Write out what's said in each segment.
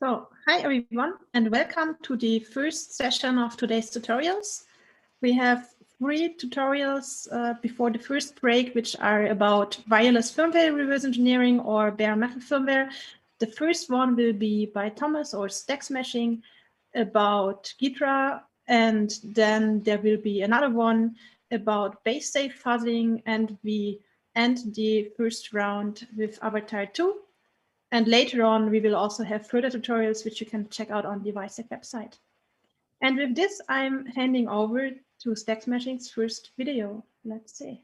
Hi everyone, and welcome to the first session of today's tutorials. We have 3 tutorials before the first break, which are about wireless firmware reverse engineering or bare metal firmware. The first one will be by Thomas or stack smashing about Ghidra, and then there will be another one about BaseSAFE fuzzing, and we end the first round with Avatar 2. And later on, we will also have further tutorials, which you can check out on the WiSec website. And with this, I'm handing over to Stack Smashing's first video. Let's see.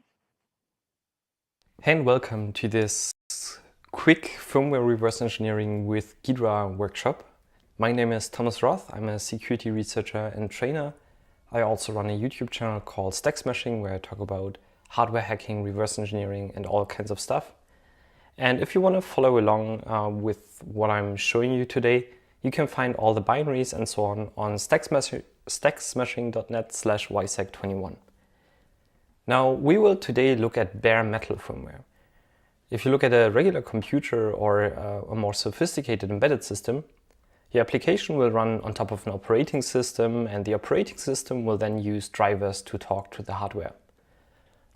Hey, and welcome to this quick firmware reverse engineering with Ghidra workshop. My name is Thomas Roth. I'm a security researcher and trainer. I also run a YouTube channel called Stack Smashing, where I talk about hardware hacking, reverse engineering, and all kinds of stuff. And if you want to follow along with what I'm showing you today, you can find all the binaries and so on stacksmashing.net/wisec21. Now, we will today look at bare metal firmware. If you look at a regular computer or a more sophisticated embedded system, your application will run on top of an operating system, and the operating system will then use drivers to talk to the hardware.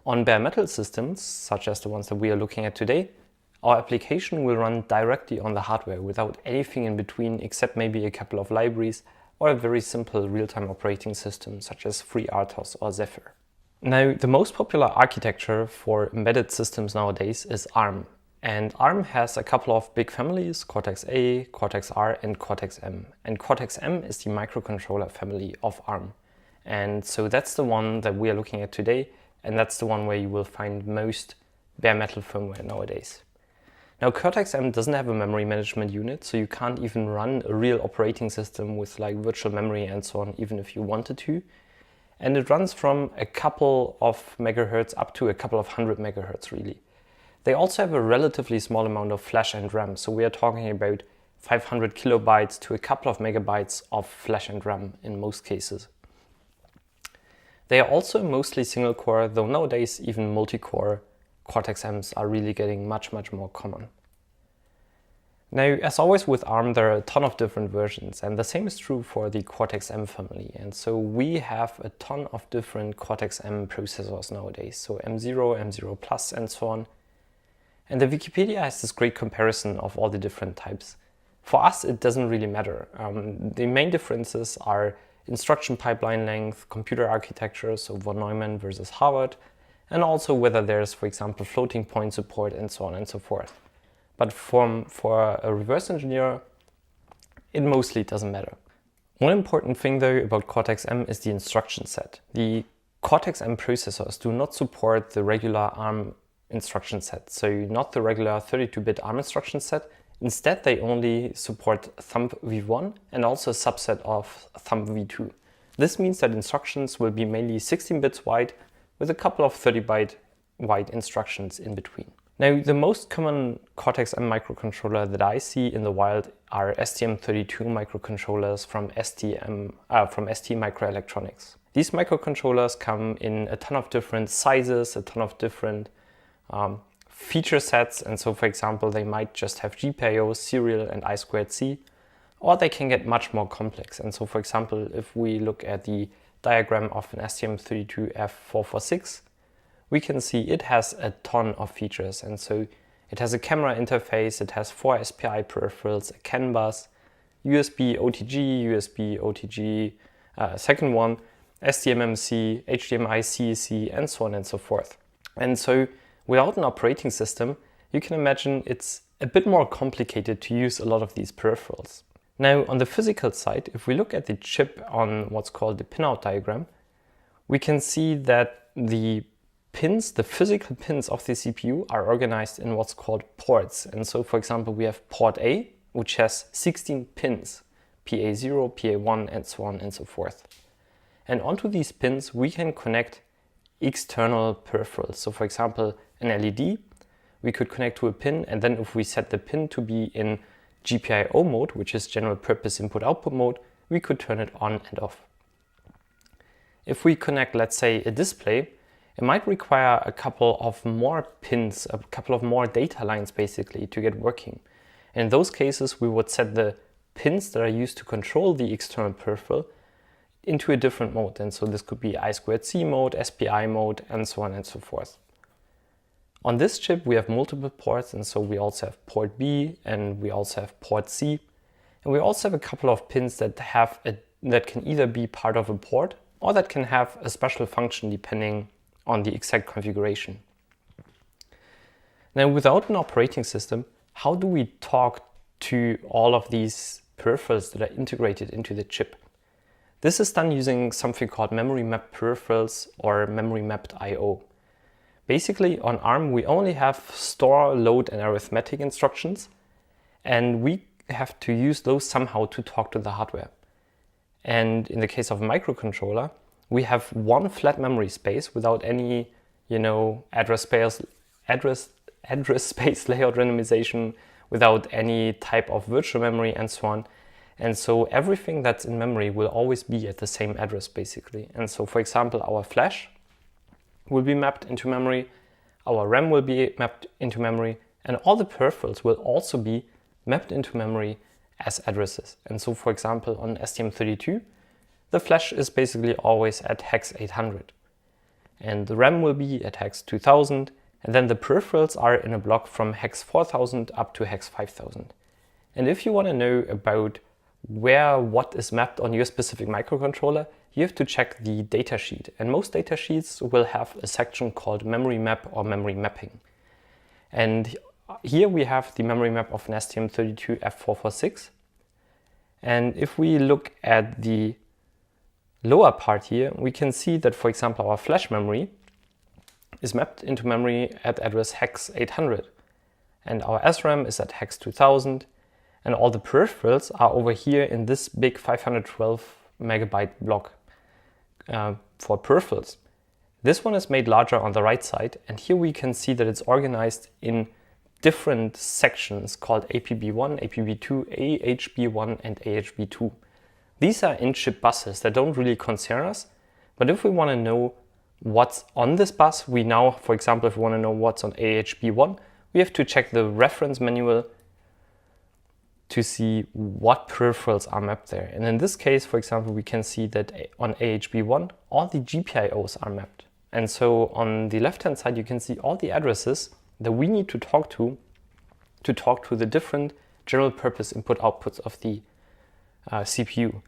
On bare metal systems, such as the ones that we are looking at today, our application will run directly on the hardware without anything in between except maybe a couple of libraries or a very simple real-time operating system such as FreeRTOS or Zephyr. Now, the most popular architecture for embedded systems nowadays is ARM. And ARM has a couple of big families, Cortex-A, Cortex-R and Cortex-M. And Cortex-M is the microcontroller family of ARM. And so that's the one that we are looking at today, and that's the one where you will find most bare metal firmware nowadays. Now, Cortex-M doesn't have a memory management unit, so you can't even run a real operating system with like virtual memory and so on, even if you wanted to. And it runs from a couple of megahertz up to a couple of 100 megahertz, really. They also have a relatively small amount of flash and RAM, so we are talking about 500 kilobytes to a couple of megabytes of flash and RAM in most cases. They are also mostly single core, though nowadays even multi-core Cortex-Ms are really getting much more common. Now, as always with ARM, there are a ton of different versions, and the same is true for the Cortex-M family. And so we have a ton of different Cortex-M processors nowadays, so M0, M0 Plus, and so on. And the Wikipedia has this great comparison of all the different types. For us, it doesn't really matter. The main differences are instruction pipeline length, computer architecture, so von Neumann versus Harvard, and also whether there's, for example, floating point support and so on and so forth. But for a reverse engineer, it mostly doesn't matter. One important thing though about Cortex-M is the instruction set. The Cortex-M processors do not support the regular ARM instruction set, so not the regular 32-bit ARM instruction set. Instead, they only support thumb v1 and also a subset of thumb v2. This means that instructions will be mainly 16 bits wide, with a couple of 30-byte wide instructions in between. Now, the most common Cortex-M microcontroller that I see in the wild are STM32 microcontrollers from ST Microelectronics. These microcontrollers come in a ton of different sizes, a ton of different feature sets, and so for example, they might just have GPIO, serial, and I2C, or they can get much more complex. And so for example, if we look at the diagram of an STM32F446, we can see it has a ton of features. And so it has a camera interface, it has 4 SPI peripherals, a CAN bus, USB OTG, USB OTG, second one, SDMMC, HDMI CEC, and so on and so forth. And so without an operating system, you can imagine it's a bit more complicated to use a lot of these peripherals. Now, on the physical side, if we look at the chip on what's called the pinout diagram, we can see that the pins, the physical pins of the CPU are organized in what's called ports. And so, for example, we have port A, which has 16 pins, PA0, PA1, and so on and so forth. And onto these pins, we can connect external peripherals. So, for example, an LED, we could connect to a pin, and then if we set the pin to be in GPIO mode, which is general purpose input-output mode, we could turn it on and off. If we connect, let's say, a display, it might require a couple of more pins, a couple of more data lines basically to get working. In those cases, we would set the pins that are used to control the external peripheral into a different mode. And so this could be I2C mode, SPI mode, and so on and so forth. On this chip, we have multiple ports, and so we also have port B and we also have port C. And we also have a couple of pins that that can either be part of a port or that can have a special function depending on the exact configuration. Now, without an operating system, how do we talk to all of these peripherals that are integrated into the chip? This is done using something called memory mapped peripherals or memory mapped I/O. Basically, on ARM, we only have store, load, and arithmetic instructions, and we have to use those somehow to talk to the hardware. And in the case of a microcontroller, we have one flat memory space without any, address space layout randomization, without any type of virtual memory and so on. And so everything that's in memory will always be at the same address, basically. And so, for example, our flash will be mapped into memory, our RAM will be mapped into memory, and all the peripherals will also be mapped into memory as addresses. And so, for example, on STM32, the flash is basically always at hex 800. And the RAM will be at hex 2000, and then the peripherals are in a block from hex 4000 up to hex 5000. And if you want to know about what is mapped on your specific microcontroller, you have to check the datasheet. And most datasheets will have a section called memory map or memory mapping. And here we have the memory map of an STM32F446. And if we look at the lower part here, we can see that, for example, our flash memory is mapped into memory at address hex 800. And our SRAM is at hex 2000. And all the peripherals are over here in this big 512 megabyte block for peripherals. This one is made larger on the right side, and here we can see that it's organized in different sections called APB1, APB2, AHB1, and AHB2. These are in-chip buses that don't really concern us, but if we want to know what's on this bus, we now, for example, if we want to know what's on AHB1, we have to check the reference manual to see what peripherals are mapped there. And in this case, for example, we can see that on AHB1, all the GPIOs are mapped. And so on the left-hand side, you can see all the addresses that we need to talk to the different general purpose input outputs of the CPU.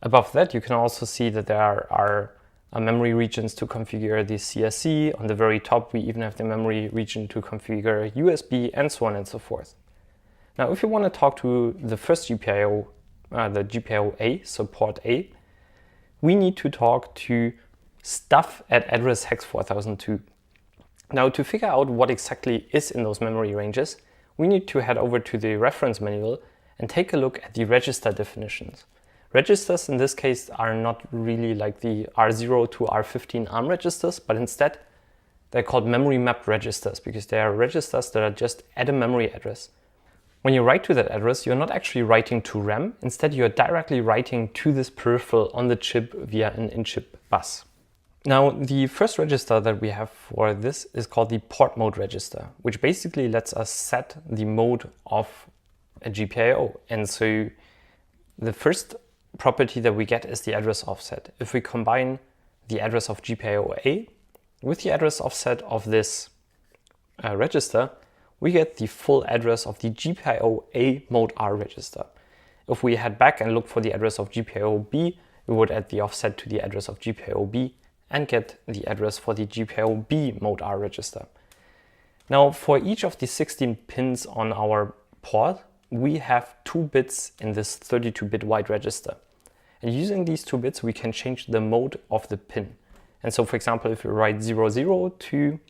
Above that, you can also see that there are memory regions to configure the CSC. On the very top, we even have the memory region to configure USB and so on and so forth. Now, if you want to talk to the first GPIO, the GPIO A, so port A, we need to talk to stuff at address hex 4002. Now, to figure out what exactly is in those memory ranges, we need to head over to the reference manual and take a look at the register definitions. Registers in this case are not really like the R0 to R15 ARM registers, but instead they're called memory mapped registers because they are registers that are just at a memory address. When you write to that address, you're not actually writing to RAM. Instead, you're directly writing to this peripheral on the chip via an in-chip bus. Now, the first register that we have for this is called the port mode register, which basically lets us set the mode of a GPIO. And so the first property that we get is the address offset. If we combine the address of GPIO A with the address offset of this register, we get the full address of the GPIO A mode R register. If we head back and look for the address of GPIO B, we would add the offset to the address of GPIO B and get the address for the GPIO B mode R register. Now, for each of the 16 pins on our port, we have 2 bits in this 32-bit wide register. And using these 2 bits, we can change the mode of the pin. And so, for example, if we write 00 to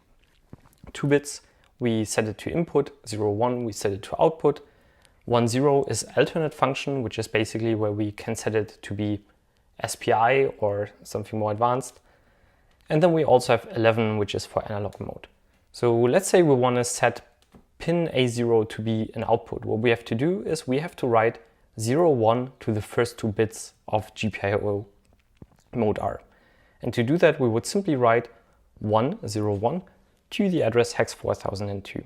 2 bits, we set it to input, 01 we set it to output, 10 is alternate function, which is basically where we can set it to be SPI or something more advanced. And then we also have 11, which is for analog mode. So let's say we want to set pin A0 to be an output. What we have to do is we have to write 01 to the first 2 bits of GPIO mode R. And to do that, we would simply write 101 to the address hex 4002.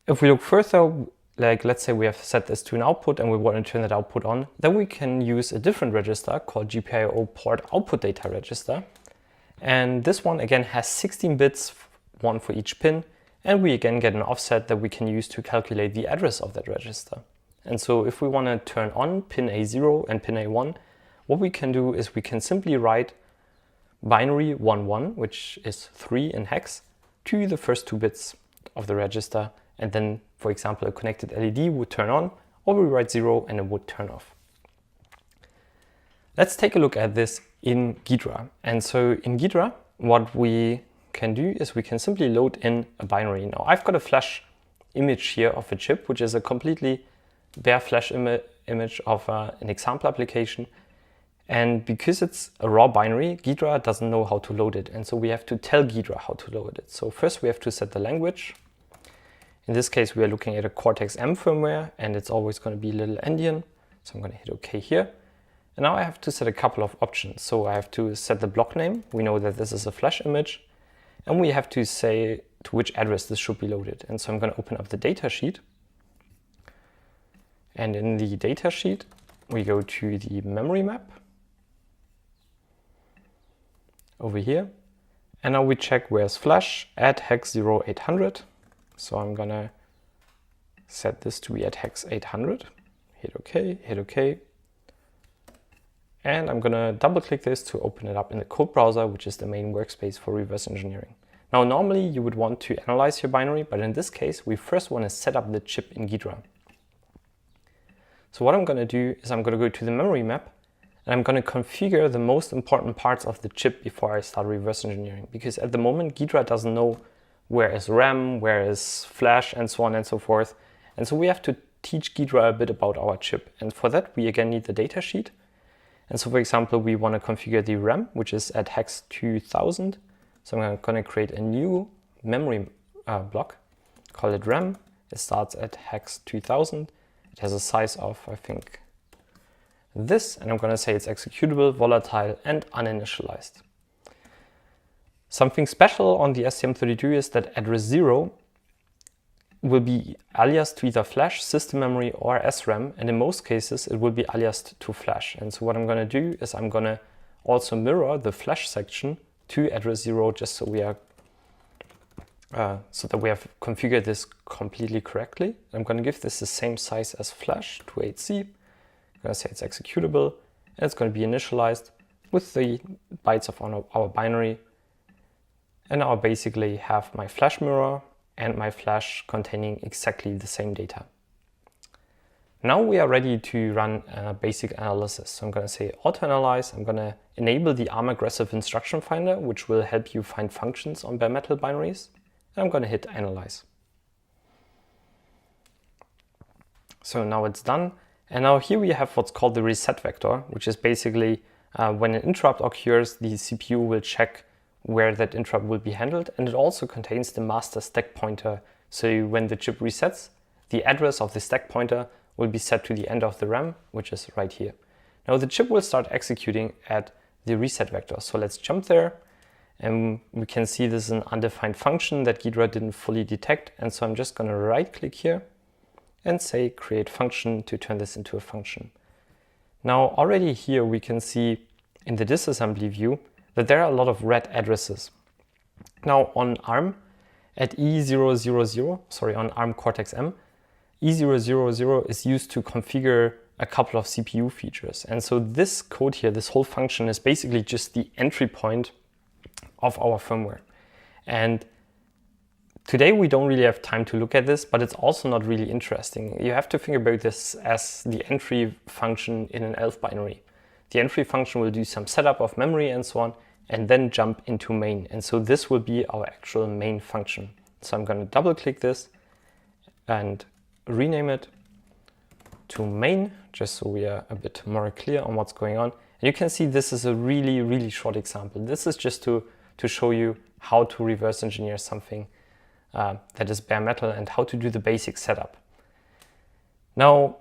If we look further like let's say we have set this to an output and we want to turn that output on, then we can use a different register called GPIO port output data register. And this one again has 16 bits, one for each pin, and we again get an offset that we can use to calculate the address of that register. And so if we want to turn on pin A0 and pin A1, what we can do is we can simply write binary 11, which is 3 in hex, to the first 2 bits of the register, and then, for example, a connected LED would turn on, or we write 0 and it would turn off. Let's take a look at this in Ghidra. And so in Ghidra, what we can do is we can simply load in a binary. Now I've got a flash image here of a chip, which is a completely bare flash image of an example application. And because it's a raw binary, Ghidra doesn't know how to load it. And so we have to tell Ghidra how to load it. So first we have to set the language. In this case, we are looking at a Cortex-M firmware, and it's always going to be a little endian. So I'm going to hit OK here. And now I have to set a couple of options. So I have to set the block name. We know that this is a flash image. And we have to say to which address this should be loaded. And so I'm going to open up the datasheet. And in the datasheet, we go to the memory map over here. And now we check where's flash at hex 0800. So I'm going to set this to be at hex 800. Hit OK, hit OK. And I'm going to double click this to open it up in the code browser, which is the main workspace for reverse engineering. Now, normally you would want to analyze your binary, but in this case, we first want to set up the chip in Ghidra. So what I'm going to do is I'm going to go to the memory map, and I'm going to configure the most important parts of the chip before I start reverse engineering. Because at the moment, Ghidra doesn't know where is RAM, where is flash, and so on and so forth. And so we have to teach Ghidra a bit about our chip. And for that, we again need the datasheet. And so, for example, we want to configure the RAM, which is at hex 2000. So I'm going to create a new memory block, call it RAM. It starts at hex 2000. It has a size of, I think, this. And I'm going to say it's executable, volatile, and uninitialized. Something special on the STM32 is that address 0 will be aliased to either flash, system memory, or SRAM, and in most cases it will be aliased to flash. And so what I'm going to do is I'm going to also mirror the flash section to address 0, just so we are so that we have configured this completely correctly. I'm going to give this the same size as flash, 28C. I'm going to say it's executable, and it's going to be initialized with the bytes of our binary. And now I basically have my flash mirror and my flash containing exactly the same data. Now we are ready to run a basic analysis. So I'm going to say auto-analyze. I'm going to enable the ARM-aggressive instruction finder, which will help you find functions on bare metal binaries. And I'm going to hit analyze. So now it's done. And now here we have what's called the reset vector, which is basically when an interrupt occurs, the CPU will check where that interrupt will be handled, and it also contains the master stack pointer. So when the chip resets, the address of the stack pointer will be set to the end of the RAM, which is right here. Now the chip will start executing at the reset vector. So let's jump there, and we can see this is an undefined function that Ghidra didn't fully detect. And so I'm just going to right click here and say create function to turn this into a function. Now already here we can see in the disassembly view that there are a lot of red addresses. Now on ARM at E000, on ARM Cortex-M, E000 is used to configure a couple of CPU features. And so this code here, this whole function is basically just the entry point of our firmware. And today we don't really have time to look at this, but it's also not really interesting. You have to think about this as the entry function in an ELF binary. The entry function will do some setup of memory and so on, and then jump into main. And so this will be our actual main function. So I'm going to double click this and rename it to main, just so we are a bit more clear on what's going on. And you can see this is a really, really short example. This is just to show you how to reverse engineer something that is bare metal and how to do the basic setup. Now,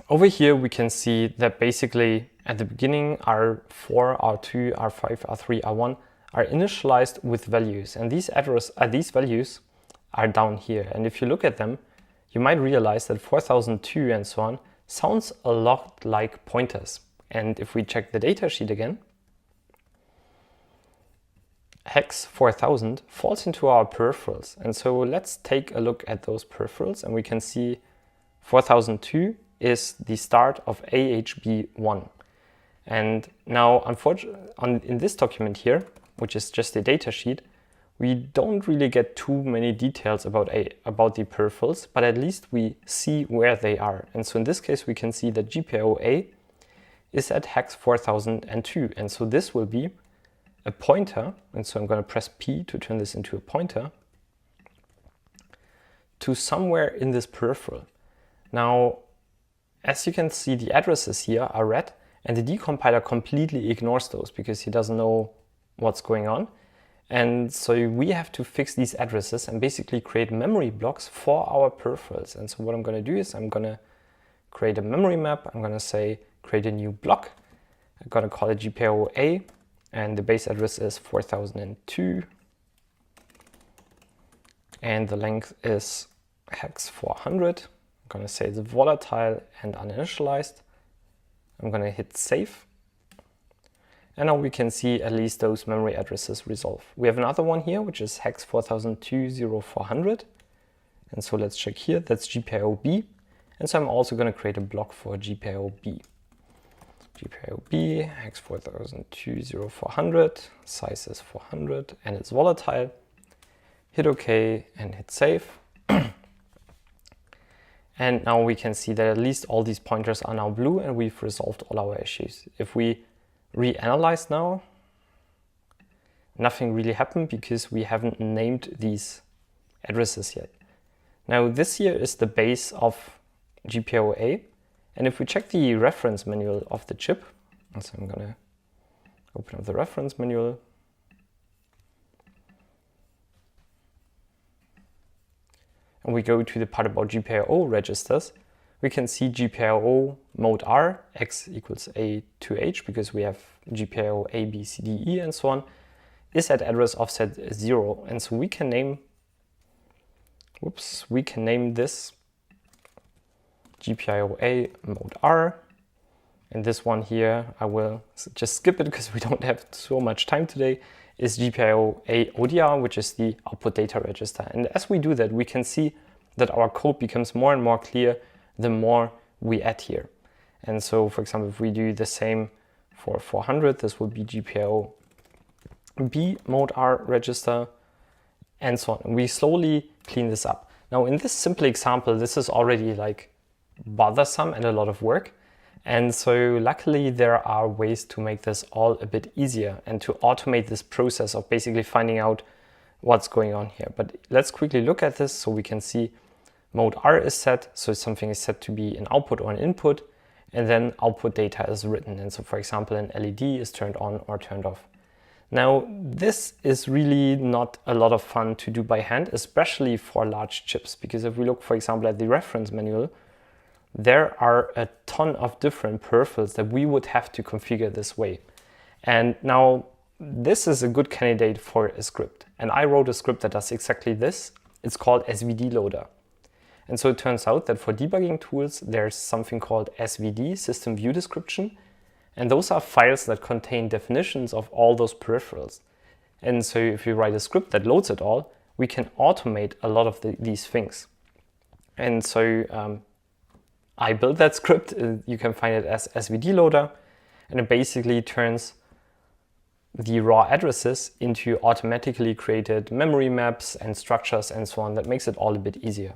over here, we can see that basically at the beginning, R4, R2, R5, R3, R1 are initialized with values. And these values are down here. And if you look at them, you might realize that 4002 and so on sounds a lot like pointers. And if we check the datasheet again, hex 4000 falls into our peripherals. And so let's take a look at those peripherals, and we can see 4002 is the start of AHB1. And now, unfortunately, in this document here, which is just a datasheet, we don't really get too many details about the peripherals, but at least we see where they are. And so in this case, we can see that GPIO-A is at hex 4002. And so this will be a pointer. And so I'm going to press P to turn this into a pointer to somewhere in this peripheral. Now, as you can see, the addresses here are red, and the decompiler completely ignores those because he doesn't know what's going on. And so we have to fix these addresses and basically create memory blocks for our peripherals. And so what I'm going to do is I'm going to create a memory map. I'm going to say create a new block. I'm going to call it GPIO-A, and the base address is 4002. And the length is hex 400. I'm going to say it's volatile and uninitialized. I'm going to hit save. And now we can see at least those memory addresses resolve. We have another one here, which is hex 4002-0400. And so let's check here. That's GPIO-B. And so I'm also going to create a block for GPIO-B. GPIO-B, hex 4002-0400, size is 400, and it's volatile. Hit OK and hit save. And now we can see that at least all these pointers are now blue, and we've resolved all our issues. If we reanalyze now, nothing really happened because we haven't named these addresses yet. Now this here is the base of GPIO-A, and if we check the reference manual of the chip, so I'm going to open up the reference manual. And we go to the part about GPIO registers, we can see GPIO mode R, X equals A to H, because we have GPIO A, B, C, D, E, and so on, is at address offset 0. And so we can name, this GPIO A mode R. And this one here, I will just skip it because we don't have so much time today, is GPIO A ODR, which is the output data register. And as we do that, we can see that our code becomes more and more clear the more we add here. And so, for example, if we do the same for 400, this will be GPIO B mode R register, and so on. And we slowly clean this up. Now, in this simple example, this is already like bothersome and a lot of work. And so luckily there are ways to make this all a bit easier and to automate this process of basically finding out what's going on here. But let's quickly look at this so we can see mode R is set. So something is set to be an output or an input, and then output data is written. And so, for example, an LED is turned on or turned off. Now, this is really not a lot of fun to do by hand, especially for large chips, because if we look, for example, at the reference manual, there are a ton of different peripherals that we would have to configure this way. And now this is a good candidate for a script. And I wrote a script that does exactly this. It's called SVD loader. And so it turns out that for debugging tools, there's something called SVD, system view description. And those are files that contain definitions of all those peripherals. And so if you write a script that loads it all, we can automate a lot of these things. And so I built that script. You can find it as SVD loader, and it basically turns the raw addresses into automatically created memory maps and structures and so on. That makes it all a bit easier.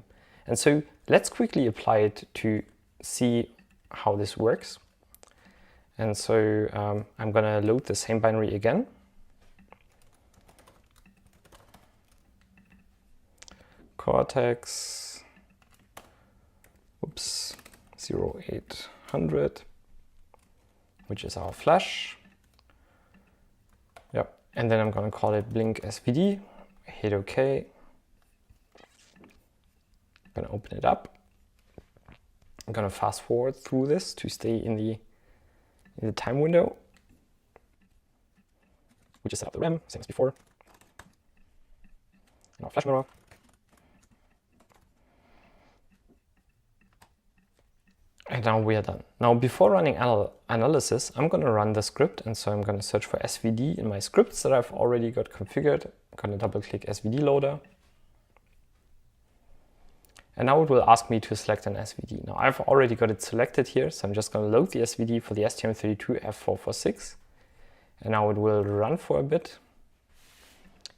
And so let's quickly apply it to see how this works. And so I'm going to load the same binary again. Cortex, 0800, which is our flash. Yep. And then I'm going to call it blink SVD, hit OK. I'm going to open it up. I'm going to fast forward through this to stay in the time window. We just set up the RAM, same as before. And our flash mirror. And now we are done. Now, before running analysis, I'm going to run the script. And so I'm going to search for SVD in my scripts that I've already got configured. I'm going to double click SVD loader. And now it will ask me to select an SVD. Now I've already got it selected here. So I'm just going to load the SVD for the STM32F446. And now it will run for a bit.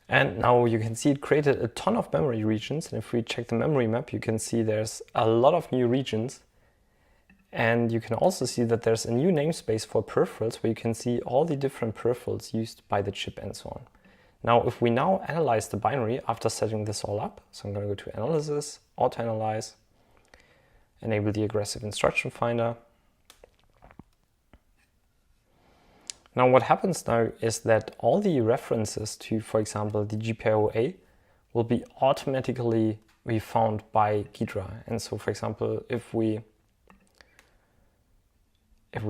And now you can see it created a ton of memory regions. And if we check the memory map, you can see there's a lot of new regions. And you can also see that there's a new namespace for peripherals where you can see all the different peripherals used by the chip and so on. Now, if we now analyze the binary after setting this all up, so I'm going to go to Analysis, Auto-Analyze, enable the aggressive instruction finder. Now, what happens now is that all the references to, for example, the GPIO-A will be automatically refound by Ghidra. And so, for example, if we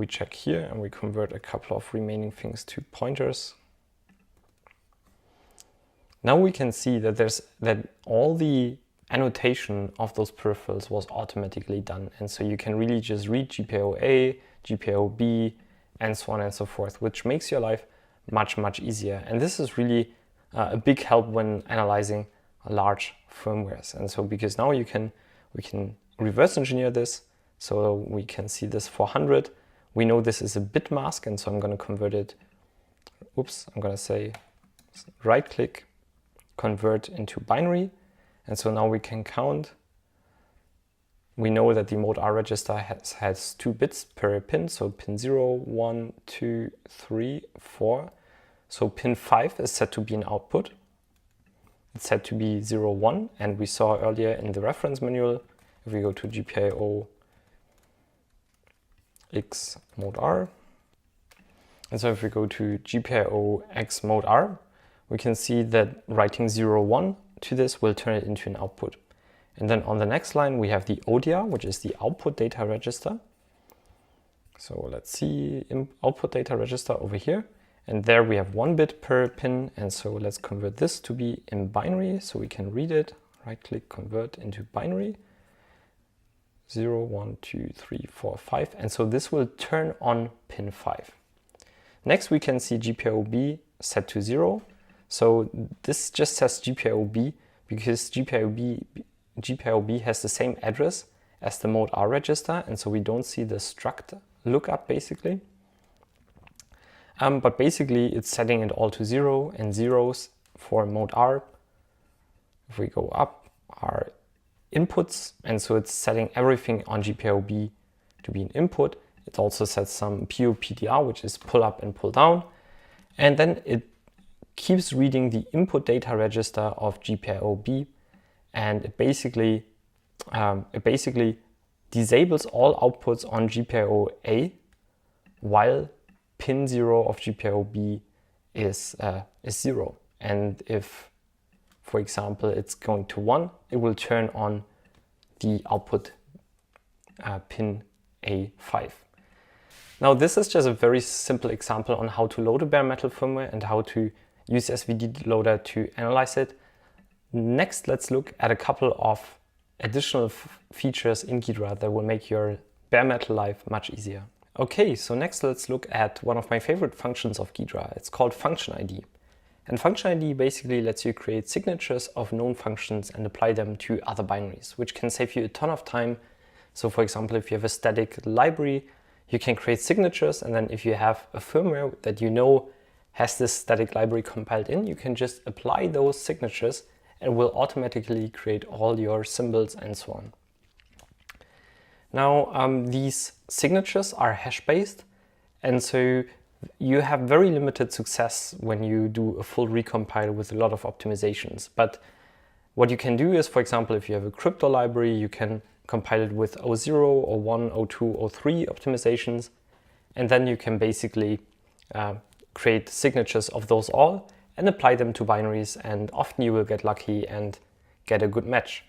check here and we convert a couple of remaining things to pointers, now we can see that all the annotation of those peripherals was automatically done. And so you can really just read GPIO-A, GPIO-B, and so on and so forth, which makes your life much, much easier. And this is really a big help when analyzing large firmwares. And so because now we can reverse engineer this, so we can see this 400. We know this is a bit mask, and so I'm going to convert it. Oops, I'm going to say right click, convert into binary. And so now we can count. We know that the mode R register has 2 bits per pin. So pin 0, 1, 2, 3, 4. So pin 5 is set to be an output. It's set to be 0, 1. And we saw earlier in the reference manual, if we go to GPIO X mode R. And so if we go to GPIO X mode R, we can see that writing 0, 1 to this will turn it into an output. And then on the next line, we have the ODR, which is the output data register. So let's see, output data register over here. And there we have 1 bit per pin. And so let's convert this to be in binary so we can read it. Right click, convert into binary. 0, 1, 2, 3, 4, 5. And so this will turn on pin 5. Next, we can see GPIO-B set to 0. So this just says GPIO-B because GPIO-B has the same address as the mode R register. And so we don't see the struct lookup basically. But basically it's setting it all to 0 and zeros for mode R. If we go up, are inputs, and so it's setting everything on GPIO-B to be an input. It also sets some POPDR, which is pull up and pull down. And then it keeps reading the input data register of GPIO-B, and it basically disables all outputs on GPIO-A while pin 0 of GPIO-B is 0. And if, for example, it's going to 1, it will turn on the output pin A5. Now, this is just a very simple example on how to load a bare metal firmware and how to use SVD loader to analyze it. Next, let's look at a couple of additional features in Ghidra that will make your bare metal life much easier. Okay, so next let's look at one of my favorite functions of Ghidra. It's called function ID. And function ID basically lets you create signatures of known functions and apply them to other binaries, which can save you a ton of time. So for example, if you have a static library, you can create signatures, and then if you have a firmware that you know has this static library compiled in, you can just apply those signatures and it will automatically create all your symbols and so on. Now, these signatures are hash-based, and so you have very limited success when you do a full recompile with a lot of optimizations. But what you can do is, for example, if you have a crypto library, you can compile it with 0, 01, 02, 03 optimizations, and then you can basically create signatures of those all and apply them to binaries, and often you will get lucky and get a good match.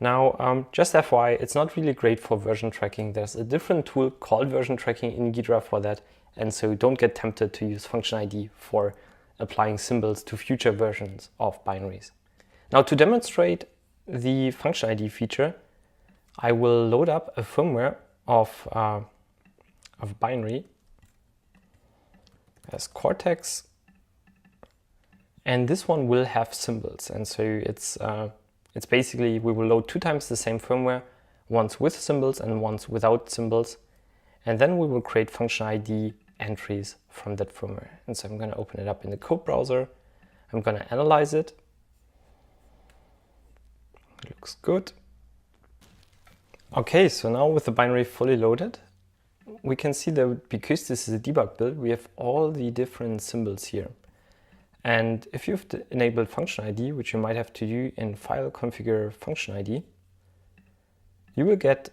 Now, just FYI, it's not really great for version tracking. There's a different tool called version tracking in Ghidra for that, and so don't get tempted to use function ID for applying symbols to future versions of binaries. Now, to demonstrate the function ID feature, I will load up a firmware of binary as Cortex, and this one will have symbols. And so it's basically, we will load 2 times the same firmware, once with symbols and once without symbols, and then we will create function ID entries from that firmware. And so I'm going to open it up in the code browser. I'm going to analyze it. It looks good. Okay, so now with the binary fully loaded, we can see that because this is a debug build, we have all the different symbols here. And if you've enabled function ID, which you might have to do in file configure function ID, you will get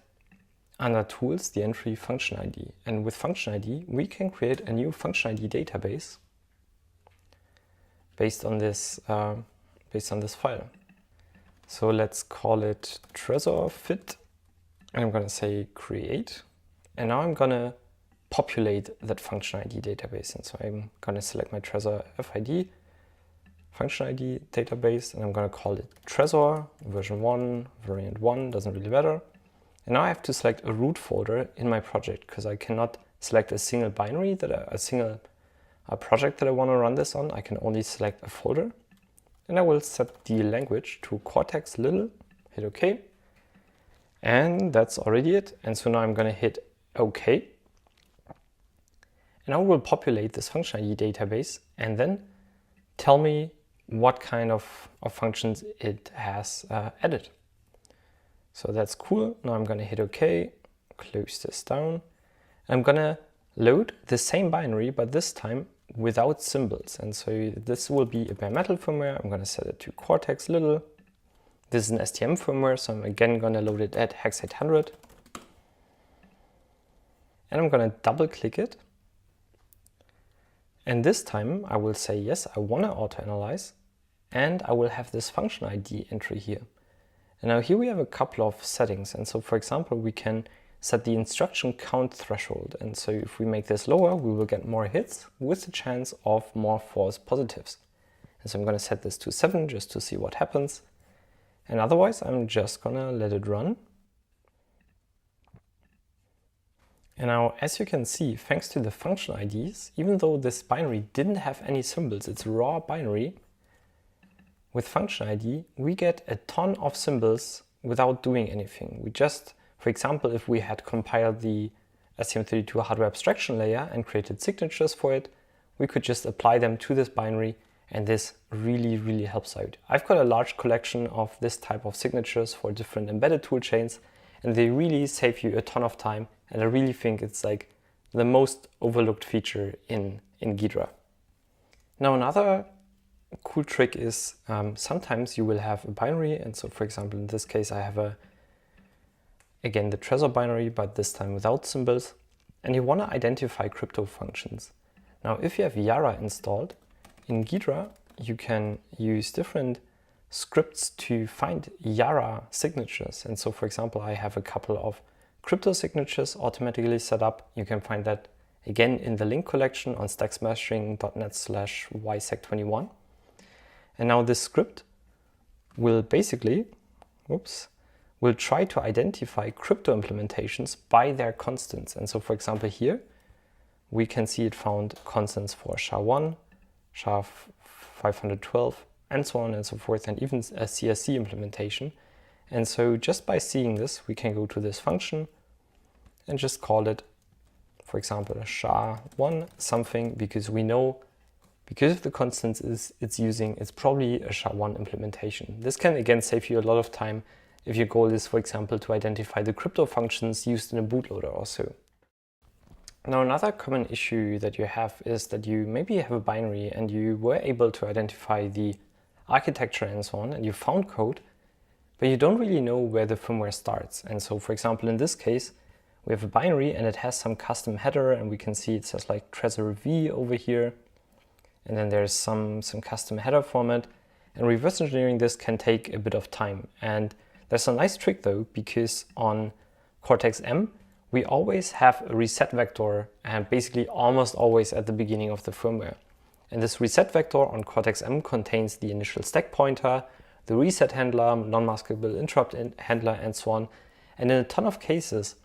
under tools the entry function ID. And with function ID, we can create a new function ID database based on this file. So let's call it Trezor fit. And I'm going to say create. And now I'm going to populate that function ID database. And so I'm going to select my Trezor FID, function ID database, and I'm going to call it Trezor version 1, variant 1, doesn't really matter. And now I have to select a root folder in my project because I cannot select a single binary, a project that I want to run this on. I can only select a folder. And I will set the language to Cortex little, hit OK. And that's already it. And so now I'm going to hit OK. And I will populate this function ID database and then tell me what kind of functions it has added. So that's cool. Now I'm going to hit OK, close this down. I'm going to load the same binary, but this time without symbols. And so this will be a bare metal firmware. I'm going to set it to Cortex little. This is an STM firmware, so I'm again going to load it at hex 800. And I'm going to double click it. And this time I will say, yes, I want to auto-analyze, and I will have this function ID entry here. And now here we have a couple of settings. And so for example, we can set the instruction count threshold. And so if we make this lower, we will get more hits with the chance of more false positives. And so I'm going to set this to 7 just to see what happens. And otherwise, I'm just going to let it run. And now, as you can see, thanks to the function IDs, even though this binary didn't have any symbols, it's raw binary, with function ID, we get a ton of symbols without doing anything. We just, for example, if we had compiled the STM32 hardware abstraction layer and created signatures for it, we could just apply them to this binary, and this really, really helps out. I've got a large collection of this type of signatures for different embedded tool chains, and they really save you a ton of time. And I really think it's like the most overlooked feature in Ghidra. Now, another cool trick is sometimes you will have a binary. And so, for example, in this case, I have again, the Trezor binary, but this time without symbols. And you want to identify crypto functions. Now, if you have Yara installed, in Ghidra, you can use different scripts to find Yara signatures. And so, for example, I have a couple of crypto signatures automatically set up. You can find that again in the link collection on stacksmastering.net/WiSec21. And now this script will basically, will try to identify crypto implementations by their constants. And so, for example, here we can see it found constants for SHA-1, SHA-512, and so on and so forth, and even a CSC implementation. And so just by seeing this, we can go to this function and just call it, for example, a SHA-1 something, because we know, because of the constants it's using, it's probably a SHA-1 implementation. This can again save you a lot of time if your goal is, for example, to identify the crypto functions used in a bootloader or so. Now, another common issue that you have is that you maybe have a binary and you were able to identify the architecture and so on, and you found code, but you don't really know where the firmware starts. And so, for example, in this case, we have a binary and it has some custom header, and we can see it says like Trezor V over here. And then there's some custom header format, and reverse engineering this can take a bit of time. And there's a nice trick though, because on Cortex-M, we always have a reset vector, and basically almost always at the beginning of the firmware. And this reset vector on Cortex-M contains the initial stack pointer, the reset handler, non-maskable interrupt handler, and so on. And in a ton of cases,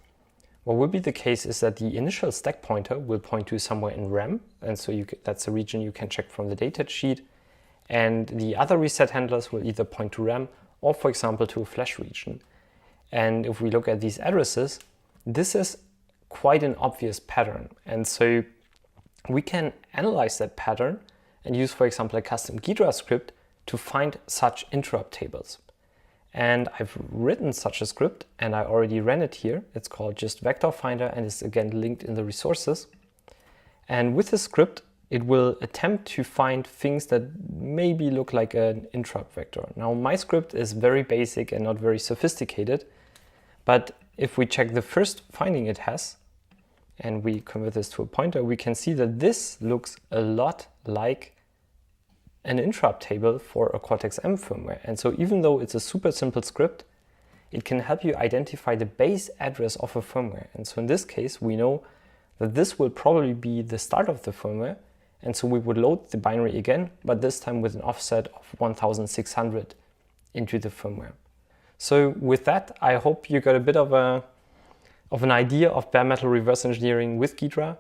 what will be the case is that the initial stack pointer will point to somewhere in RAM, and so that's a region you can check from the data sheet. And the other reset handlers will either point to RAM or, for example, to a flash region. And if we look at these addresses, this is quite an obvious pattern. And so we can analyze that pattern and use, for example, a custom Ghidra script to find such interrupt tables. And I've written such a script and I already ran it here. It's called just vector finder and is again linked in the resources. And with this script, it will attempt to find things that maybe look like an interrupt vector. Now, my script is very basic and not very sophisticated, but if we check the first finding it has, and we convert this to a pointer, we can see that this looks a lot like an interrupt table for a Cortex-M firmware. And so even though it's a super simple script, it can help you identify the base address of a firmware. And so in this case, we know that this will probably be the start of the firmware. And so we would load the binary again, but this time with an offset of 1600 into the firmware. So with that, I hope you got a bit of an idea of bare metal reverse engineering with Ghidra.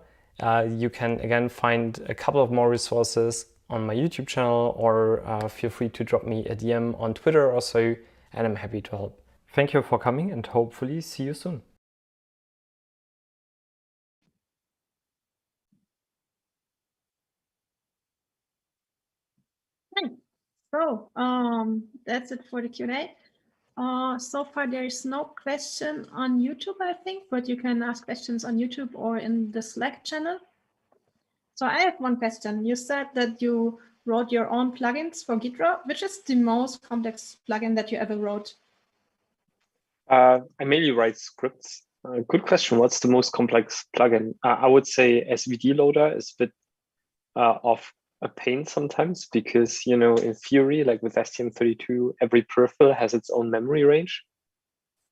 You can again find a couple of more resources on my YouTube channel, or feel free to drop me a DM on Twitter or so, and I'm happy to help. Thank you for coming and hopefully see you soon. Thanks. So that's it for the Q&A. So far, there is no question on YouTube, I think, but you can ask questions on YouTube or in the Slack channel. So I have one question. You said that you wrote your own plugins for Ghidra. Which is the most complex plugin that you ever wrote? I mainly write scripts. Good question. What's the most complex plugin? I would say SVD loader is a bit of a pain sometimes because, you know, in theory, like with STM32, every peripheral has its own memory range.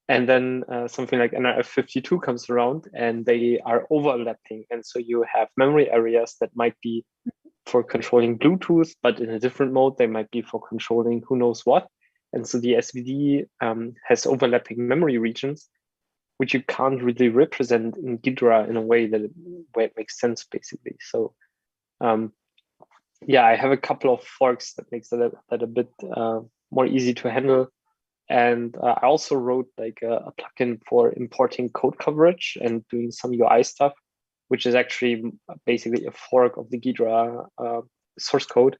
And then something like NRF52 comes around and they are overlapping. And so you have memory areas that might be for controlling Bluetooth, but in a different mode, they might be for controlling who knows what. And so the SVD has overlapping memory regions, which you can't really represent in Ghidra in a way where it makes sense, basically. So yeah, I have a couple of forks that makes that a bit more easy to handle. And I also wrote like a plugin for importing code coverage and doing some UI stuff, which is actually basically a fork of the Ghidra source code.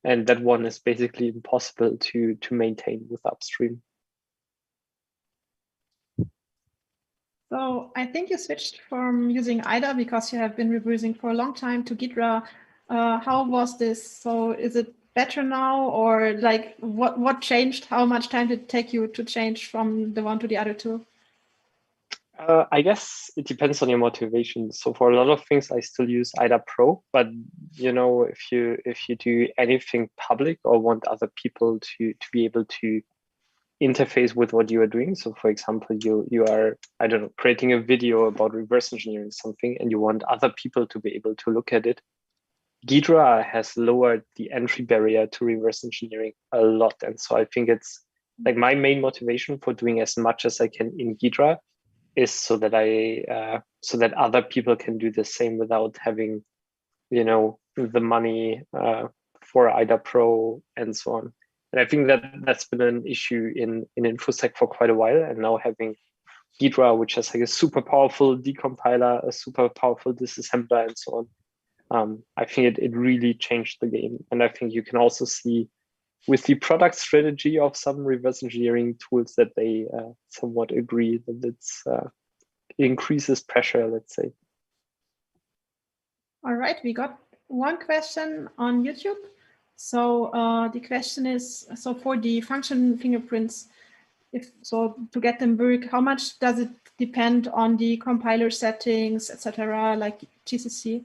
And that one is basically impossible to maintain with upstream. So I think you switched from using IDA because you have been reversing for a long time to Ghidra. How was this? So is it better now, or like what changed? How much time did it take you to change from the one to the other two? I guess it depends on your motivation. So for a lot of things, I still use IDA Pro, but you know, if you do anything public or want other people to be able to interface with what you are doing. So for example, you are, I don't know, creating a video about reverse engineering something and you want other people to be able to look at it. Ghidra has lowered the entry barrier to reverse engineering a lot. And so I think it's like my main motivation for doing as much as I can in Ghidra is so that other people can do the same without having, you know, the money for IDA Pro and so on. And I think that's been an issue in InfoSec for quite a while. And now having Ghidra, which has like a super powerful decompiler, a super powerful disassembler, and so on, I think it really changed the game. And I think you can also see with the product strategy of some reverse engineering tools that they somewhat agree that it increases pressure, let's say. All right, we got one question on YouTube. So the question is, so for the function fingerprints, to get them work, how much does it depend on the compiler settings, etc., like GCC?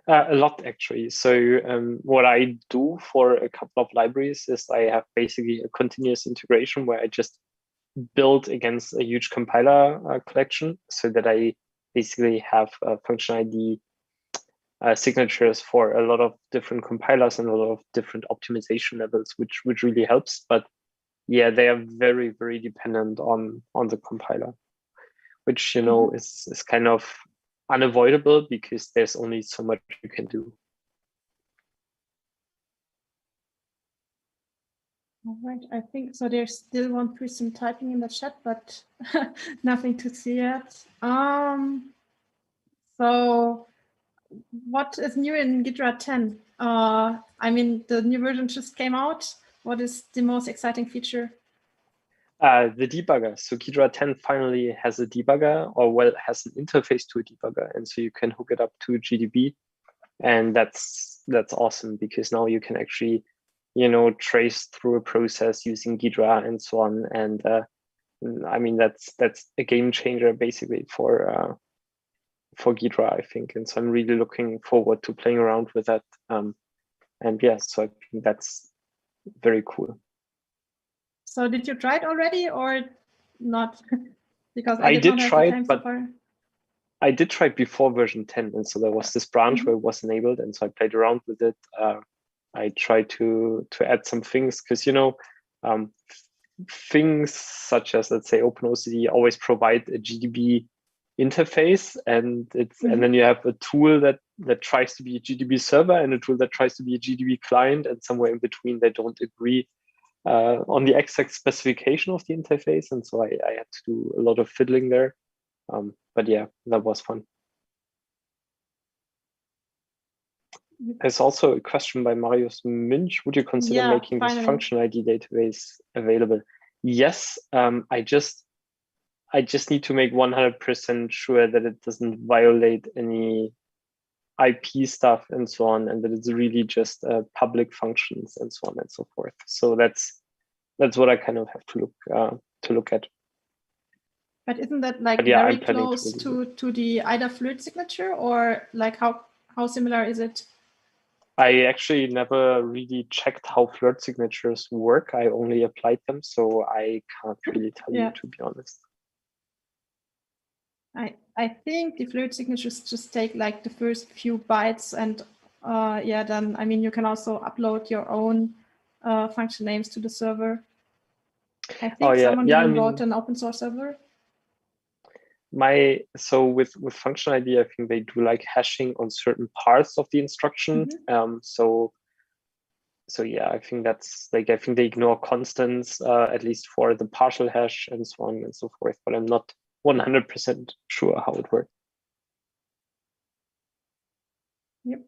A lot, actually. So what I do for a couple of libraries is I have basically a continuous integration where I just build against a huge compiler collection so that I basically have function ID signatures for a lot of different compilers and a lot of different optimization levels, which really helps. But yeah, they are very, very dependent on the compiler. which, you know, is kind of unavoidable because there's only so much you can do. All right, I think so. There's still one person typing in the chat, but nothing to see yet. So what is new in Ghidra 10? I mean, the new version just came out. What is the most exciting feature? The debugger. So Ghidra 10 finally has a debugger, or well, has an interface to a debugger, and so you can hook it up to GDB, and that's awesome because now you can actually, you know, trace through a process using Ghidra and so on. And I mean, that's a game changer basically for Ghidra, I think. And so I'm really looking forward to playing around with that. And yeah, so I think that's very cool. So did you try it already or not? Because I did try it, but I did try it before version 10. And so there was this branch where it was enabled. And so I played around with it. I tried to add some things because, you know, things such as, let's say, OpenOCD always provide a GDB interface, and it's and then you have a tool that tries to be a GDB server and a tool that tries to be a GDB client, and somewhere in between they don't agree on the exact specification of the interface. And so I had to do a lot of fiddling there. But yeah, that was fun. There's also a question by Marius Muench. Would you consider making this function ID database available? Yes, I just need to make 100% sure that it doesn't violate any IP stuff and so on, and that it's really just public functions and so on and so forth. So that's what I kind of have to look at. But isn't that like very close to the IDA fluid signature, or like how similar is it? I actually never really checked how flirt signatures work. I only applied them, so I can't really tell you, to be honest. I think the fluid signatures just take like the first few bytes, and then I mean you can also upload your own function names to the server. I think someone even wrote an open source server. So with function ID, I think they do like hashing on certain parts of the instruction. So yeah, I think that's like, I think they ignore constants at least for the partial hash and so on and so forth, but I'm not 100% sure how it works. Yep.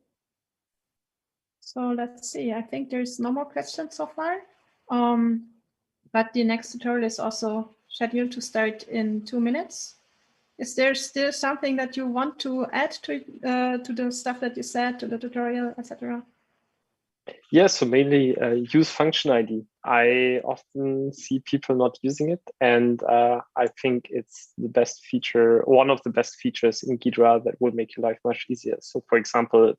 So let's see. I think there's no more questions so far. But the next tutorial is also scheduled to start in 2 minutes. Is there still something that you want to add to the stuff that you said, to the tutorial, etc.? Yeah, so mainly use function ID. I often see people not using it, and I think it's the best feature, one of the best features in Ghidra that will make your life much easier. So for example,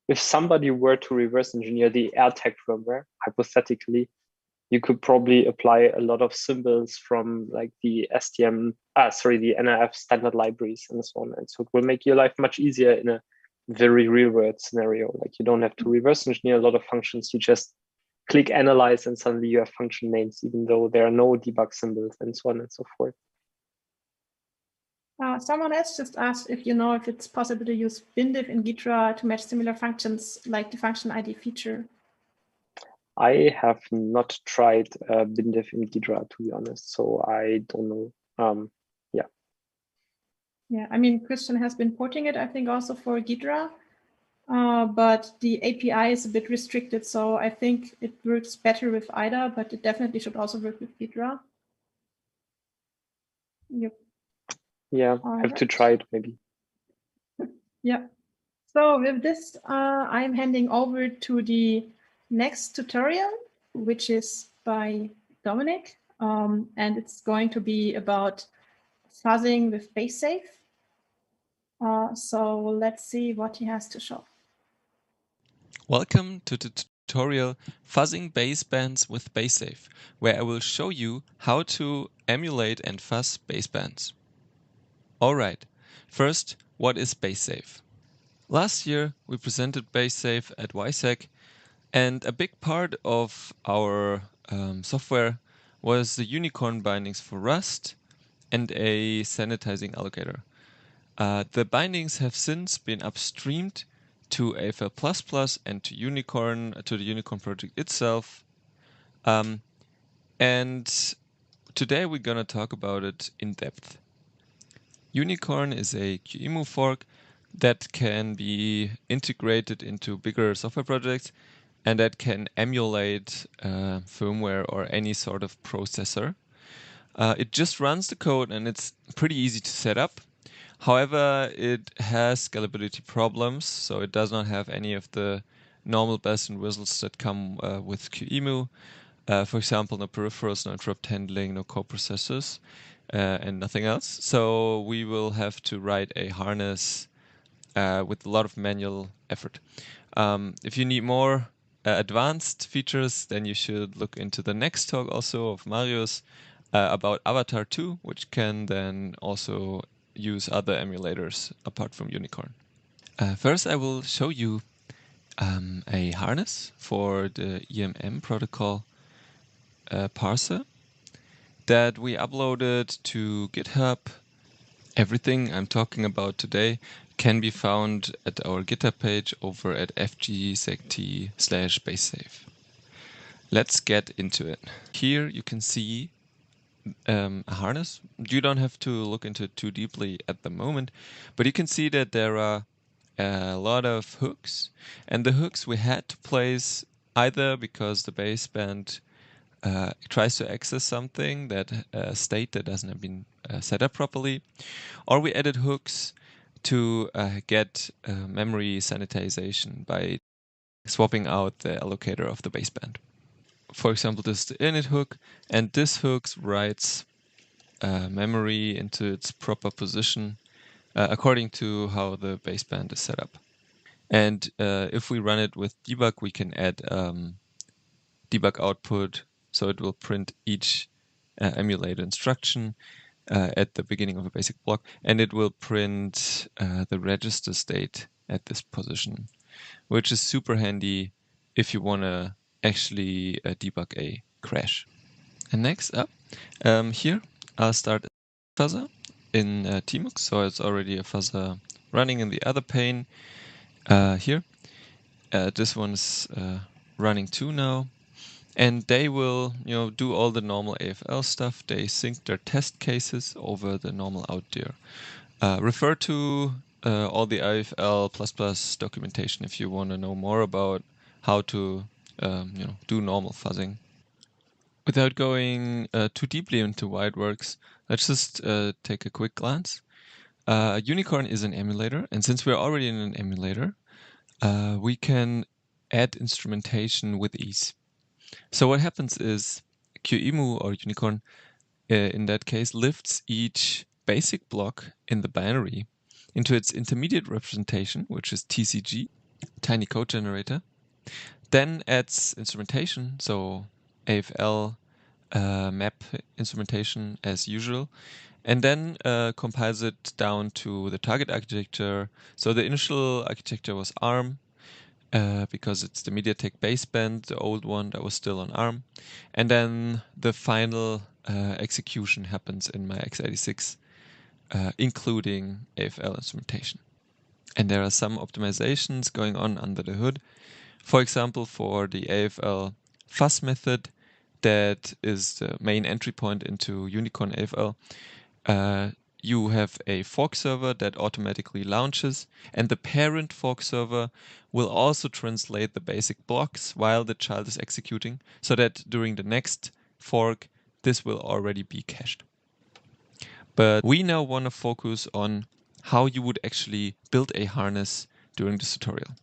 if somebody were to reverse engineer the AirTag firmware, hypothetically, you could probably apply a lot of symbols from like the the NRF standard libraries and so on. And so it will make your life much easier in a very real world scenario. Like you don't have to reverse engineer a lot of functions. You just click analyze and suddenly you have function names, even though there are no debug symbols and so on and so forth. Someone else just asked if you know if it's possible to use bindiff in Ghidra to match similar functions like the function ID feature. I have not tried bindiff in Ghidra, to be honest, so I don't know. Yeah, I mean, Christian has been porting it, I think, also for Ghidra, but the API is a bit restricted, so I think it works better with IDA, but it definitely should also work with Ghidra. Yep. Yeah, I have to try it maybe. Yeah. So with this, I'm handing over to the next tutorial, which is by Dominik, and it's going to be about fuzzing with BaseSAFE. So let's see what he has to show. Welcome to the tutorial Fuzzing Basebands with BaseSAFE, where I will show you how to emulate and fuzz basebands. Alright, first, what is BaseSAFE? Last year we presented BaseSAFE at WiSec, and a big part of our software was the unicorn bindings for Rust and a sanitizing allocator. The bindings have since been upstreamed to AFL++ and to Unicorn, to the Unicorn project itself. And today we're going to talk about it in depth. Unicorn is a QEMU fork that can be integrated into bigger software projects and that can emulate firmware or any sort of processor. It just runs the code and it's pretty easy to set up. However, it has scalability problems, so it does not have any of the normal bells and whistles that come with QEMU. For example, no peripherals, no interrupt handling, no coprocessors, and nothing else. So we will have to write a harness with a lot of manual effort. If you need more advanced features, then you should look into the next talk also of Marius about Avatar 2, which can then also use other emulators apart from Unicorn. First, I will show you a harness for the EMM protocol parser that we uploaded to GitHub. Everything I'm talking about today can be found at our GitHub page over at fg-sect/BaseSAFE. Let's get into it. Here you can see a harness. You don't have to look into it too deeply at the moment, but you can see that there are a lot of hooks, and the hooks we had to place either because the baseband tries to access something that state that doesn't have been set up properly, or we added hooks to get memory sanitization by swapping out the allocator of the baseband. For example, this is the init hook, and this hook writes memory into its proper position according to how the baseband is set up. And if we run it with debug, we can add debug output, so it will print each emulator instruction at the beginning of a basic block, and it will print the register state at this position, which is super handy if you want to actually debug a crash. And next up, here I'll start a fuzzer in Tmux, so it's already a fuzzer running in the other pane. Here, this one's running too now, and they will, do all the normal AFL stuff. They sync their test cases over the normal out there. Refer to all the AFL++ documentation if you want to know more about how to do normal fuzzing. Without going too deeply into why it works, let's just take a quick glance. Unicorn is an emulator, and since we're already in an emulator, we can add instrumentation with ease. So what happens is QEMU or Unicorn, in that case, lifts each basic block in the binary into its intermediate representation, which is TCG, tiny code generator, then adds instrumentation, so AFL map instrumentation as usual, and then compiles it down to the target architecture. So the initial architecture was ARM, because it's the MediaTek baseband, the old one that was still on ARM. And then the final execution happens in my x86, including AFL instrumentation. And there are some optimizations going on under the hood. For example, for the AFL fuzz method, that is the main entry point into Unicorn AFL, you have a fork server that automatically launches, and the parent fork server will also translate the basic blocks while the child is executing, so that during the next fork, this will already be cached. But we now want to focus on how you would actually build a harness during this tutorial.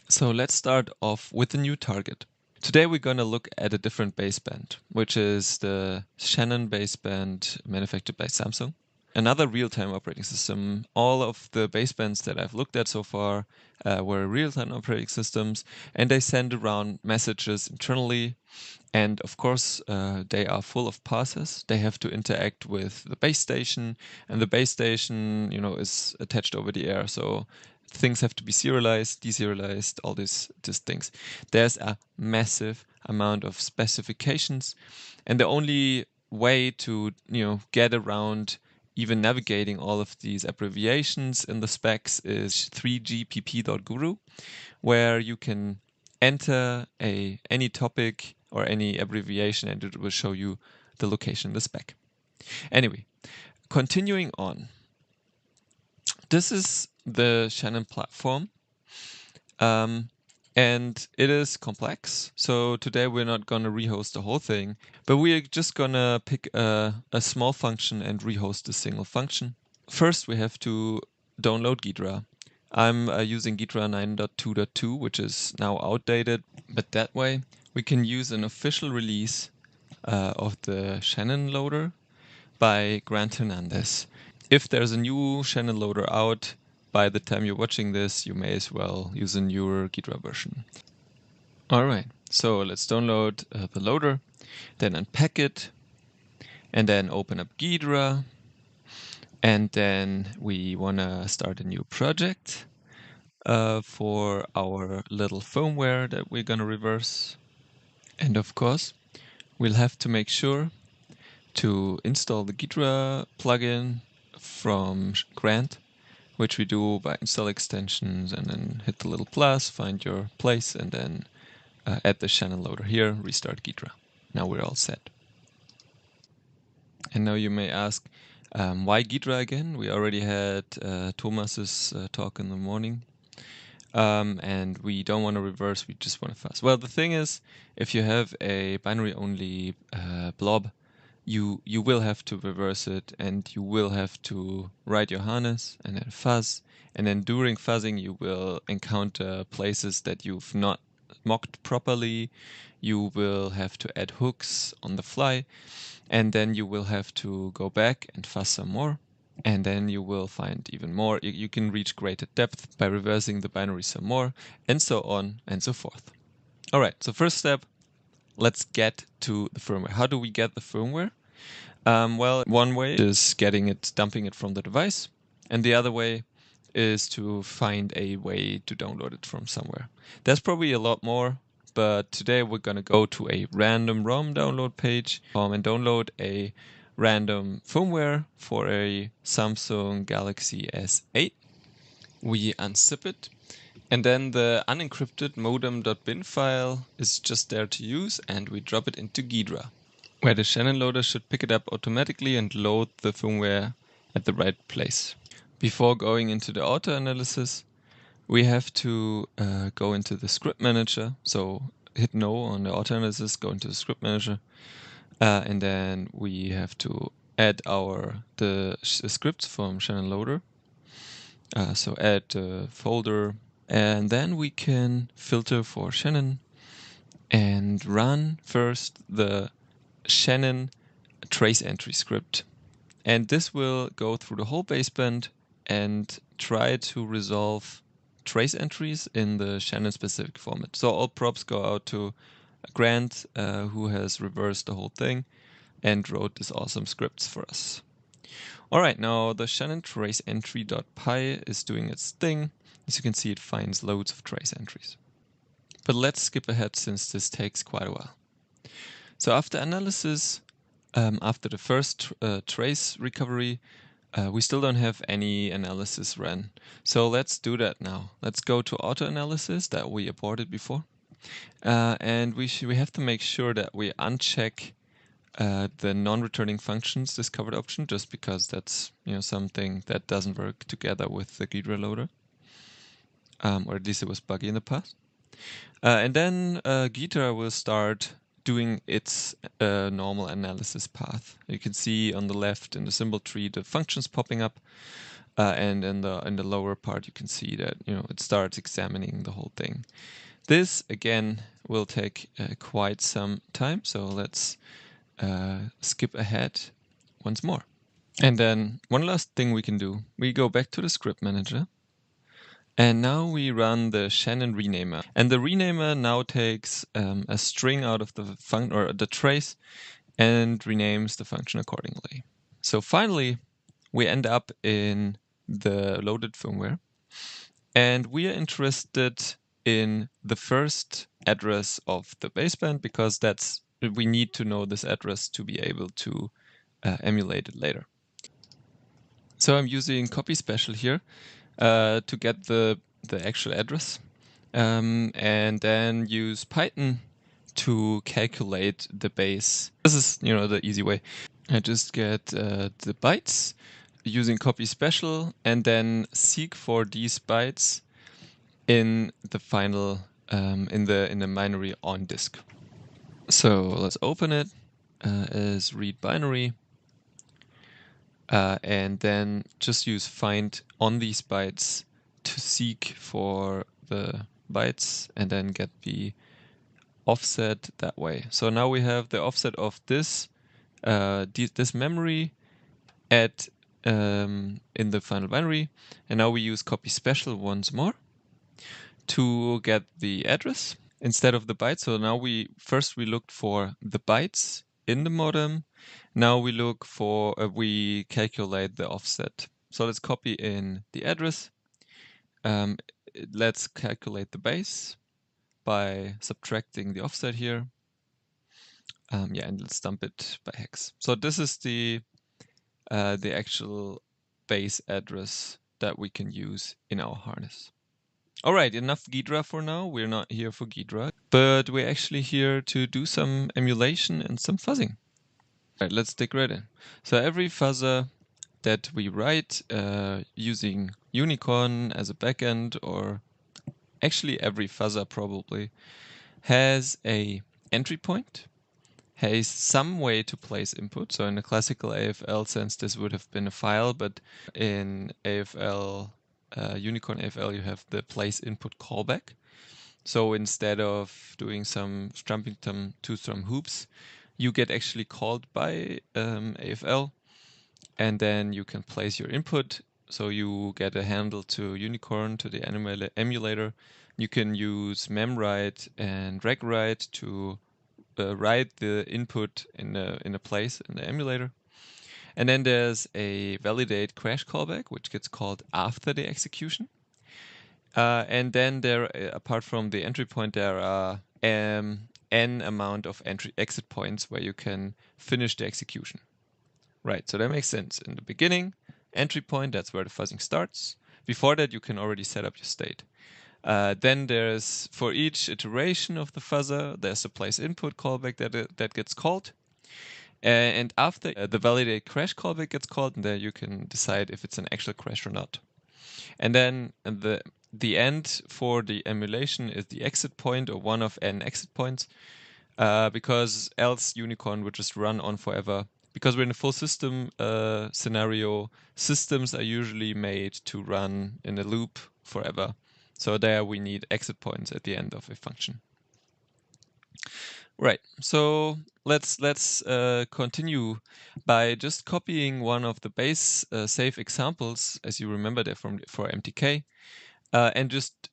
So let's start off with a new target. Today we're going to look at a different baseband, which is the Shannon baseband manufactured by Samsung. Another real-time operating system. All of the basebands that I've looked at so far were real-time operating systems, and they send around messages internally. And of course, they are full of parsers. They have to interact with the base station, and the base station, is attached over the air. So things have to be serialized, deserialized, all these things. There's a massive amount of specifications, and the only way to, get around even navigating all of these abbreviations in the specs is 3gpp.guru, where you can enter any topic or any abbreviation and it will show you the location in the spec. Anyway, continuing on. This is the Shannon platform. And it is complex. So today we're not going to rehost the whole thing, but we're just going to pick a small function and rehost a single function. First, we have to download Ghidra. I'm using Ghidra 9.2.2, which is now outdated, but that way we can use an official release of the Shannon loader by Grant Hernandez. If there's a new Shannon loader out, by the time you're watching this, you may as well use a newer Ghidra version. All right, so let's download the loader, then unpack it, and then open up Ghidra. And then we want to start a new project for our little firmware that we're going to reverse. And of course, we'll have to make sure to install the Ghidra plugin from Grant, which we do by install extensions and then hit the little plus, find your place, and then add the Shannon loader here, restart Ghidra. Now we're all set. And now you may ask, why Ghidra again? We already had Thomas's talk in the morning. And we don't want to reverse, we just want to fuzz. Well, the thing is, if you have a binary-only blob, you will have to reverse it, and you will have to write your harness and then fuzz. And then during fuzzing, you will encounter places that you've not mocked properly. You will have to add hooks on the fly, and then you will have to go back and fuzz some more. And then you will find even more. You can reach greater depth by reversing the binary some more, and so on and so forth. All right, so first step, let's get to the firmware. How do we get the firmware? Well, one way is dumping it from the device, and the other way is to find a way to download it from somewhere. There's probably a lot more, but today we're going to go to a random ROM download page and download a random firmware for a Samsung Galaxy S8. We unzip it, and then the unencrypted modem.bin file is just there to use, and we drop it into Ghidra, where the Shannon loader should pick it up automatically and load the firmware at the right place. Before going into the auto analysis, we have to go into the script manager. So hit no on the auto analysis, go into the script manager, and then we have to add the scripts from Shannon loader. So add the folder, and then we can filter for Shannon and run first the Shannon trace entry script. And this will go through the whole baseband and try to resolve trace entries in the Shannon specific format. So all props go out to Grant, who has reversed the whole thing and wrote this awesome scripts for us. All right, now the Shannon trace entry.py is doing its thing. As you can see, it finds loads of trace entries. But let's skip ahead since this takes quite a while. So after analysis, after the first trace recovery, we still don't have any analysis run. So let's do that now. Let's go to auto analysis that we aborted before. And we have to make sure that we uncheck the non-returning functions discovered option, just because that's something that doesn't work together with the Ghidra loader. Or at least it was buggy in the past. And then Ghidra will start doing its normal analysis path. You can see on the left in the symbol tree the functions popping up, and in the lower part you can see that it starts examining the whole thing. This again will take quite some time, so let's skip ahead once more. And then one last thing we can do, we go back to the script manager. And now we run the Shannon renamer. And the renamer now takes a string out of the trace and renames the function accordingly. So finally, we end up in the loaded firmware. And we are interested in the first address of the baseband, because we need to know this address to be able to emulate it later. So I'm using copy special here to get the actual address, and then use Python to calculate the base. This is, the easy way. I just get the bytes using copy special, and then seek for these bytes in the final in the binary on disk. So let's open it as read binary, and then just use find on these bytes to seek for the bytes, and then get the offset that way. So now we have the offset of this this memory at in the final binary, and now we use copy special once more to get the address instead of the bytes. So now we looked for the bytes in the modem. Now we look for we calculate the offset. So let's copy in the address. Let's calculate the base by subtracting the offset here. And let's dump it by hex. So this is the actual base address that we can use in our harness. All right, enough Ghidra for now. We're not here for Ghidra, but we're actually here to do some emulation and some fuzzing. All right, let's dig right in. So every fuzzer that we write using Unicorn as a backend, or actually every fuzzer probably, has a entry point, has some way to place input. So in a classical AFL sense, this would have been a file, but in AFL, Unicorn AFL, you have the place input callback. So instead of doing some jumping to some hoops, you get actually called by AFL, and then you can place your input. So you get a handle to Unicorn, to the emulator. You can use memwrite and regwrite to write the input in a place in the emulator. And then there's a validate crash callback, which gets called after the execution. And then there, apart from the entry point, there are n amount of exit points where you can finish the execution. Right, so that makes sense. In the beginning, entry point, that's where the fuzzing starts. Before that, you can already set up your state. Then there's, for each iteration of the fuzzer, there's a place input callback that gets called. And after the validate crash callback gets called, and there you can decide if it's an actual crash or not. And then the end for the emulation is the exit point, or one of n exit points, because else Unicorn would just run on forever. Because we're in a full system scenario, systems are usually made to run in a loop forever. So there we need exit points at the end of a function. Right, so let's continue by just copying one of the BaseSAFE examples, as you remember there for MTK, and just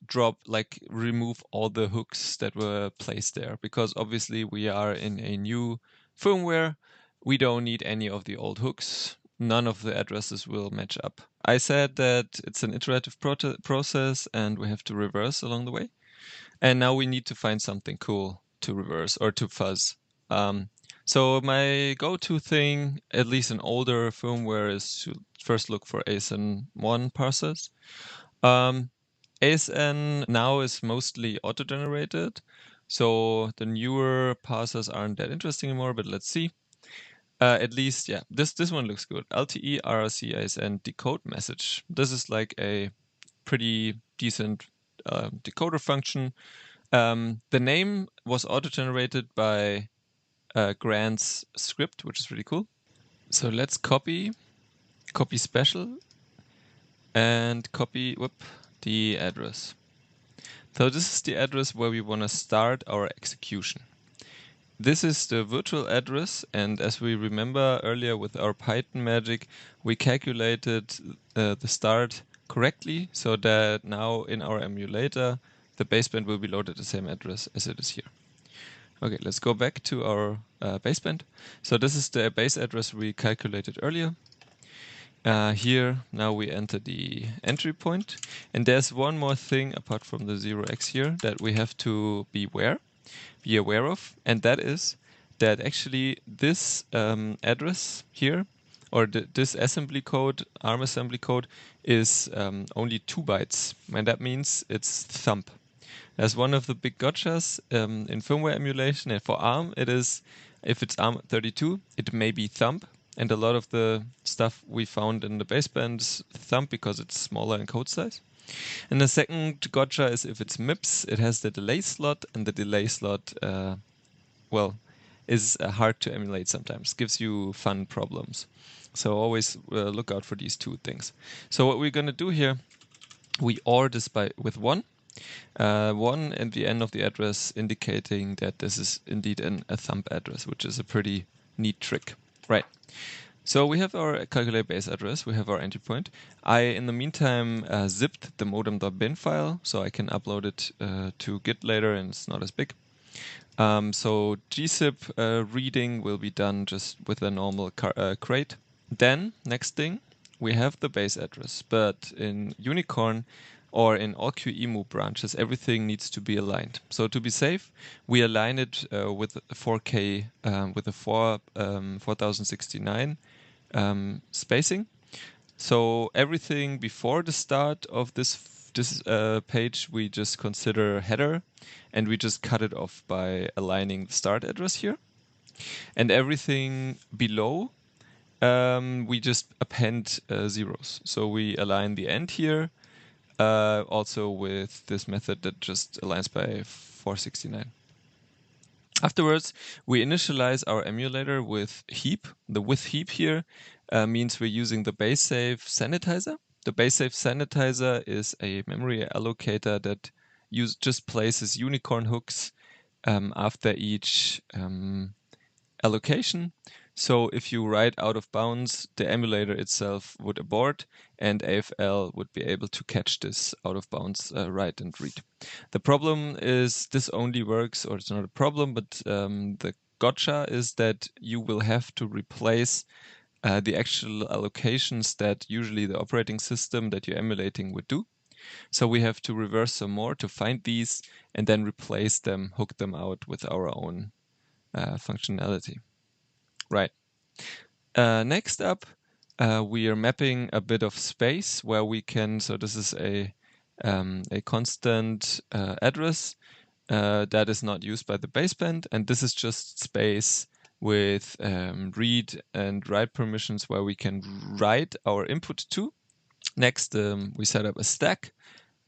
remove all the hooks that were placed there, because obviously we are in a new firmware. We don't need any of the old hooks. None of the addresses will match up. I said that it's an iterative process and we have to reverse along the way. And now we need to find something cool to reverse or to fuzz. So my go-to thing, at least in older firmware, is to first look for ASN 1 parsers. ASN now is mostly auto-generated, so the newer parsers aren't that interesting anymore, but let's see. At least, yeah, this one looks good. LTE RRC ASN decode message. This is like a pretty decent decoder function. The name was auto-generated by Grant's script, which is really cool. So let's copy special, and copy the address. So this is the address where we want to start our execution. This is the virtual address, and as we remember earlier with our Python magic, we calculated the start correctly, so that now in our emulator, the baseband will be loaded the same address as it is here. Okay, let's go back to our baseband. So this is the base address we calculated earlier. Here, now we enter the entry point. And there's one more thing apart from the 0x here that we have to be aware of. And that is that actually this address here or this assembly code, ARM assembly code, is only 2 bytes, and that means it's thumb. As one of the big gotchas in firmware emulation, and for ARM, it is, if it's ARM32, it may be thumb, and a lot of the stuff we found in the basebands thumb because it's smaller in code size. And the second gotcha is if it's MIPS, it has the delay slot, and the delay slot, well, is hard to emulate sometimes, gives you fun problems. So always look out for these 2 things. So what we're going to do here, we OR this with 1. 1 at the end of the address indicating that this is indeed a thumb address, which is a pretty neat trick. Right. So we have our calculate base address, we have our entry point. I, in the meantime, zipped the modem.bin file, so I can upload it to Git later, and it's not as big. So gzip reading will be done just with a normal crate. Then, next thing, we have the base address, but in Unicorn or in all QEMU branches, everything needs to be aligned. So to be safe, we align it with 4K, with a 4069 spacing. So everything before the start of this page, we just consider header, and we just cut it off by aligning the start address here. And everything below, we just append zeros. So we align the end here, also with this method that just aligns by 469. Afterwards, we initialize our emulator with heap. The with heap here means we're using the BaseSAFE sanitizer. The BaseSAFE sanitizer is a memory allocator that just places unicorn hooks after each allocation. So if you write out of bounds, the emulator itself would abort, and AFL would be able to catch this out of bounds write and read. The problem is this only works, or it's not a problem, but the gotcha is that you will have to replace the actual allocations that usually the operating system that you're emulating would do. So we have to reverse some more to find these and then replace them, hook them out with our own functionality. Right. Next up, we are mapping a bit of space where we can, so this is a constant address that is not used by the baseband, and this is just space with read and write permissions where we can write our input to. Next, we set up a stack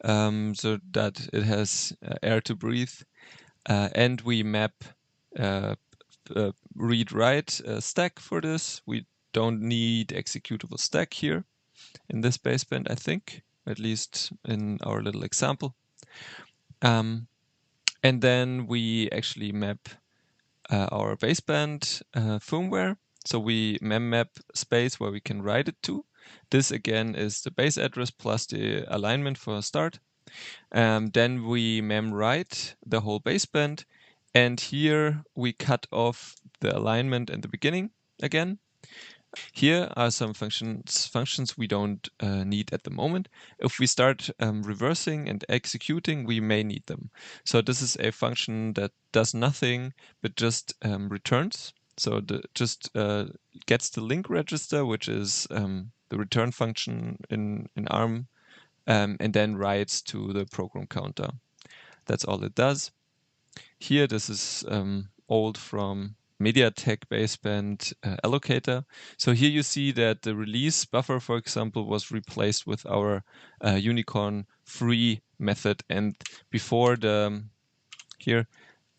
so that it has air to breathe, and we map read-write stack for this. We don't need executable stack here in this baseband, I think, at least in our little example. And then we actually map our baseband firmware. So we map space where we can write it to. This again is the base address plus the alignment for start. Then we write the whole baseband. And here we cut off the alignment in the beginning again. Here are some functions we don't need at the moment. If we start reversing and executing, we may need them. So this is a function that does nothing but just returns. So just gets the link register, which is the return function in ARM, and then writes to the program counter. That's all it does. Here, this is old from MediaTek baseband allocator. So here you see that the release buffer, for example, was replaced with our unicorn free method. And before here,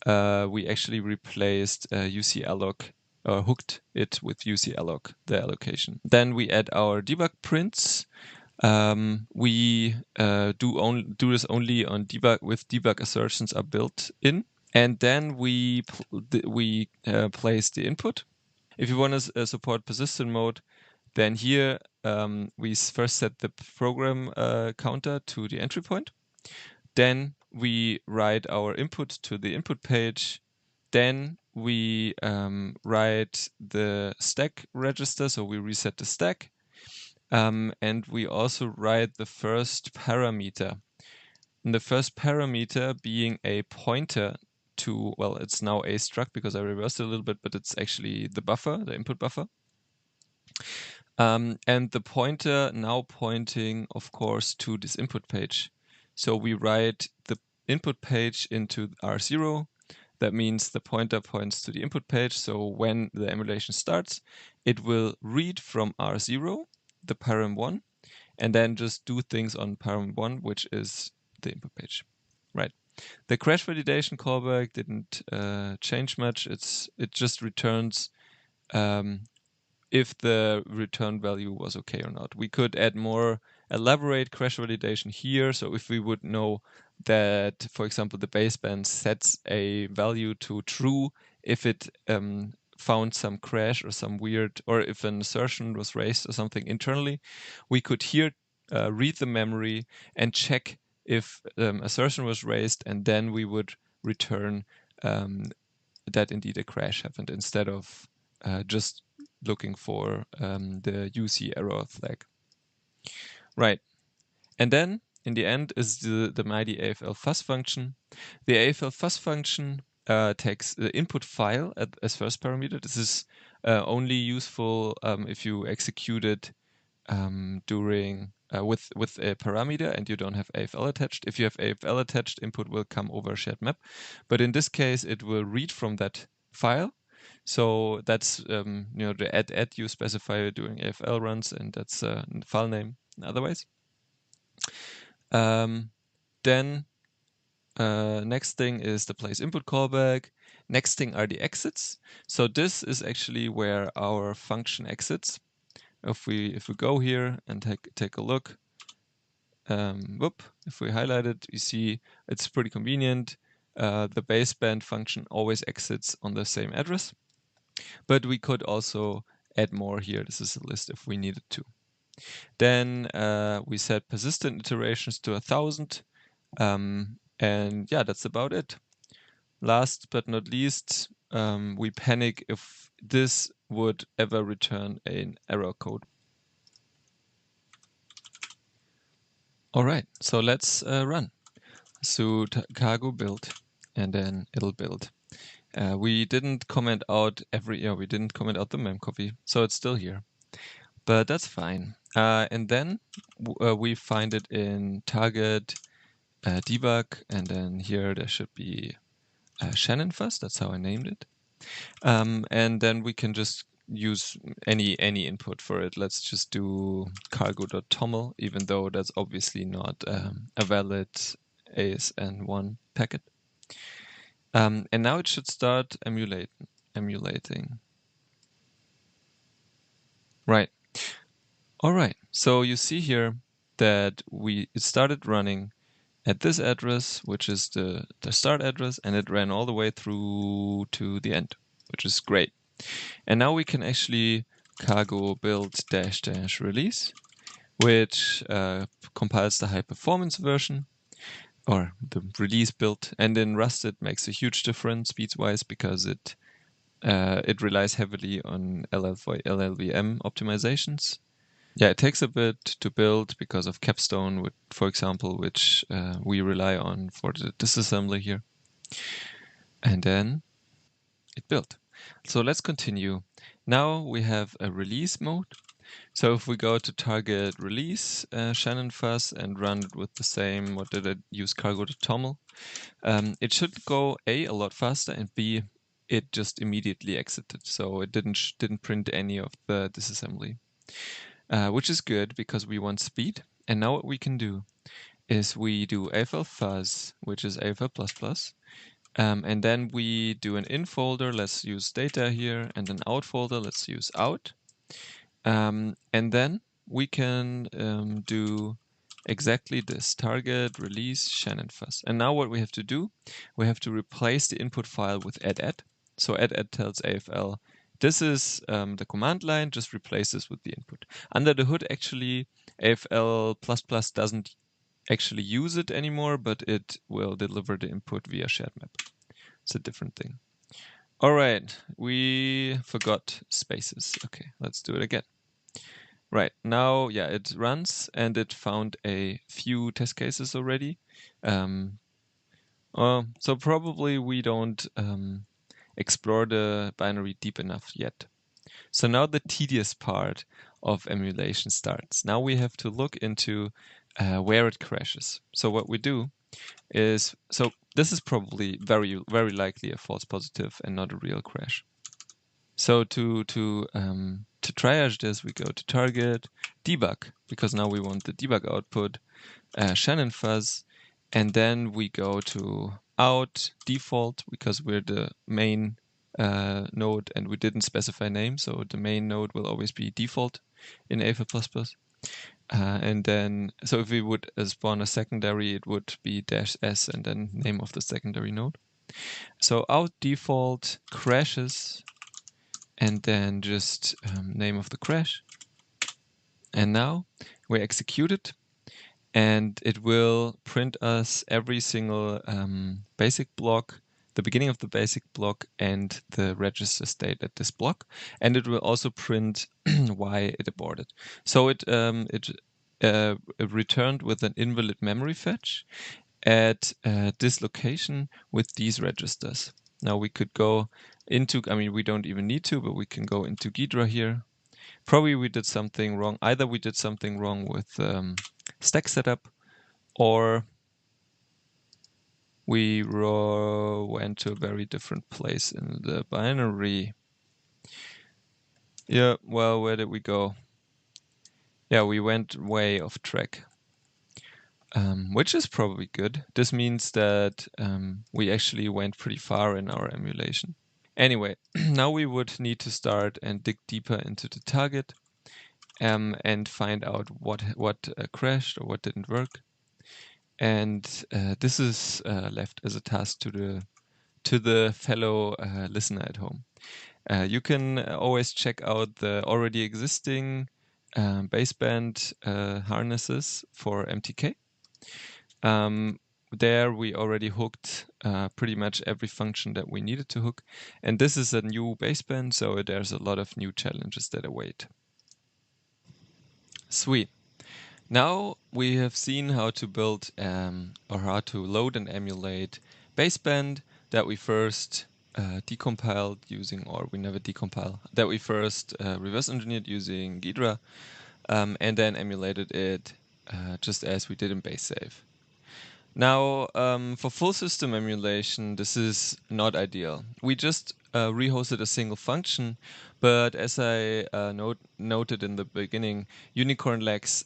we actually replaced UCalloc, or hooked it with UCalloc, the allocation. Then we add our debug prints. We do this only on debug with debug assertions are built in. And then we place the input. If you want to support persistent mode, then here we first set the program counter to the entry point. Then we write our input to the input page. Then we write the stack register, so we reset the stack. And we also write the first parameter. And the first parameter being a pointer to, well, it's now a struct because I reversed it a little bit, but it's actually the buffer, the input buffer. And the pointer now pointing, of course, to this input page. So we write the input page into R0. That means the pointer points to the input page. So when the emulation starts, it will read from R0, the param1, and then just do things on param1, which is the input page. Right. The crash validation callback didn't change much. It just returns if the return value was okay or not. We could add more elaborate crash validation here. So if we would know that, for example, the baseband sets a value to true if it found some crash or some weird, or if an assertion was raised or something internally, we could here read the memory and check if assertion was raised, and then we would return that indeed a crash happened instead of just looking for the UC error flag. Right. And then in the end is the mighty AFL fuzz function. The AFL fuzz function takes the input file as first parameter. This is only useful if you execute it during with a parameter and you don't have AFL attached. If you have AFL attached, input will come over a shared map. But in this case, it will read from that file. So that's the add you specify during AFL runs, and that's file name otherwise. Then next thing is the place input callback. Next thing are the exits. So this is actually where our function exits. If we go here and take a look, if we highlight it, you see it's pretty convenient. The baseband function always exits on the same address, but we could also add more here. This is a list if we needed to. Then we set persistent iterations to 1,000, and yeah, that's about it. Last but not least, we panic if this would ever return an error code. All right, so let's run. So cargo build, and then it'll build. We didn't comment out we didn't comment out the memcopy, so it's still here, but that's fine. And then we find it in target debug, and then here there should be Shannon fuzz. That's how I named it. And then we can just use any input for it. Let's just do cargo.toml, even though that's obviously not a valid ASN1 packet. And now it should start emulating. Right. All right. So you see here that it started running at this address, which is the start address, and it ran all the way through to the end, which is great. And now we can actually cargo build -- release, which compiles the high performance version, or the release build. And in Rust, it makes a huge difference speed-wise because it relies heavily on LLVM optimizations. Yeah, it takes a bit to build because of Capstone, for example, which we rely on for the disassembly here. And then it built. So let's continue. Now we have a release mode. So if we go to target release Shannon fuzz and run it with the same, what did I use, cargo.toml, it should go A, a lot faster, and B, it just immediately exited. So it didn't print any of the disassembly, which is good because we want speed. And now what we can do is we do AFL fuzz, which is AFL++, and then we do an in folder, let's use data here, and an out folder, let's use out. And then we can do exactly this, target release Shannon fuzz. And now what we have to do, we have to replace the input file with add. So add tells AFL, this is the command line, just replace this with the input. Under the hood, actually, AFL++ doesn't actually use it anymore, but it will deliver the input via shared map. It's a different thing. All right, we forgot spaces. Okay, let's do it again. Right, now, yeah, it runs and it found a few test cases already. So probably we don't explore the binary deep enough yet. So now the tedious part of emulation starts. Now we have to look into where it crashes. So what we do is, so this is probably very likely a false positive and not a real crash. So to triage this, we go to target, debug, because now we want the debug output, Shannon fuzz, and then we go to out default, because we're the main node and we didn't specify name, so the main node will always be default in AFL++. And then, so if we would spawn a secondary, it would be -s and then name of the secondary node. So out default crashes, and then just name of the crash. And now we execute it, and it will print us every single basic block, the beginning of the basic block and the register state at this block, and it will also print why it aborted. So it returned with an invalid memory fetch at this location with these registers. Now we could go into, I mean, we don't even need to, but we can go into Ghidra here. Probably we did something wrong. Either we did something wrong with stack setup, or we went to a very different place in the binary. Yeah, well, where did we go? Yeah, we went way off track, which is probably good. This means that we actually went pretty far in our emulation. Anyway, now we would need to start and dig deeper into the target and find out what crashed or what didn't work. And this is left as a task to the fellow listener at home. You can always check out the already existing baseband harnesses for MTK. There we already hooked pretty much every function that we needed to hook. And this is a new baseband, so there's a lot of new challenges that await. Sweet. Now we have seen how to build or how to load and emulate baseband that we first decompiled using, or we never decompile, that we first reverse engineered using Ghidra, and then emulated it just as we did in BaseSAFE. Now, for full system emulation, this is not ideal. We just rehosted a single function, but as I noted in the beginning, Unicorn lacks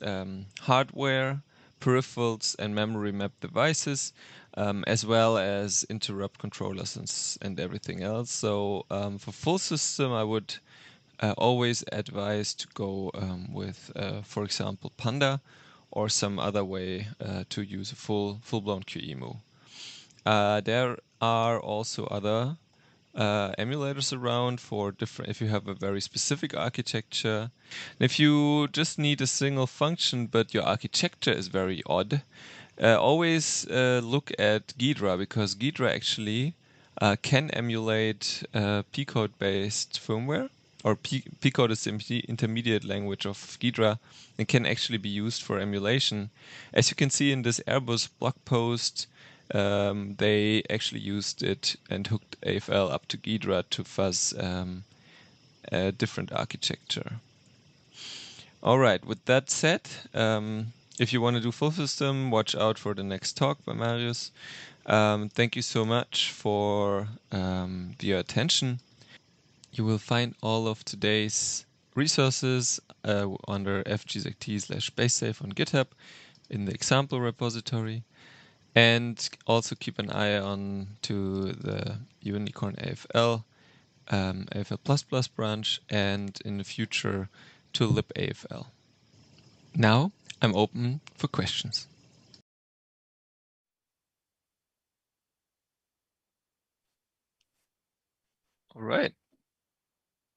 hardware, peripherals, and memory map devices, as well as interrupt controllers and everything else. So for full system, I would always advise to go with, for example, Panda, or some other way to use a full-blown QEMU. There are also other emulators around for different, if you have a very specific architecture. If you just need a single function, but your architecture is very odd, always look at Ghidra, because Ghidra actually can emulate P-code-based firmware, or P-code is the intermediate language of Ghidra, and can actually be used for emulation. As you can see in this Airbus blog post, they actually used it and hooked AFL up to Ghidra to fuzz a different architecture. All right, with that said, if you want to do full system, watch out for the next talk by Marius. Thank you so much for your attention. You will find all of today's resources under fgzect/basesafe on GitHub in the example repository. And also keep an eye on to the Unicorn AFL, AFL++ branch, and in the future to libAFL. Now I'm open for questions. All right.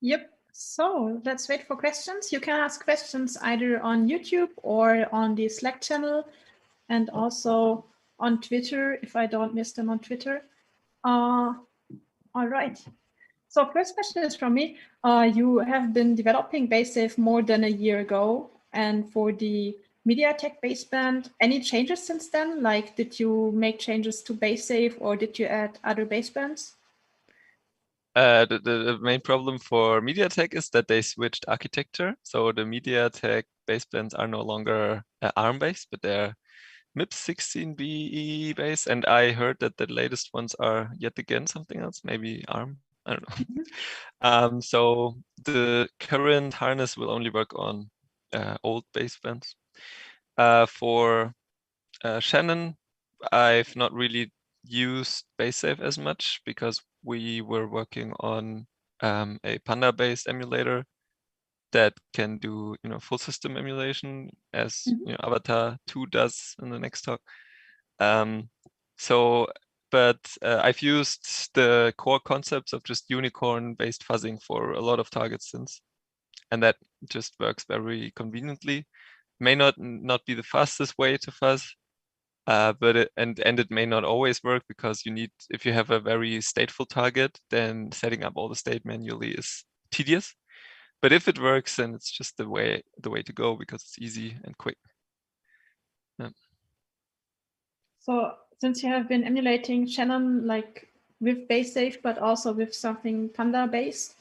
Yep. So let's wait for questions. You can ask questions either on YouTube or on the Slack channel, and also on Twitter, if I don't miss them on Twitter. All right. So first question is from me. You have been developing BaseSAFE more than a year ago, and for the MediaTek baseband, any changes since then? Like, did you make changes to BaseSAFE, or did you add other basebands? The main problem for MediaTek is that they switched architecture. So the MediaTek basebands are no longer ARM-based, but they're MIPS 16BE based. And I heard that the latest ones are yet again something else, maybe ARM. I don't know. So the current harness will only work on old basebands. For Shannon, I've not really used BaseSAFE as much because we were working on a Panda-based emulator that can do full system emulation, as Avatar 2 does in the next talk. But I've used the core concepts of just unicorn-based fuzzing for a lot of targets since, and that just works very conveniently. May not be the fastest way to fuzz, but it may not always work because you need, if you have a very stateful target, then setting up all the state manually is tedious. But if it works, then it's just the way to go because it's easy and quick. Yeah. So since you have been emulating Shannon like with BaseSAFE, but also with something Panda based,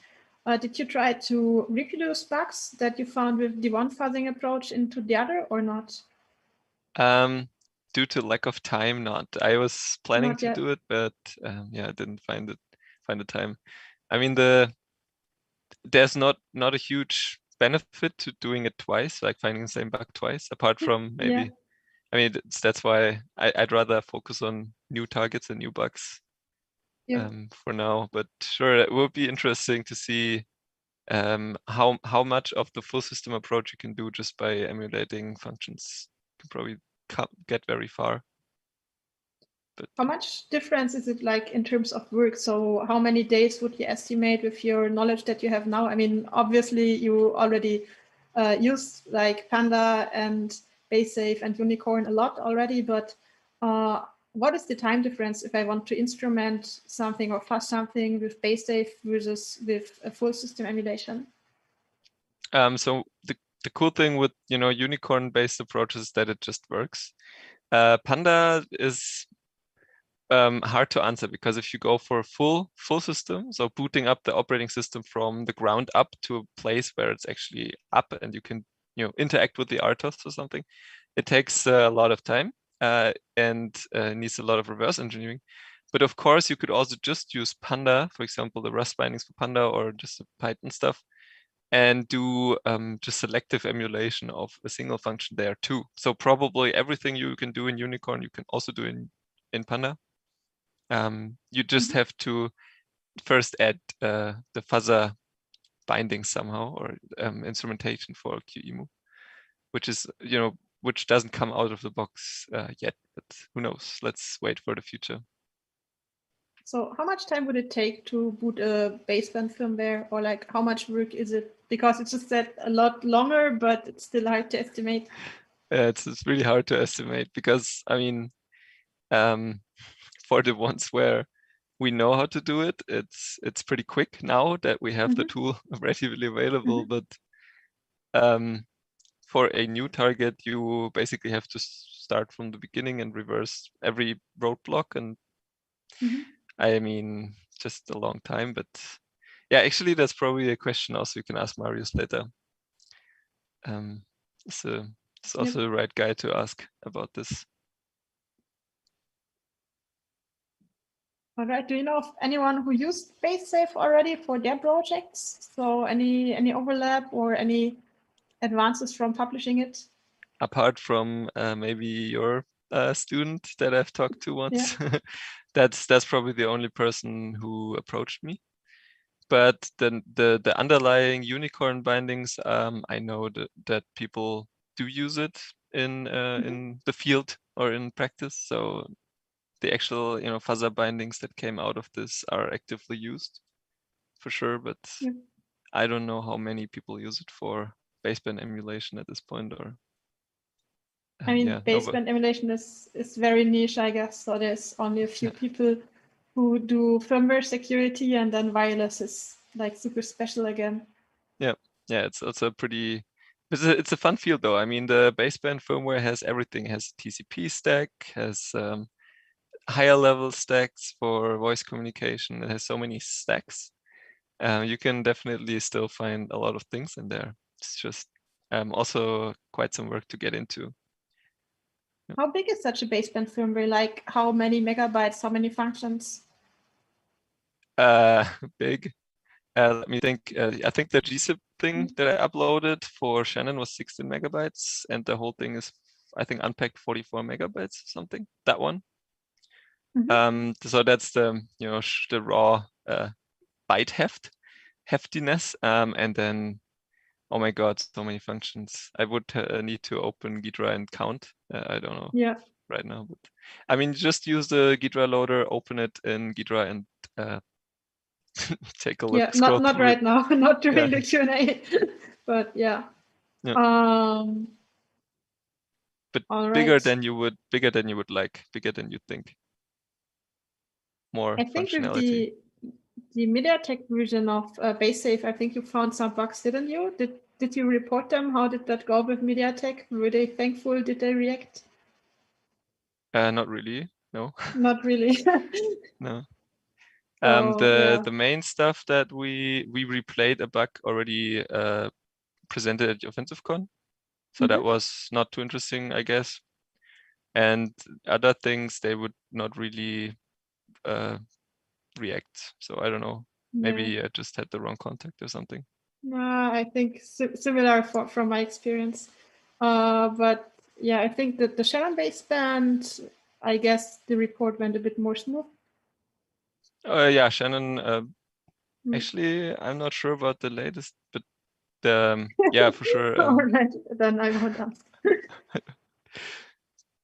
did you try to reproduce bugs that you found with the one fuzzing approach into the other or not? Due to lack of time, not. I was planning Not to yet. do it, but yeah, I didn't find the time. I mean, there's not a huge benefit to doing it twice, like finding the same bug twice, apart from maybe. Yeah. I mean, that's why I'd rather focus on new targets and new bugs for now. But sure, it will be interesting to see how much of the full system approach you can do just by emulating functions. You can probably get very far. But how much difference is it like in terms of work? So how many days would you estimate with your knowledge that you have now? I mean, obviously you already used like Panda and BaseSAFE and Unicorn a lot already, but what is the time difference if I want to instrument something or fuzz something with BaseSAFE versus with a full system emulation? So the cool thing with unicorn-based approaches is that it just works. Panda is hard to answer because if you go for a full system, so booting up the operating system from the ground up to a place where it's actually up and you can interact with the RTOS or something, it takes a lot of time and needs a lot of reverse engineering. But of course, you could also just use Panda, for example, the Rust bindings for Panda or just the Python stuff, and do just selective emulation of a single function there too. So probably everything you can do in Unicorn, you can also do in Panda. You just have to first add the fuzzer binding somehow or instrumentation for QEMU, which is which doesn't come out of the box yet, but who knows? Let's wait for the future. So how much time would it take to boot a baseband firmware, or like how much work is it? Because it's just that a lot longer, but it's still hard to estimate. It's really hard to estimate because I mean, for the ones where we know how to do it, it's pretty quick now that we have the tool readily available. But for a new target, you basically have to start from the beginning and reverse every roadblock. And I mean, just a long time. But yeah, actually, that's probably a question also you can ask Marius later. So it's also the right guy to ask about this. All right. Do you know of anyone who used BaseSAFE already for their projects? So any overlap or any advances from publishing it? Apart from maybe your student that I've talked to once, that's probably the only person who approached me. But the underlying unicorn bindings, I know that people do use it in the field or in practice. So the actual fuzzer bindings that came out of this are actively used for sure. But I don't know how many people use it for baseband emulation at this point. Or I mean, baseband emulation is very niche, I guess. So there's only a few people who do firmware security, and then wireless is like super special again. Yeah, it's also pretty. It's a fun field though. I mean, the baseband firmware has everything. It has TCP stack, has higher level stacks for voice communication. It has so many stacks, you can definitely still find a lot of things in there. It's just also quite some work to get into. How big is such a baseband firmware? Like how many megabytes, how many functions? Big. Let me think. I think the gzip thing that I uploaded for Shannon was 16 megabytes, and the whole thing is, I think, unpacked 44 megabytes or something. That one. So that's the the raw byte heftiness, and then oh my god, so many functions. I would need to open Ghidra and count. I don't know. Yeah. Right now, but I mean, just use the Ghidra loader, open it in Ghidra, and take a look. Yeah, not right it. now, not during the Q&A, but yeah. But all bigger right. than you would like, bigger than you think. More I think functionality. with the MediaTek version of BaseSAFE, I think you found some bugs, didn't you? Did you report them? How did that go with MediaTek? Were they thankful? Did they react? Not really. No. Not really. No. So, the main stuff that we replayed a bug already presented at OffensiveCon, so that was not too interesting, I guess. And other things they would not really react. So I don't know. Maybe I just had the wrong contact or something. No, I think similar from my experience. But yeah, I think that the Shannon baseband, I guess the report went a bit more smooth. Yeah, Shannon. Actually, I'm not sure about the latest, but yeah, for sure. All right, then I won't ask.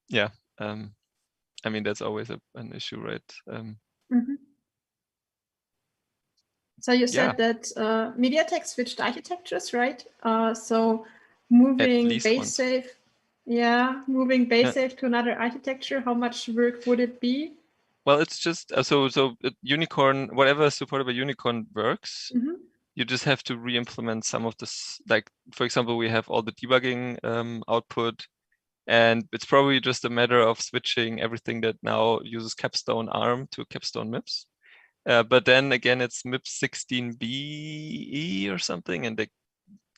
Yeah, I mean that's always an issue, right? So you said that MediaTek switched architectures, right? So moving BaseSAFE, moving BaseSAFE to another architecture, how much work would it be? Well, it's just so Unicorn, whatever supported by Unicorn works. You just have to re-implement some of this. Like, for example, we have all the debugging output, and it's probably just a matter of switching everything that now uses Capstone ARM to Capstone MIPS. But then again, it's MIPS 16BE or something, and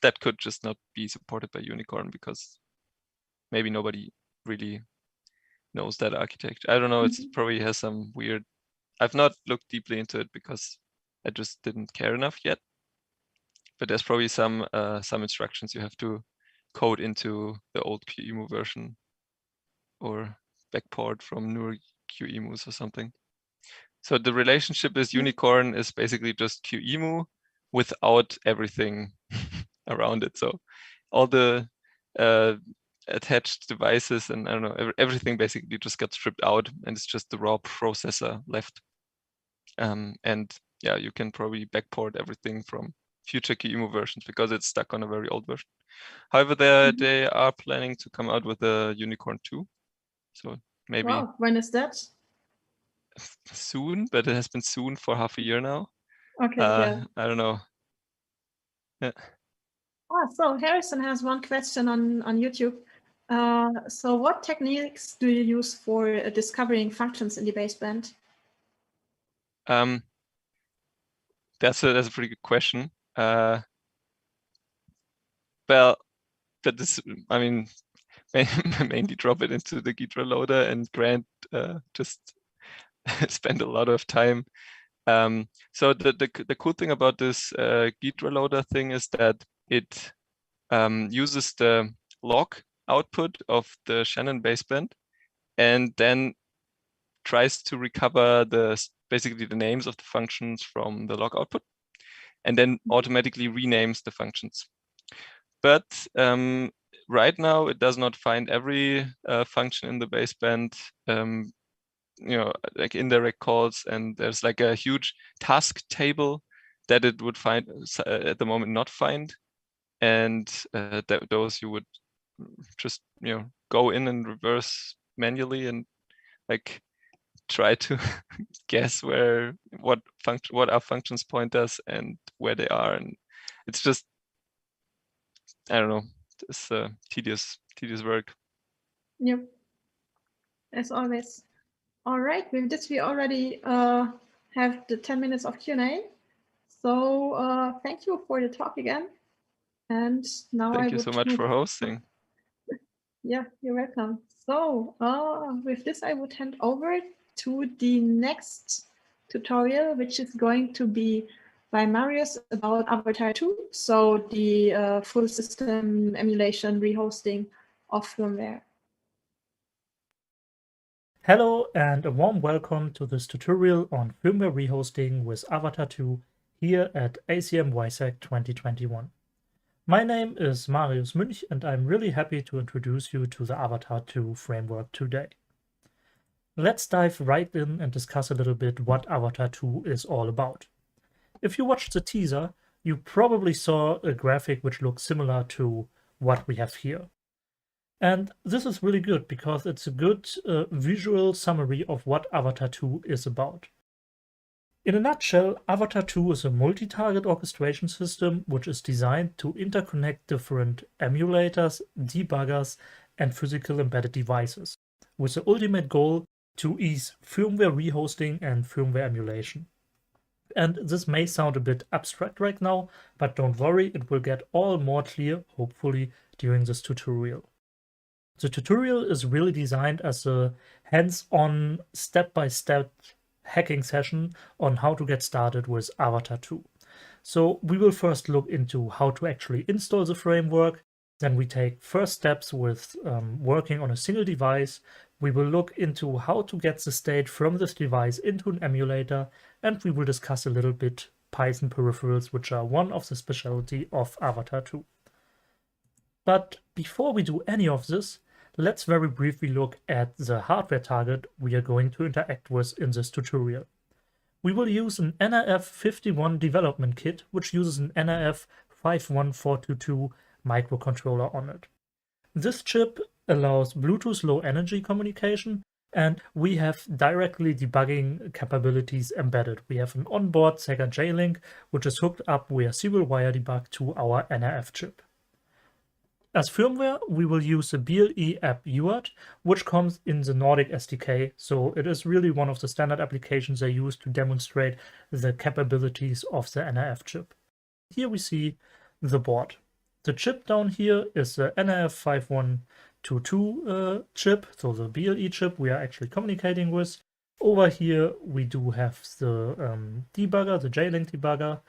that could just not be supported by Unicorn because maybe nobody really knows that architecture. I don't know. It's probably has some weird. I've not looked deeply into it because I just didn't care enough yet. But there's probably some instructions you have to code into the old QEMU version or backport from newer QEMUs or something. So the relationship is Unicorn is basically just QEMU without everything around it. So all the attached devices and I don't know, everything basically just got stripped out and it's just the raw processor left. And yeah, you can probably backport everything from future QEMU versions because it's stuck on a very old version. However, they are planning to come out with a Unicorn 2. So maybe. Wow, when is that? Soon, but it has been soon for half a year now. Okay, yeah. I don't know. Yeah. So Harrison has one question on YouTube. So what techniques do you use for discovering functions in the baseband? That's a pretty good question. Well, but this, I mean, mainly drop it into the Ghidra loader and Grant just spend a lot of time. So the cool thing about this Ghidra loader thing is that it uses the log output of the Shannon baseband and then tries to recover basically the names of the functions from the log output and then automatically renames the functions. But right now it does not find every function in the baseband, like indirect calls, and there's like a huge task table that it would find at the moment not find, and those you would just go in and reverse manually and like try to guess what our functions pointers and where they are, and it's just I don't know, it's tedious work. Yep, as always. All right, with this we already have the 10 minutes of Q&A. So thank you for the talk again. And now Thank you so much for hosting. Yeah, you're welcome. So with this, I would hand over to the next tutorial, which is going to be by Marius about Avatar 2. So the full system emulation rehosting of firmware. Hello and a warm welcome to this tutorial on firmware rehosting with Avatar 2 here at ACM WiSec 2021. My name is Marius Muench and I'm really happy to introduce you to the Avatar 2 framework today. Let's dive right in and discuss a little bit what Avatar 2 is all about. If you watched the teaser, you probably saw a graphic which looks similar to what we have here. And this is really good because it's a good visual summary of what Avatar 2 is about. In a nutshell, Avatar 2 is a multi-target orchestration system which is designed to interconnect different emulators, debuggers, and physical embedded devices, with the ultimate goal to ease firmware rehosting and firmware emulation. And this may sound a bit abstract right now, but don't worry, it will get all more clear, hopefully, during this tutorial. The tutorial is really designed as a hands-on, step-by-step hacking session on how to get started with Avatar 2. So we will first look into how to actually install the framework. Then we take first steps with working on a single device. We will look into how to get the state from this device into an emulator. And we will discuss a little bit Python peripherals, which are one of the specialty of Avatar 2. But before we do any of this, let's very briefly look at the hardware target we are going to interact with in this tutorial. We will use an NRF51 development kit, which uses an NRF51422 microcontroller on it. This chip allows Bluetooth low energy communication, and we have directly debugging capabilities embedded. We have an onboard Sega J-Link, which is hooked up via serial wire debug to our NRF chip. As firmware, we will use the BLE app UART, which comes in the Nordic SDK, so it is really one of the standard applications I use to demonstrate the capabilities of the NRF chip. Here we see the board. The chip down here is the NRF5122 chip, so the BLE chip we are actually communicating with. Over here we do have the debugger, the J-Link debugger.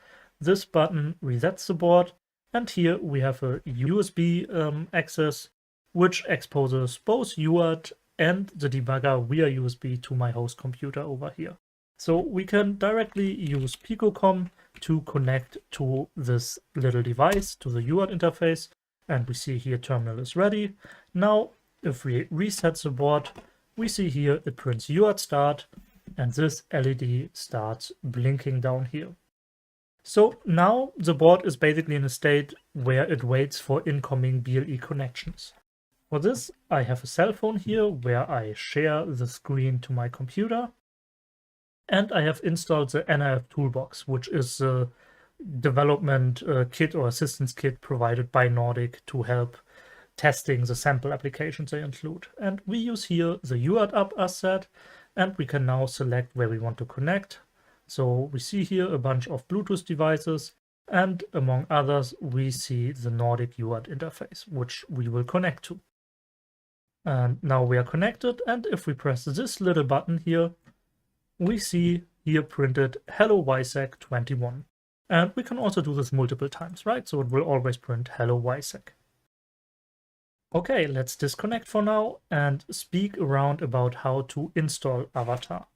This button resets the board. And here we have a USB access, which exposes both UART and the debugger via USB to my host computer over here. So we can directly use PicoCom to connect to this little device, to the UART interface. And we see here terminal is ready. Now, if we reset the board, we see here it prints UART start, and this LED starts blinking down here. So now the board is basically in a state where it waits for incoming BLE connections. For this, I have a cell phone here where I share the screen to my computer. And I have installed the NRF Toolbox, which is a development kit or assistance kit provided by Nordic to help testing the sample applications they include. And we use here the UART app as said, and we can now select where we want to connect. So we see here a bunch of Bluetooth devices, and among others, we see the Nordic UART interface, which we will connect to. And now we are connected, and if we press this little button here, we see here printed Hello WiSec 21. And we can also do this multiple times, right? So it will always print Hello WiSec. Okay, let's disconnect for now and speak around about how to install Avatar.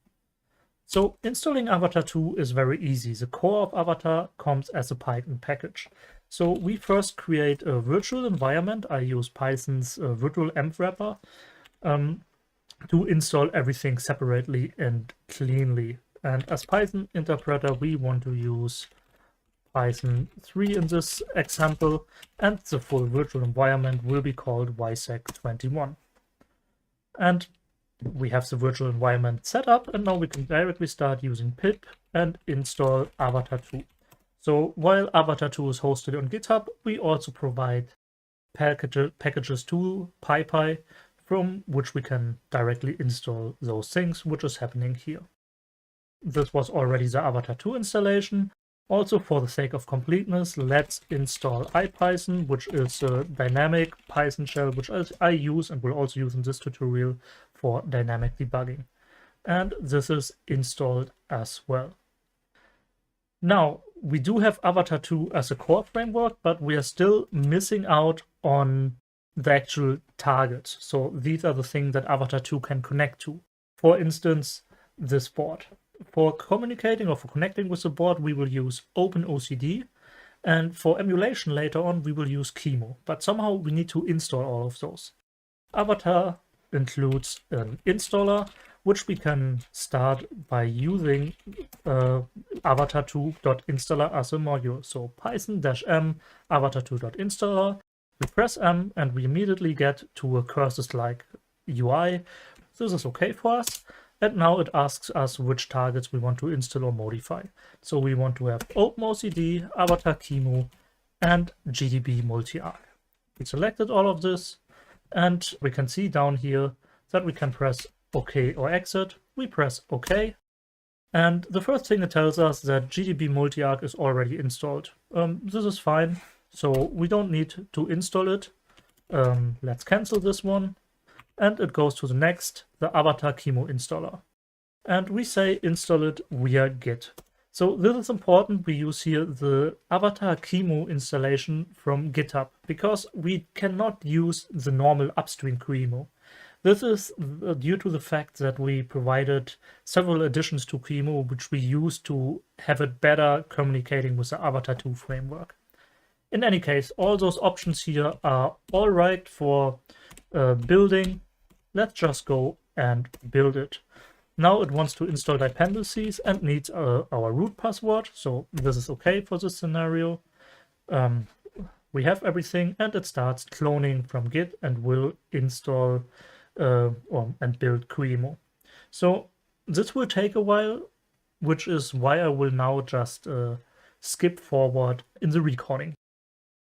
So installing Avatar 2 is very easy. The core of Avatar comes as a Python package. So we first create a virtual environment. I use Python's virtual env wrapper to install everything separately and cleanly. And as Python interpreter, we want to use Python 3 in this example, and the full virtual environment will be called WiSec 21. And we have the virtual environment set up, and now we can directly start using pip and install Avatar 2. So while Avatar 2 is hosted on GitHub, we also provide packages to PyPy, from which we can directly install those things, which is happening here. This was already the Avatar 2 installation, Also, for the sake of completeness, let's install IPython, which is a dynamic Python shell, which I use and will also use in this tutorial for dynamic debugging. And this is installed as well. Now, we do have Avatar 2 as a core framework, but we are still missing out on the actual targets. So these are the things that Avatar 2 can connect to. For instance, this board. For communicating or for connecting with the board, we will use OpenOCD. And for emulation later on, we will use Qemu. But somehow we need to install all of those. Avatar includes an installer, which we can start by using avatar2.installer as a module. So python-m avatar2.installer. We press M and we immediately get to a curses-like UI. This is okay for us. And now it asks us which targets we want to install or modify. So we want to have OpenOCD, Avatar Qemu, and GDB multi-arc. We selected all of this, and we can see down here that we can press OK or exit. We press OK. And the first thing it tells us that GDB multi-arc is already installed. This is fine. So we don't need to install it. Let's cancel this one. And it goes to the next, the Avatar Qemu installer. And we say install it via Git. So this is important. We use here the Avatar Qemu installation from GitHub because we cannot use the normal upstream Qemu. This is due to the fact that we provided several additions to Qemu, which we use to have it better communicating with the Avatar 2 framework. In any case, all those options here are all right for building. Let's just go and build it. Now it wants to install dependencies and needs our root password. So this is okay for this scenario. We have everything and it starts cloning from Git and will install and build Qemu. So this will take a while, which is why I will now just skip forward in the recording.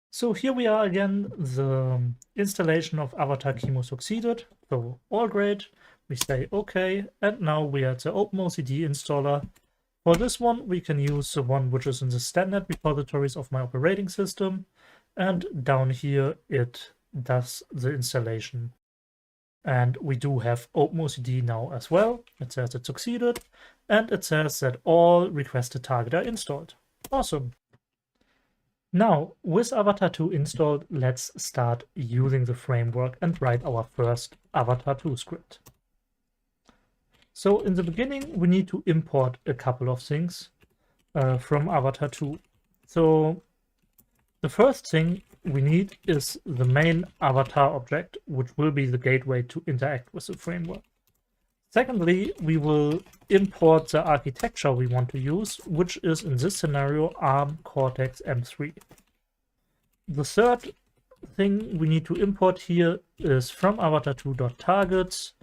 So here we are again, the installation of Avatar Qemu succeeded, so all great. We say OK, and now we are at the OpenOCD installer. For this one, we can use the one which is in the standard repositories of my operating system, and down here it does the installation. And we do have OpenOCD now as well. It says it succeeded, and it says that all requested targets are installed. Awesome. Now, with Avatar 2 installed, let's start using the framework and write our first Avatar 2 script. So in the beginning, we need to import a couple of things from Avatar 2. So the first thing we need is the main avatar object, which will be the gateway to interact with the framework. Secondly, we will import the architecture we want to use, which is in this scenario ARM Cortex M3. The third thing we need to import here is from avatar2.targets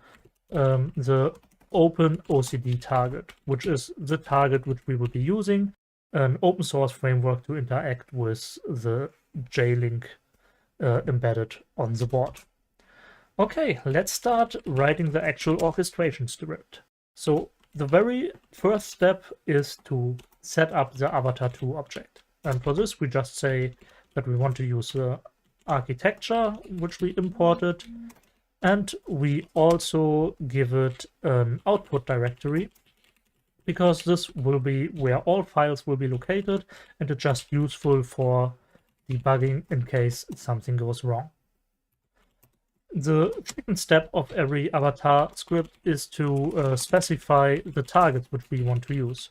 the OpenOCD target, which is the target which we will be using, an open source framework to interact with the J-Link embedded on the board. Okay, let's start writing the actual orchestration script. So the very first step is to set up the Avatar2 object. And for this, we just say that we want to use the architecture, which we imported, and we also give it an output directory, because this will be where all files will be located, and it's just useful for debugging in case something goes wrong. The second step of every avatar script is to specify the targets which we want to use.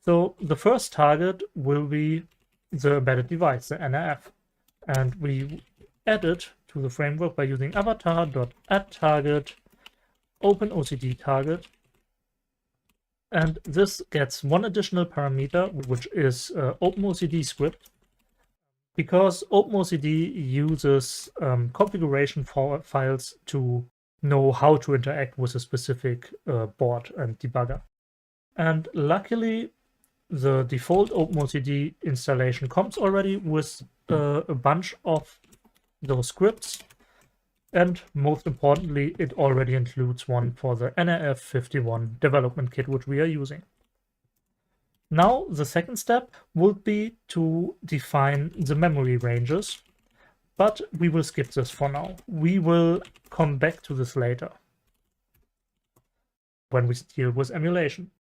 So the first target will be the embedded device, the NRF, and we add it to the framework by using avatar.addTarget OpenOCD target, and this gets one additional parameter, which is OpenOCD script. Because OpenOCD uses configuration files to know how to interact with a specific board and debugger. And luckily, the default OpenOCD installation comes already with a bunch of those scripts. And most importantly, it already includes one for the NRF51 development kit, which we are using. Now the second step would be to define the memory ranges, but we will skip this for now. We will come back to this later when we deal with emulation.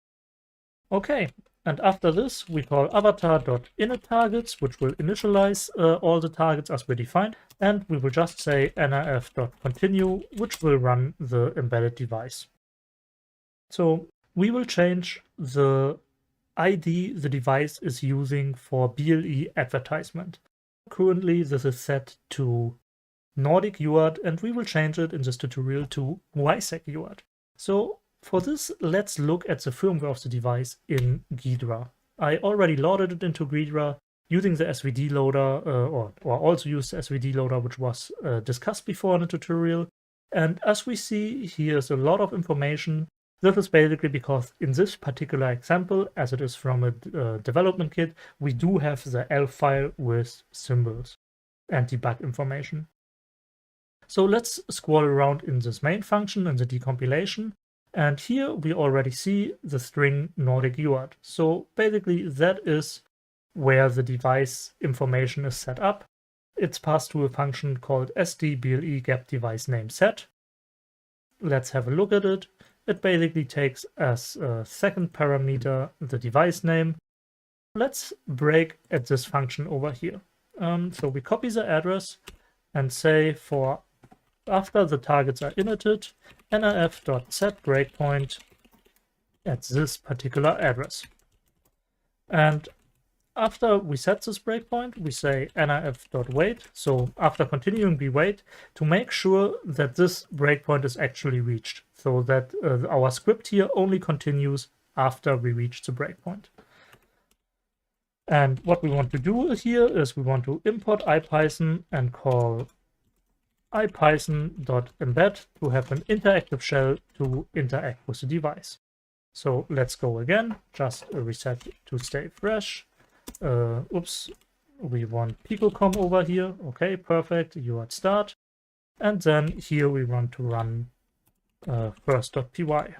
Okay, and after this we call avatar.initTargets, which will initialize all the targets as we defined, and we will just say nrf.continue, which will run the embedded device. So we will change the ID the device is using for BLE advertisement. Currently this is set to Nordic UART, and we will change it in this tutorial to WiSec UART. So for this, let's look at the firmware of the device in Ghidra. I already loaded it into Ghidra using the SVD loader, or also use the SVD loader, which was discussed before in the tutorial. And as we see, here's a lot of information. This is basically because in this particular example, as it is from a development kit, we do have the ELF file with symbols and debug information. So let's scroll around in this main function in the decompilation. And here we already see the string Nordic UART. So basically that is where the device information is set up. It's passed to a function called sdble gap device name set. Let's have a look at it. It basically takes as a second parameter the device name. Let's break at this function over here. So we copy the address and say for after the targets are initted, nrf.set breakpoint at this particular address. And after we set this breakpoint, we say nrf.wait. So after continuing, we wait to make sure that this breakpoint is actually reached, so that our script here only continues after we reach the breakpoint. And what we want to do here is we want to import IPython and call ipython.embed to have an interactive shell to interact with the device. So let's go again, just reset to stay fresh. Oops, we want picocom over here. Okay, perfect, UART start. And then here we want to run first.py.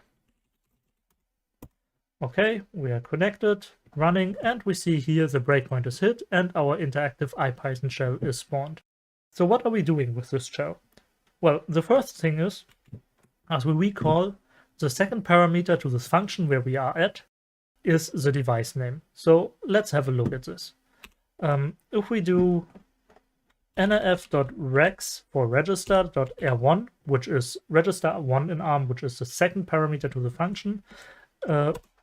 Okay, we are connected, running, and we see here the breakpoint is hit and our interactive IPython shell is spawned. So what are we doing with this shell? Well, the first thing is, as we recall, the second parameter to this function where we are at is the device name. So let's have a look at this. If we do nrf.regs for register.r1, which is register1 in ARM, which is the second parameter to the function,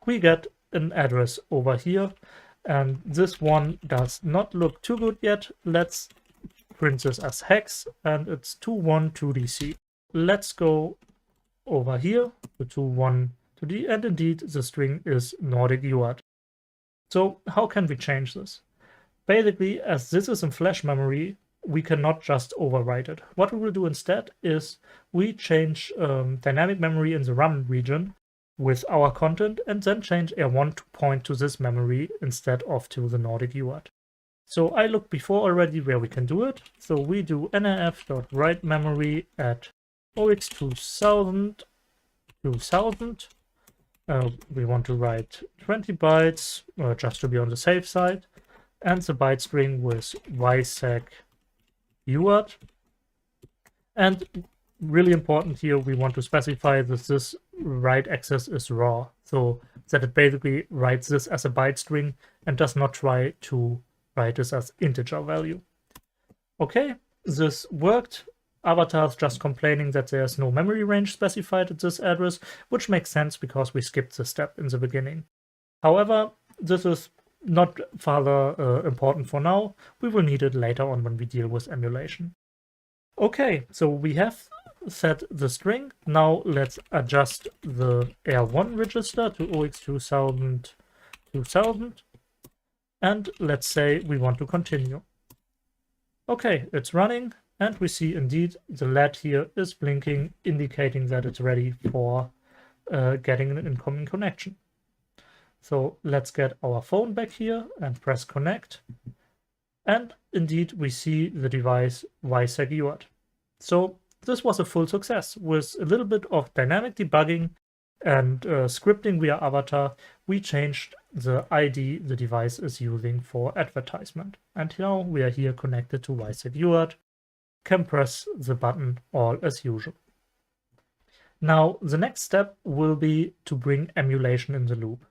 we get an address over here, and this one does not look too good yet. Let's print this as hex, and it's 212DC. Let's go over here to 212D, and indeed the string is Nordic UART. So how can we change this? Basically, as this is in flash memory, we cannot just overwrite it. What we will do instead is we change dynamic memory in the RAM region with our content, and then change R1 to point to this memory instead of to the Nordic UART. So I looked before already where we can do it. So we do nrf.write memory at OX2000. We want to write 20 bytes just to be on the safe side, and the byte string with WiSec UART. And really important here, we want to specify that this write access is raw, so that it basically writes this as a byte string and does not try to write this as integer value. Okay, this worked. Avatar is just complaining that there's no memory range specified at this address, which makes sense because we skipped the step in the beginning. However, this is not further important for now. We will need it later on when we deal with emulation. Okay, so we have set the string. Now let's adjust the R1 register to OX2000, and let's say we want to continue. Okay, it's running, and we see indeed the LED here is blinking, indicating that it's ready for getting an incoming connection. So let's get our phone back here and press connect. And indeed, we see the device WiSec UART. So this was a full success with a little bit of dynamic debugging. And scripting via avatar, we changed the ID the device is using for advertisement. And now we are here connected to WiSec UART, can press the button all as usual. Now, the next step will be to bring emulation in the loop.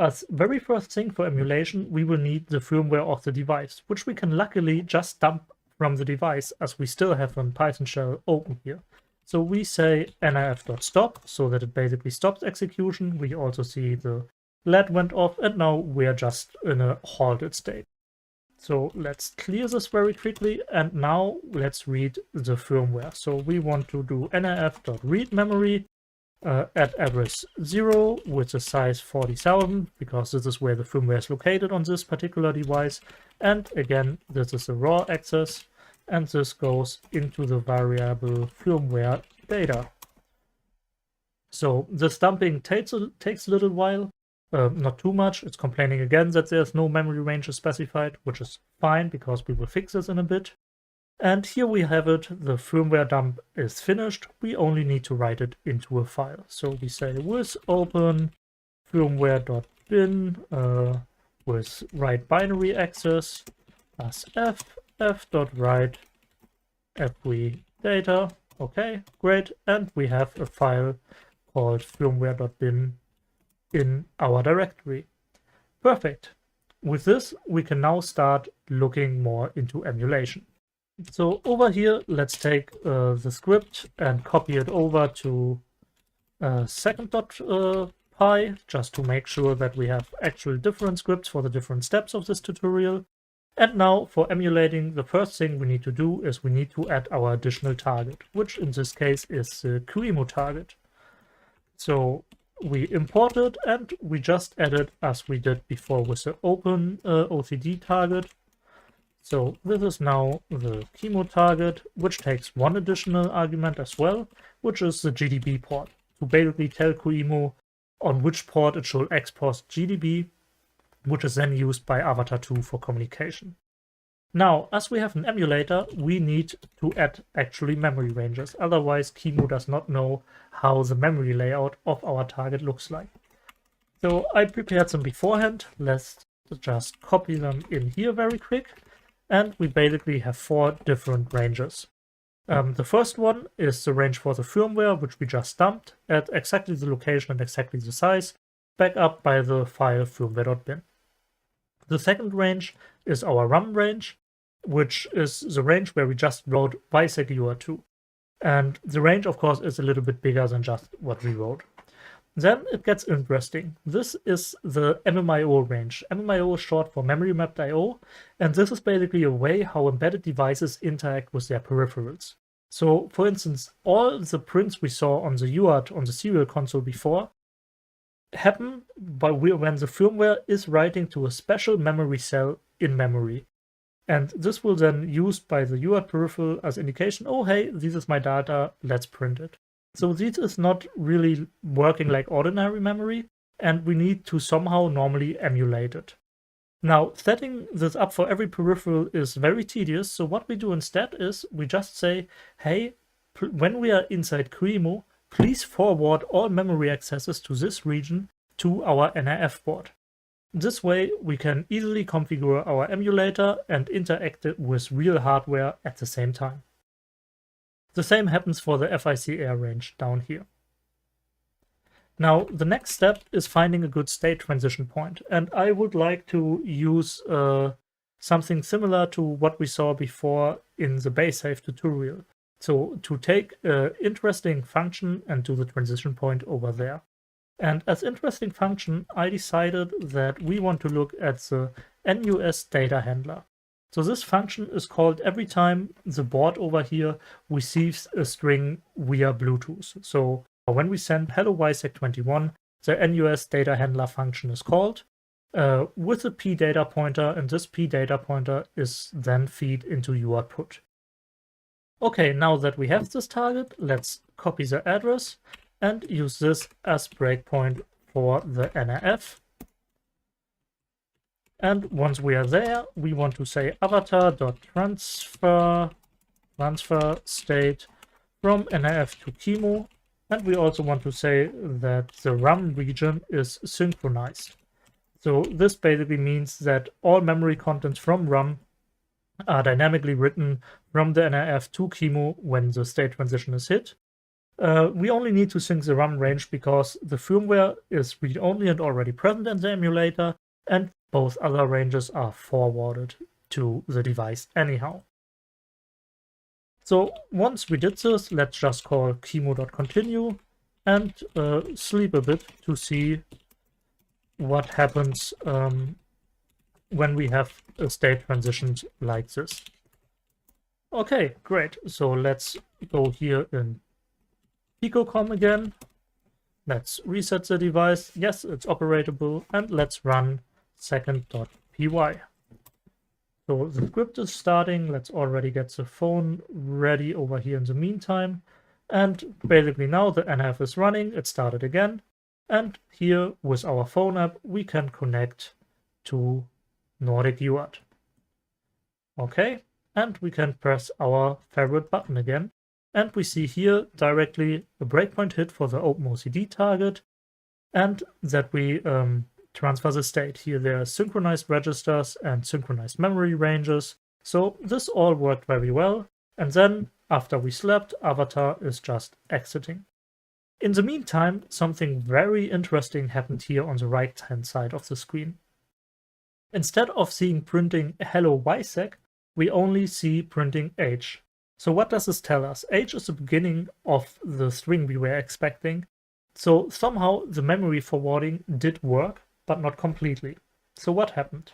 As very first thing for emulation, we will need the firmware of the device, which we can luckily just dump from the device as we still have a Python shell open here. So we say nif.stop so that it basically stops execution. We also see the LED went off and now we are just in a halted state. So let's clear this very quickly and now let's read the firmware. So we want to do nif.read memory at address 0 with a size 40,000 because this is where the firmware is located on this particular device. And again, this is a raw access. And this goes into the variable firmware data. So this dumping takes a little while, not too much. It's complaining again that there's no memory range specified, which is fine because we will fix this in a bit. And here we have it. The firmware dump is finished. We only need to write it into a file. So we say with open firmware.bin with write binary access as f.write every data. Okay, great. And we have a file called firmware.bin in our directory. Perfect. With this, we can now start looking more into emulation. So over here, let's take the script and copy it over to second.py just to make sure that we have actual different scripts for the different steps of this tutorial. And now for emulating, the first thing we need to do is we need to add our additional target, which in this case is the QEMU target. So we import it and we just add it as we did before with the open OCD target. So this is now the QEMU target, which takes one additional argument as well, which is the GDB port, to basically tell QEMU on which port it should export GDB, which is then used by Avatar 2 for communication. Now, as we have an emulator, we need to add actually memory ranges. Otherwise, QEMU does not know how the memory layout of our target looks like. So I prepared some beforehand. Let's just copy them in here very quick. And we basically have 4 different ranges. The first one is the range for the firmware, which we just dumped at exactly the location and exactly the size, backed up by the file firmware.bin. The second range is our RAM range, which is the range where we just wrote WiSec UART2. And the range, of course, is a little bit bigger than just what we wrote. Then it gets interesting. This is the MMIO range. MMIO is short for memory mapped I/O, and this is basically a way how embedded devices interact with their peripherals. So, for instance, all the prints we saw on the UART on the serial console before happen when the firmware is writing to a special memory cell in memory. And this will then used by the UART peripheral as indication, oh hey, this is my data, let's print it. So this is not really working like ordinary memory, and we need to somehow normally emulate it. Now, setting this up for every peripheral is very tedious, so what we do instead is we just say, hey, when we are inside QEMU, please forward all memory accesses to this region to our NIF board. This way, we can easily configure our emulator and interact it with real hardware at the same time. The same happens for the FICR range down here. Now, the next step is finding a good state transition point, and I would like to use something similar to what we saw before in the BaseSAFE tutorial. So to take an interesting function and do the transition point over there. And as interesting function, I decided that we want to look at the NUS data handler. So this function is called every time the board over here receives a string via Bluetooth. So when we send hello WiSec21, the NUS data handler function is called with a p data pointer, and this p data pointer is then fed into UART put. Okay, now that we have this target, let's copy the address and use this as breakpoint for the NIF. And once we are there, we want to say avatar.transfer state from NIF to QEMU, And we also want to say that the RAM region is synchronized. So this basically means that all memory contents from RAM are dynamically written from the NRF to QEMU when the state transition is hit. We only need to sync the RAM range because the firmware is read-only and already present in the emulator, and both other ranges are forwarded to the device anyhow. So once we did this, let's just call QEMU.continue and sleep a bit to see what happens when we have a state transitioned like this. Okay, great. So let's go here in PicoCom again. Let's reset the device. Yes, it's operatable. And let's run second.py. So the script is starting. Let's already get the phone ready over here in the meantime. And basically now the NF is running. It started again. And here with our phone app, we can connect to Nordic UART. Okay, and we can press our favorite button again. And we see here directly a breakpoint hit for the OpenOCD target, and that we transfer the state. Here there are synchronized registers and synchronized memory ranges. So this all worked very well. And then after we slept, Avatar is just exiting. In the meantime, something very interesting happened here on the right-hand side of the screen. Instead of seeing printing hello WiSec, we only see printing H. So what does this tell us? H is the beginning of the string we were expecting. So somehow the memory forwarding did work, but not completely. So what happened?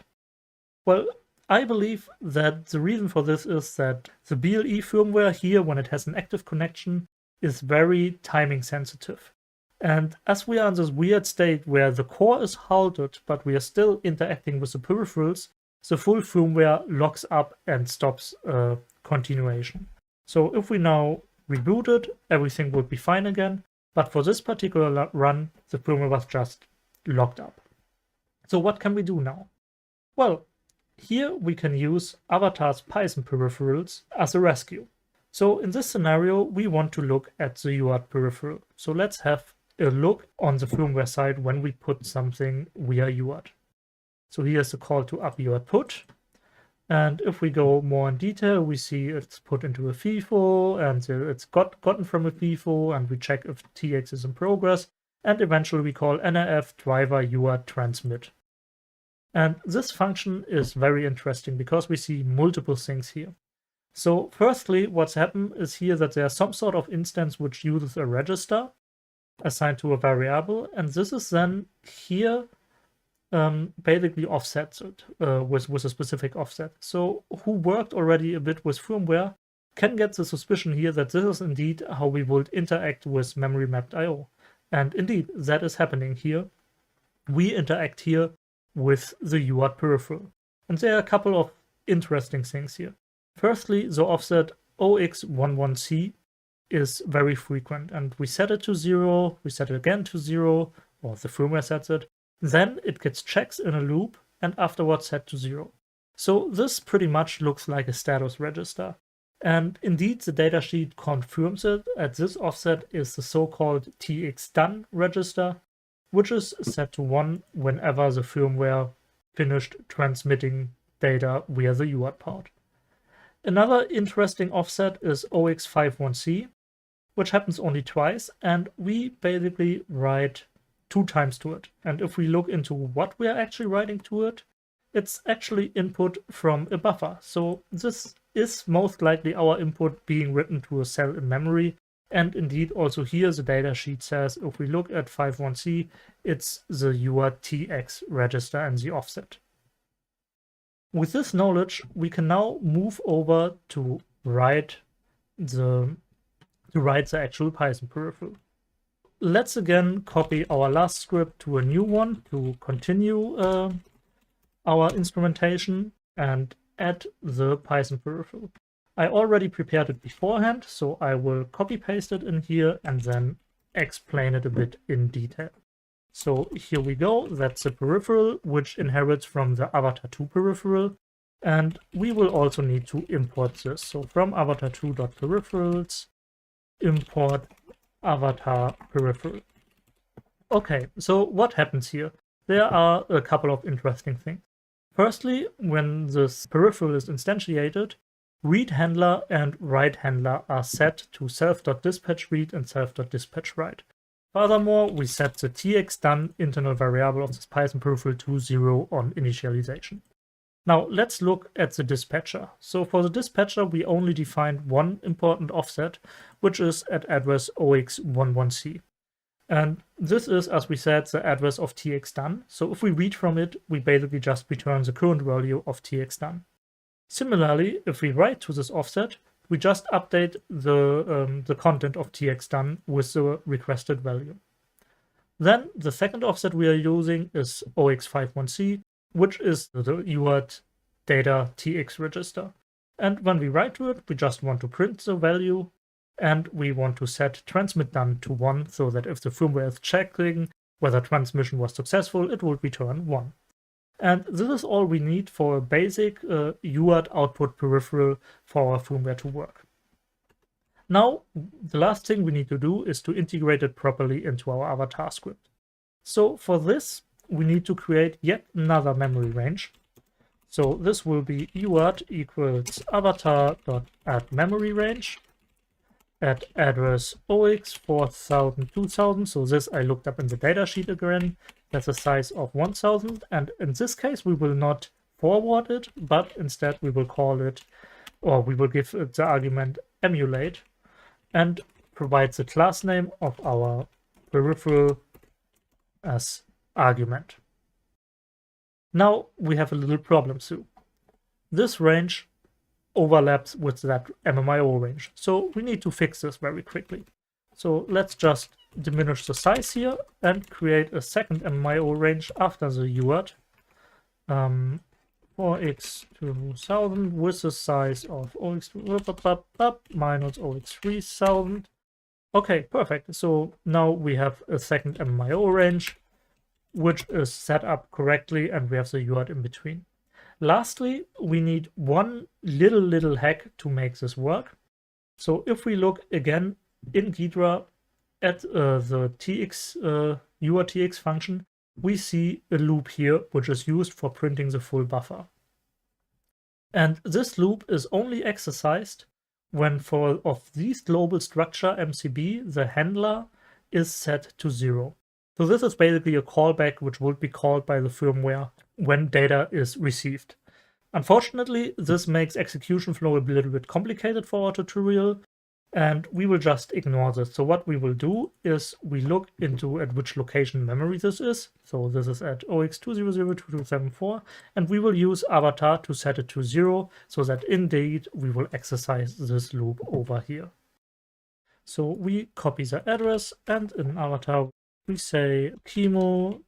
Well, I believe that the reason for this is that the BLE firmware here, when it has an active connection, is very timing sensitive. And as we are in this weird state where the core is halted, but we are still interacting with the peripherals, the full firmware locks up and stops continuation. So if we now reboot it, everything would be fine again. But for this particular run, the firmware was just locked up. So what can we do now? Well, here we can use Avatar's Python peripherals as a rescue. So in this scenario, we want to look at the UART peripheral. So let's have a look on the firmware side when we put something via UART. So here's the call to up UART put. And if we go more in detail, we see it's put into a FIFO and it's gotten from a FIFO, and we check if TX is in progress. And eventually we call NRF driver UART transmit. And this function is very interesting because we see multiple things here. So firstly, what's happened is here that there's some sort of instance which uses a register assigned to a variable, and this is then here basically offsets it with a specific offset. So who worked already a bit with firmware can get the suspicion here that this is indeed how we would interact with memory mapped I/O. And indeed, that is happening here. We interact here with the UART peripheral. And there are a couple of interesting things here. Firstly, the offset 0x11c is very frequent, and we set it to 0, we set it again to 0, or the firmware sets it. Then it gets checks in a loop and afterwards set to 0. So this pretty much looks like a status register. And indeed, the datasheet confirms it, as this offset is the so-called TX done register, which is set to 1 whenever the firmware finished transmitting data via the UART part. Another interesting offset is 0x51c, which happens only twice, and we basically write 2 times to it. And if we look into what we are actually writing to it, it's actually input from a buffer. So this is most likely our input being written to a cell in memory. And indeed, also here the datasheet says if we look at 51c, it's the UART TX register and the offset. With this knowledge, we can now move over to write the actual Python peripheral. Let's again copy our last script to a new one to continue our instrumentation and add the Python peripheral. I already prepared it beforehand, so I will copy paste it in here and then explain it a bit in detail. So here we go, that's the peripheral which inherits from the Avatar2 peripheral, and we will also need to import this. So from avatar2.peripherals, import avatar peripheral. Okay, so what happens here? There are a couple of interesting things. Firstly, when this peripheral is instantiated, read handler and write handler are set to self.dispatch read and self.dispatch write. Furthermore, we set the txDone internal variable of this Python peripheral to 0 on initialization. Now let's look at the dispatcher. So for the dispatcher, we only defined one important offset, which is at address 0x11c. And this is, as we said, the address of txDone. So if we read from it, we basically just return the current value of txDone. Similarly, if we write to this offset, we just update the content of txDone with the requested value. Then the second offset we are using is 0x51c, which is the UART data tx register. And when we write to it, we just want to print the value, and we want to set transmit done to 1, so that if the firmware is checking whether transmission was successful, it will return 1. And this is all we need for a basic UART output peripheral for our firmware to work. Now, the last thing we need to do is to integrate it properly into our avatar script. So for this, we need to create yet another memory range. So this will be UART equals avatar.addMemoryRange at address 0x4000 2000. So this I looked up in the datasheet again. That's a size of 1000. And in this case, we will not forward it, but instead we will call it, or we will give it the argument emulate and provide the class name of our peripheral as argument. Now we have a little problem too. This range overlaps with that MMIO range, so we need to fix this very quickly. So let's just diminish the size here and create a second MMIO range after the UART. 4x2000 with a size of 0x minus 0x3000. Okay, perfect. So now we have a second MMIO range, which is set up correctly, and we have the UART in between. Lastly, we need one little hack to make this work. So if we look again in Ghidra at the TX UARTX function, we see a loop here, which is used for printing the full buffer. And this loop is only exercised when for of these global structure MCB, the handler is set to 0. So this is basically a callback which would be called by the firmware when data is received. Unfortunately, this makes execution flow a little bit complicated for our tutorial, and we will just ignore this. So what we will do is we look into at which location memory this is. So this is at 0x2002274, and we will use avatar to set it to 0, so that indeed we will exercise this loop over here. So we copy the address, and in avatar we say chemo.write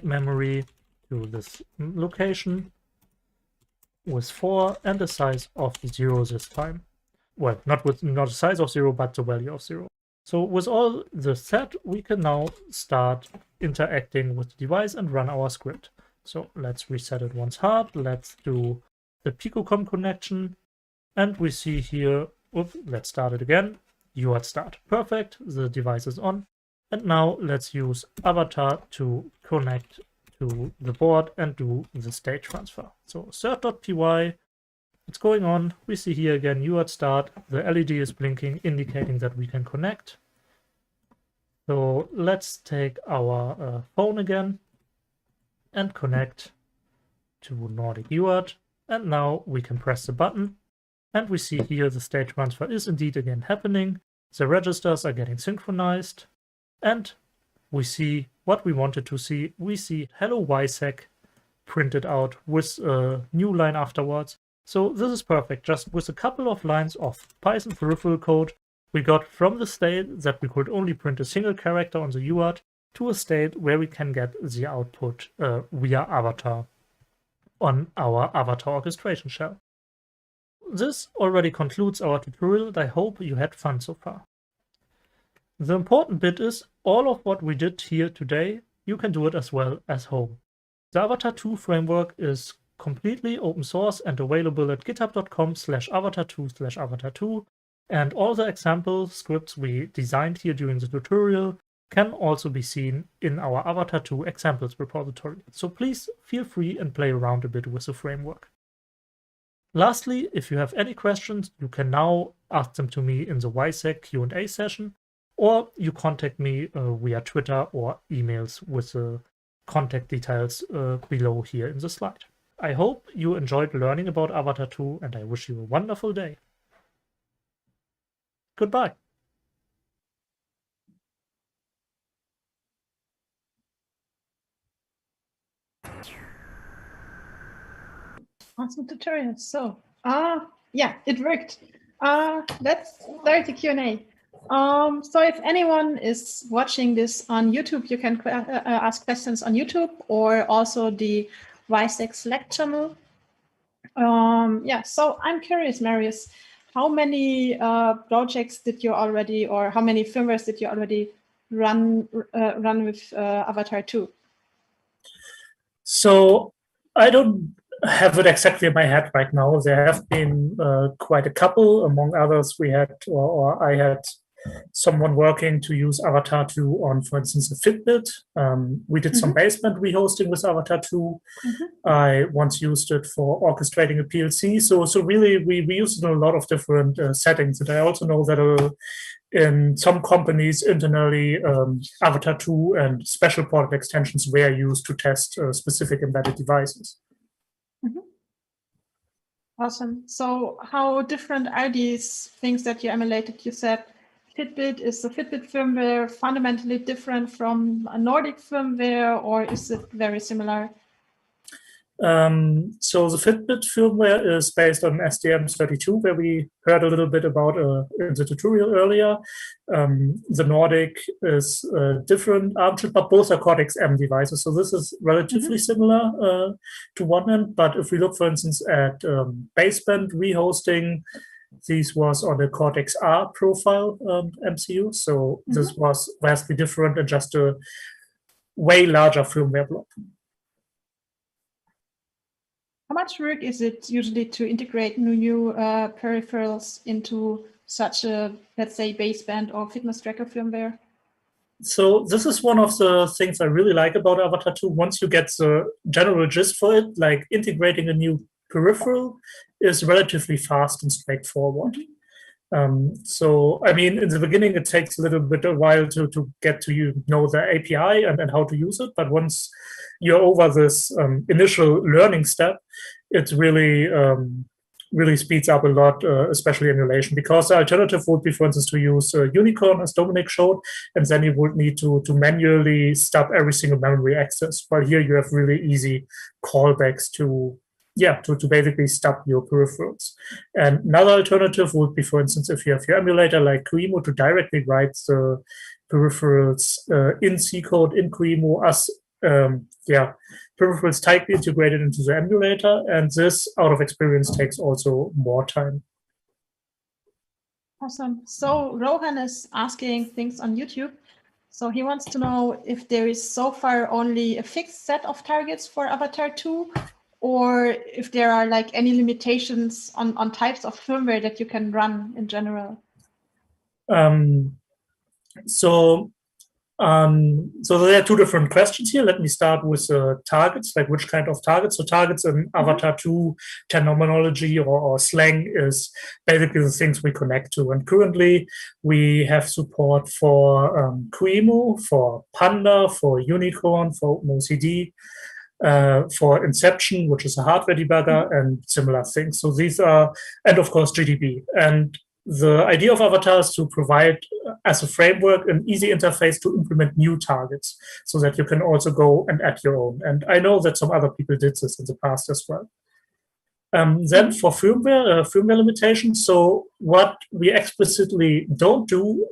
memory to this location with 4 and a size of 0 this time. Well, not a size of 0, but the value of 0. So with all the set, we can now start interacting with the device and run our script. So let's reset it once hard. Let's do the Picocom connection, and we see here, let's start it again. UART start. Perfect. The device is on. And now let's use avatar to connect to the board and do the state transfer. So cert.py, it's going on. We see here again UART start. The LED is blinking, indicating that we can connect. So let's take our phone again and connect to Nordic UART. And now we can press the button. And we see here the state transfer is indeed again happening. The registers are getting synchronized. And we see what we wanted to see. We see hello WiSec printed out with a new line afterwards. So this is perfect. Just with a couple of lines of Python peripheral code, we got from the state that we could only print a single character on the UART to a state where we can get the output via avatar on our avatar orchestration shell. This already concludes our tutorial, and I hope you had fun so far. The important bit is all of what we did here today, you can do it as well as home. The Avatar 2 framework is completely open source and available at github.com/avatar2/avatar2. And all the example scripts we designed here during the tutorial can also be seen in our Avatar 2 examples repository. So please feel free and play around a bit with the framework. Lastly, if you have any questions, you can now ask them to me in the WiSec Q&A session, or you contact me via Twitter or emails with the contact details below here in the slide. I hope you enjoyed learning about Avatar 2, and I wish you a wonderful day. Goodbye. Awesome tutorial. So, yeah, it worked. Let's start the Q&A. So if anyone is watching this on YouTube, you can ask questions on YouTube or also the WiSec Slack channel. Yeah, so I'm curious, Marius, how many projects did you already, or how many firmwares did you already run with Avatar 2? So I don't have it exactly in my head right now. There have been quite a couple. Among others, we had, or I had someone working to use Avatar 2 on, for instance, a Fitbit. We did some baseband rehosting with Avatar 2. I once used it for orchestrating a PLC. So really, we used it in a lot of different settings. And I also know that in some companies internally, Avatar 2 and special ported extensions were used to test specific embedded devices. Awesome. So how different are these things that you emulated? You said Fitbit, is the Fitbit firmware fundamentally different from a Nordic firmware, or is it very similar? So the Fitbit firmware is based on STM32, where we heard a little bit about in the tutorial earlier. The Nordic is different ARM chip, but both are Cortex-M devices. So this is relatively similar to one end. But if we look, for instance, at baseband rehosting, this was on a Cortex-R profile MCU. So this was vastly different and just a way larger firmware block. How much work is it usually to integrate new peripherals into such a, let's say, baseband or fitness tracker firmware? So this is one of the things I really like about Avatar 2. Once you get the general gist for it, like integrating a new peripheral is relatively fast and straightforward. So, I mean, in the beginning, it takes a while to get to know the API and how to use it. But once you're over this initial learning step, it really speeds up a lot, especially emulation, because the alternative would be, for instance, to use Unicorn, as Dominik showed, and then you would need to manually stop every single memory access. While here you have really easy callbacks to basically stop your peripherals. And another alternative would be, for instance, if you have your emulator like QEMU, to directly write the peripherals in C code in QEMU as peripherals tightly integrated into the emulator. And this, out of experience, takes also more time. Awesome. So Rohan is asking things on YouTube. So he wants to know if there is so far only a fixed set of targets for Avatar 2, or if there are like any limitations on types of firmware that you can run in general. So there are two different questions here. Let me start with targets, like which kind of targets. So targets in Avatar 2 terminology or slang is basically the things we connect to. And currently we have support for QEMU, for Panda, for Unicorn, for OpenOCD, for Inception, which is a hardware debugger, and similar things. So these are, and of course GDB. And the idea of Avatar is to provide, as a framework, an easy interface to implement new targets so that you can also go and add your own. And I know that some other people did this in the past as well. Then for firmware limitations, so what we explicitly don't do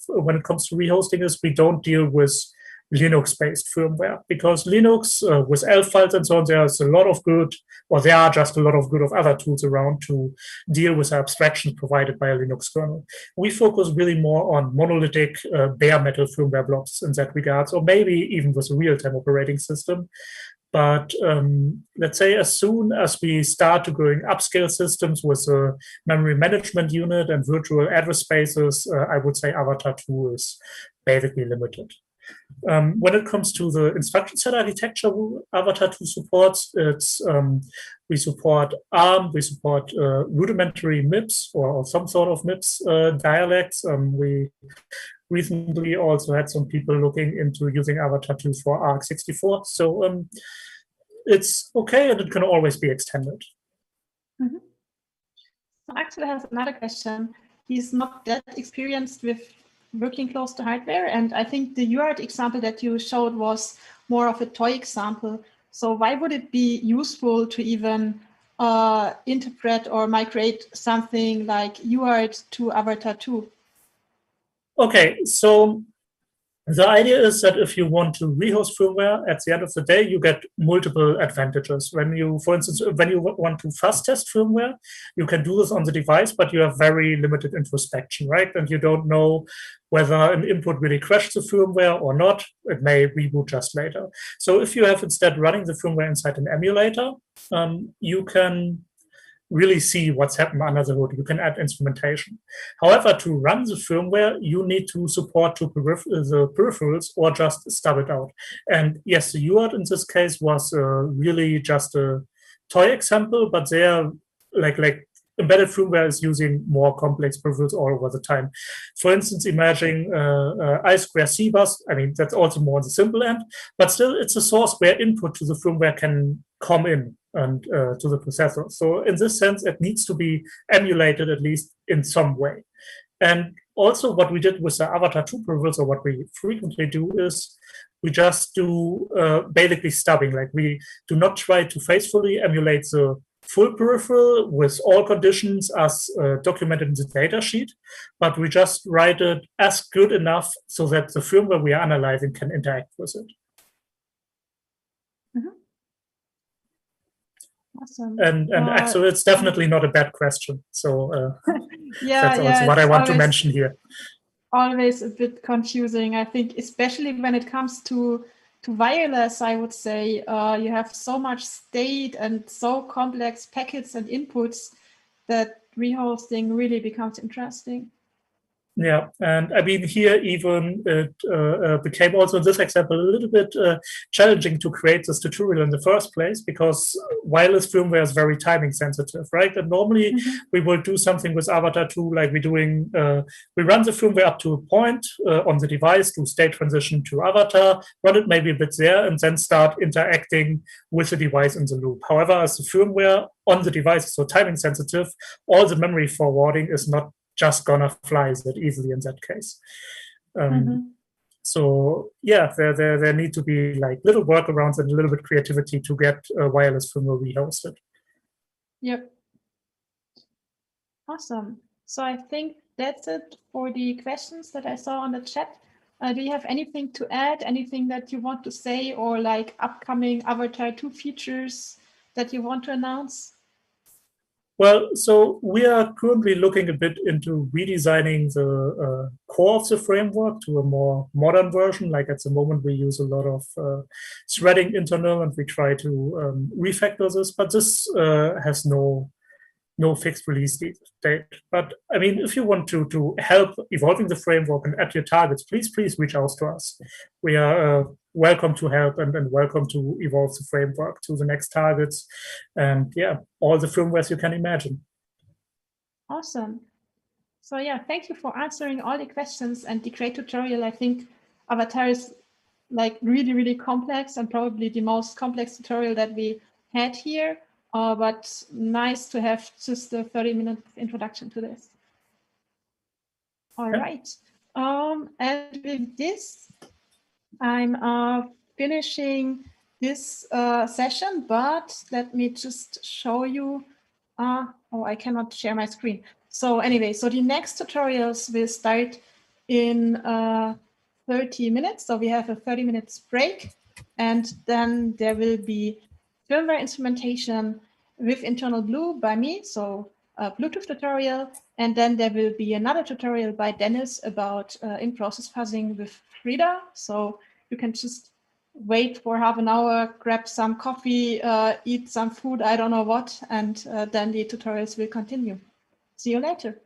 when it comes to rehosting is we don't deal with Linux-based firmware, because Linux with ELF files and so on, there's a lot of good, or there are just a lot of good of other tools around to deal with abstractions provided by a Linux kernel. We focus really more on monolithic bare metal firmware blocks in that regard, or maybe even with a real-time operating system. But let's say as soon as we start to going upscale systems with a memory management unit and virtual address spaces, I would say Avatar 2 is basically limited. When it comes to the instruction set architecture Avatar 2 supports, we support ARM, we support rudimentary MIPS or some sort of MIPS dialects. We recently also had some people looking into using Avatar 2 for ARC64. So it's okay and it can always be extended. Mm-hmm. So Axel has another question. He's not that experienced with working close to hardware, and I think the UART example that you showed was more of a toy example. So why would it be useful to even interpret or migrate something like UART to Avatar 2? Okay, so the idea is that if you want to rehost firmware, at the end of the day, you get multiple advantages. When you, for instance, when you want to fuzz test firmware, you can do this on the device, but you have very limited introspection, right? And you don't know whether an input really crashed the firmware or not. It may reboot just later. So if you have instead running the firmware inside an emulator, you can really see what's happened under the hood. You can add instrumentation. However, to run the firmware, you need to support the peripherals or just stub it out. And yes, the UART in this case was really just a toy example, but they are like embedded firmware is using more complex peripherals all over the time. For instance, imagine I2C bus. I mean, that's also more on the simple end, but still it's a source where input to the firmware can come in and to the processor. So in this sense, it needs to be emulated at least in some way. And also what we did with the Avatar 2 peripherals, or what we frequently do, is we just do basically stubbing. Like we do not try to faithfully emulate the full peripheral with all conditions as documented in the data sheet, but we just write it as good enough so that the firmware we are analyzing can interact with it. Mm-hmm. Awesome. And actually, it's definitely not a bad question. So yeah, that's also what I want to mention here. Always a bit confusing, I think, especially when it comes to wireless. I would say you have so much state and so complex packets and inputs that rehosting really becomes interesting. Yeah, and I mean, here even it became also in this example a little bit challenging to create this tutorial in the first place, because wireless firmware is very timing sensitive, right? And normally we will do something with Avatar 2, like we're doing, we run the firmware up to a point on the device, do state transition to Avatar, run it maybe a bit there, and then start interacting with the device in the loop. However, as the firmware on the device is so timing sensitive, all the memory forwarding is not just gonna fly that easily in that case. So yeah, there need to be like little workarounds and a little bit creativity to get wireless firmware rehosted. Yep. Awesome. So I think that's it for the questions that I saw on the chat. Do you have anything to add? Anything that you want to say, or like upcoming Avatar 2 features that you want to announce? Well, so we are currently looking a bit into redesigning the core of the framework to a more modern version. Like at the moment, we use a lot of threading internal, and we try to refactor this, but this has no fixed release date. But I mean, if you want to help evolving the framework and at your targets, please reach out to us. We are welcome to help and welcome to evolve the framework to the next targets. And yeah, all the firmwares you can imagine. Awesome. So yeah, thank you for answering all the questions and the great tutorial. I think Avatar is like really, really complex, and probably the most complex tutorial that we had here. But nice to have just a 30-minute introduction to this. All right. And with this, I'm finishing this session, but let me just show you. Oh, I cannot share my screen. So anyway, so the next tutorials will start in 30 minutes. So we have a 30 minutes break, and then there will be firmware instrumentation with InternalBlue by me, so a Bluetooth tutorial, and then there will be another tutorial by Dennis about in-process fuzzing with Frida. So you can just wait for half an hour, grab some coffee, eat some food, I don't know what, and then the tutorials will continue. See you later.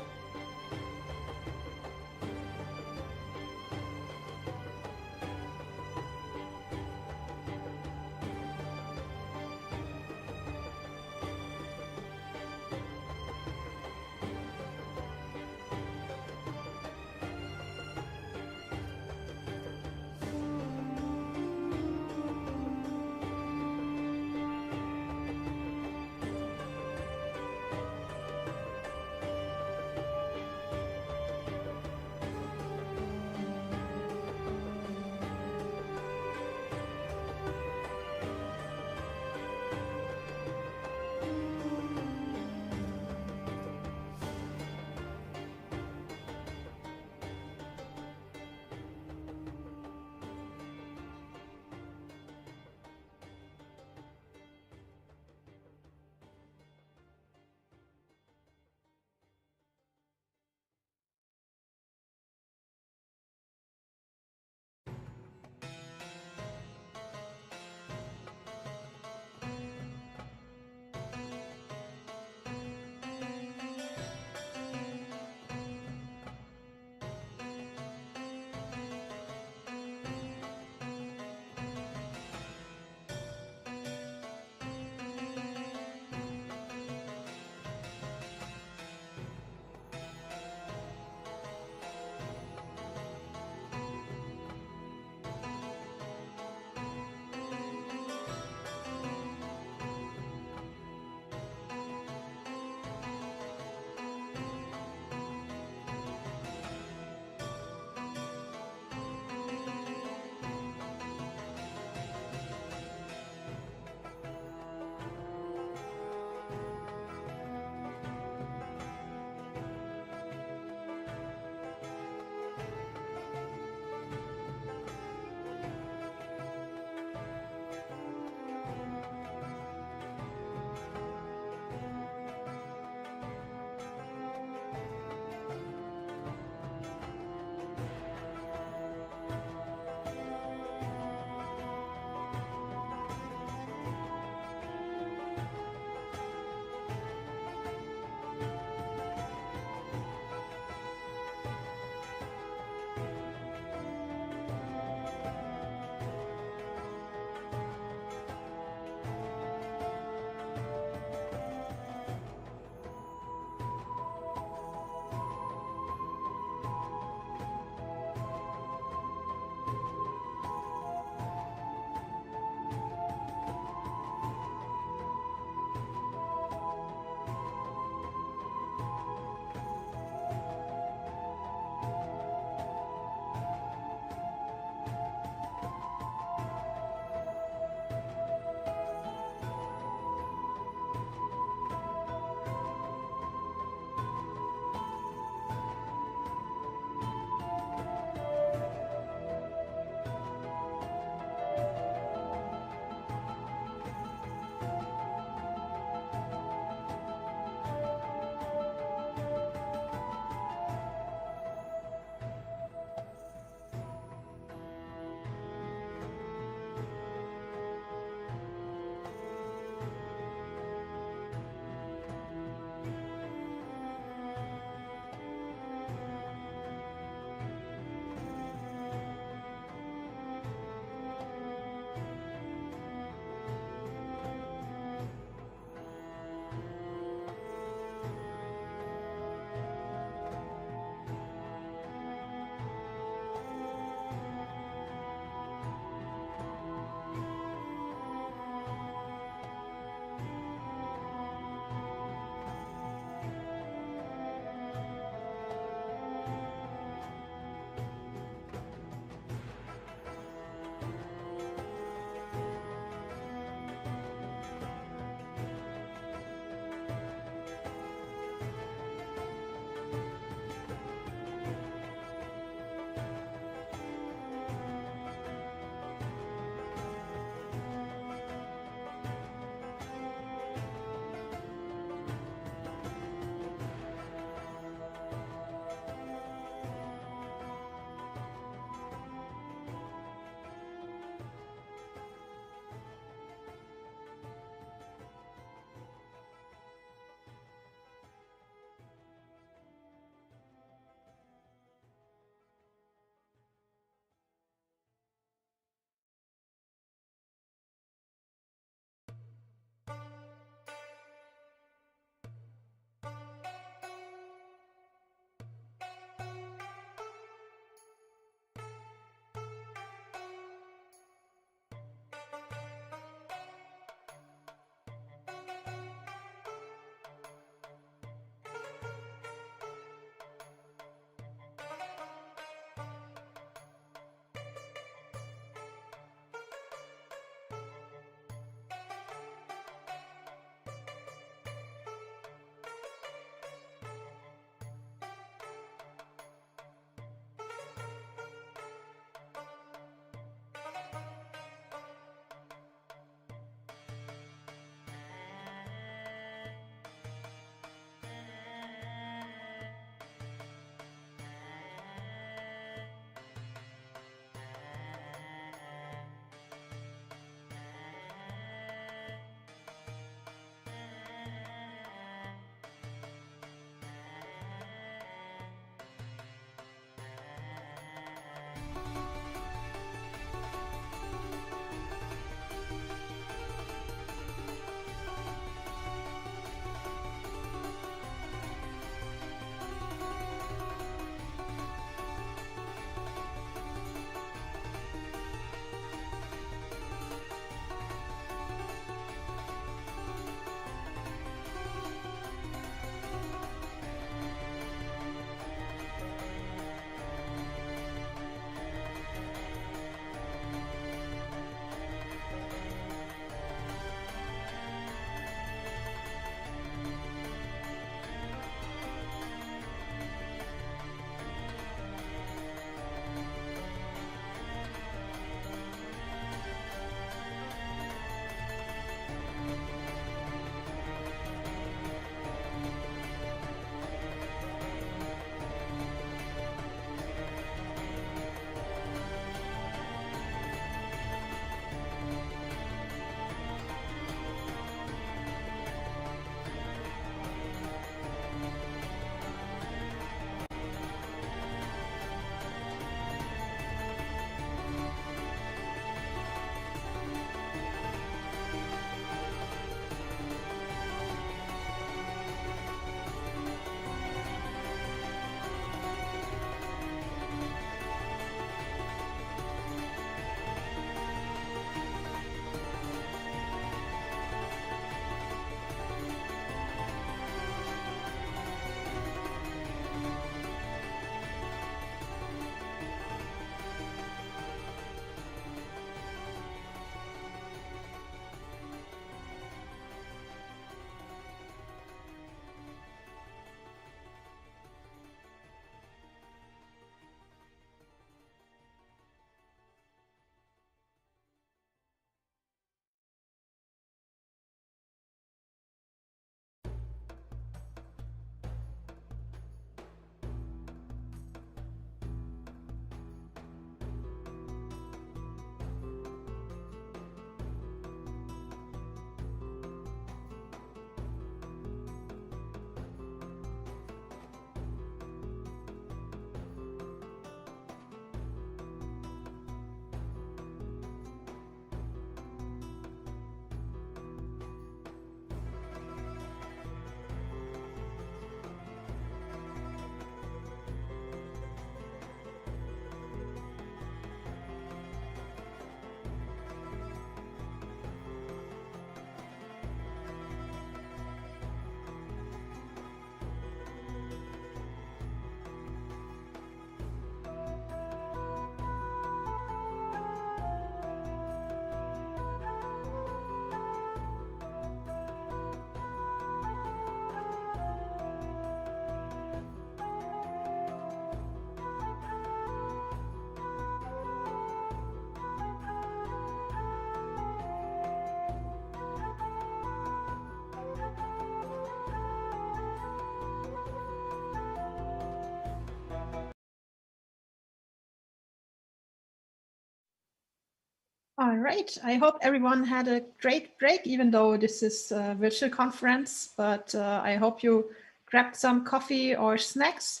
All right. I hope everyone had a great break, even though this is a virtual conference, but I hope you grabbed some coffee or snacks.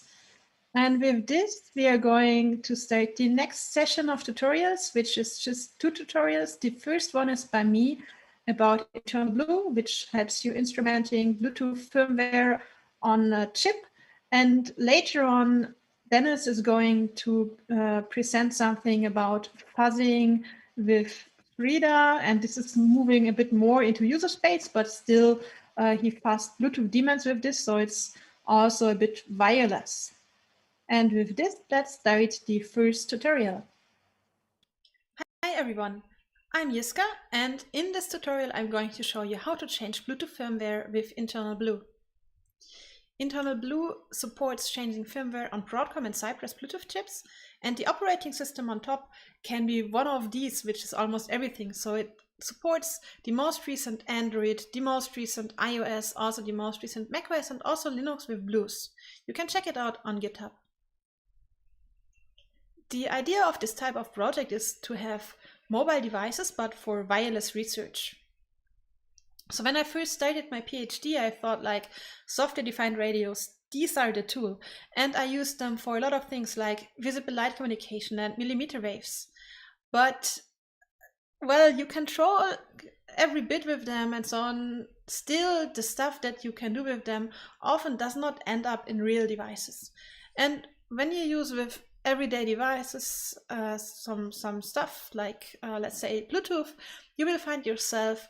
And with this, we are going to start the next session of tutorials, which is just 2 tutorials. The first one is by me about InternalBlue, which helps you instrumenting Bluetooth firmware on a chip. And later on, Dennis is going to present something about fuzzing with Frida, and this is moving a bit more into user space, but still he fuzzed Bluetooth daemons with this, so it's also a bit wireless. And with this, let's start the first tutorial. Hi everyone, I'm Jiska, and in this tutorial I'm going to show you how to change Bluetooth firmware with InternalBlue. InternalBlue supports changing firmware on Broadcom and Cypress Bluetooth chips, and the operating system on top can be one of these, which is almost everything. So it supports the most recent Android, the most recent iOS, also the most recent macOS, and also Linux with Blues. You can check it out on GitHub. The idea of this type of project is to have mobile devices, but for wireless research. So when I first started my PhD, I thought like software-defined radios, these are the tool. And I used them for a lot of things like visible light communication and millimeter waves. But, well, you control every bit with them and so on. Still, the stuff that you can do with them often does not end up in real devices. And when you use with everyday devices, some stuff like, let's say, Bluetooth, you will find yourself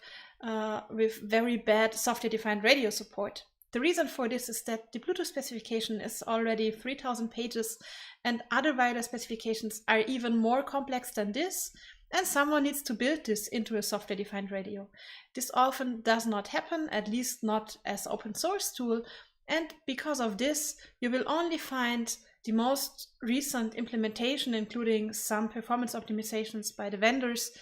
with very bad software-defined radio support. The reason for this is that the Bluetooth specification is already 3,000 pages, and other wireless specifications are even more complex than this, and someone needs to build this into a software-defined radio. This often does not happen, at least not as open source tool, and because of this, you will only find the most recent implementation, including some performance optimizations by the vendors,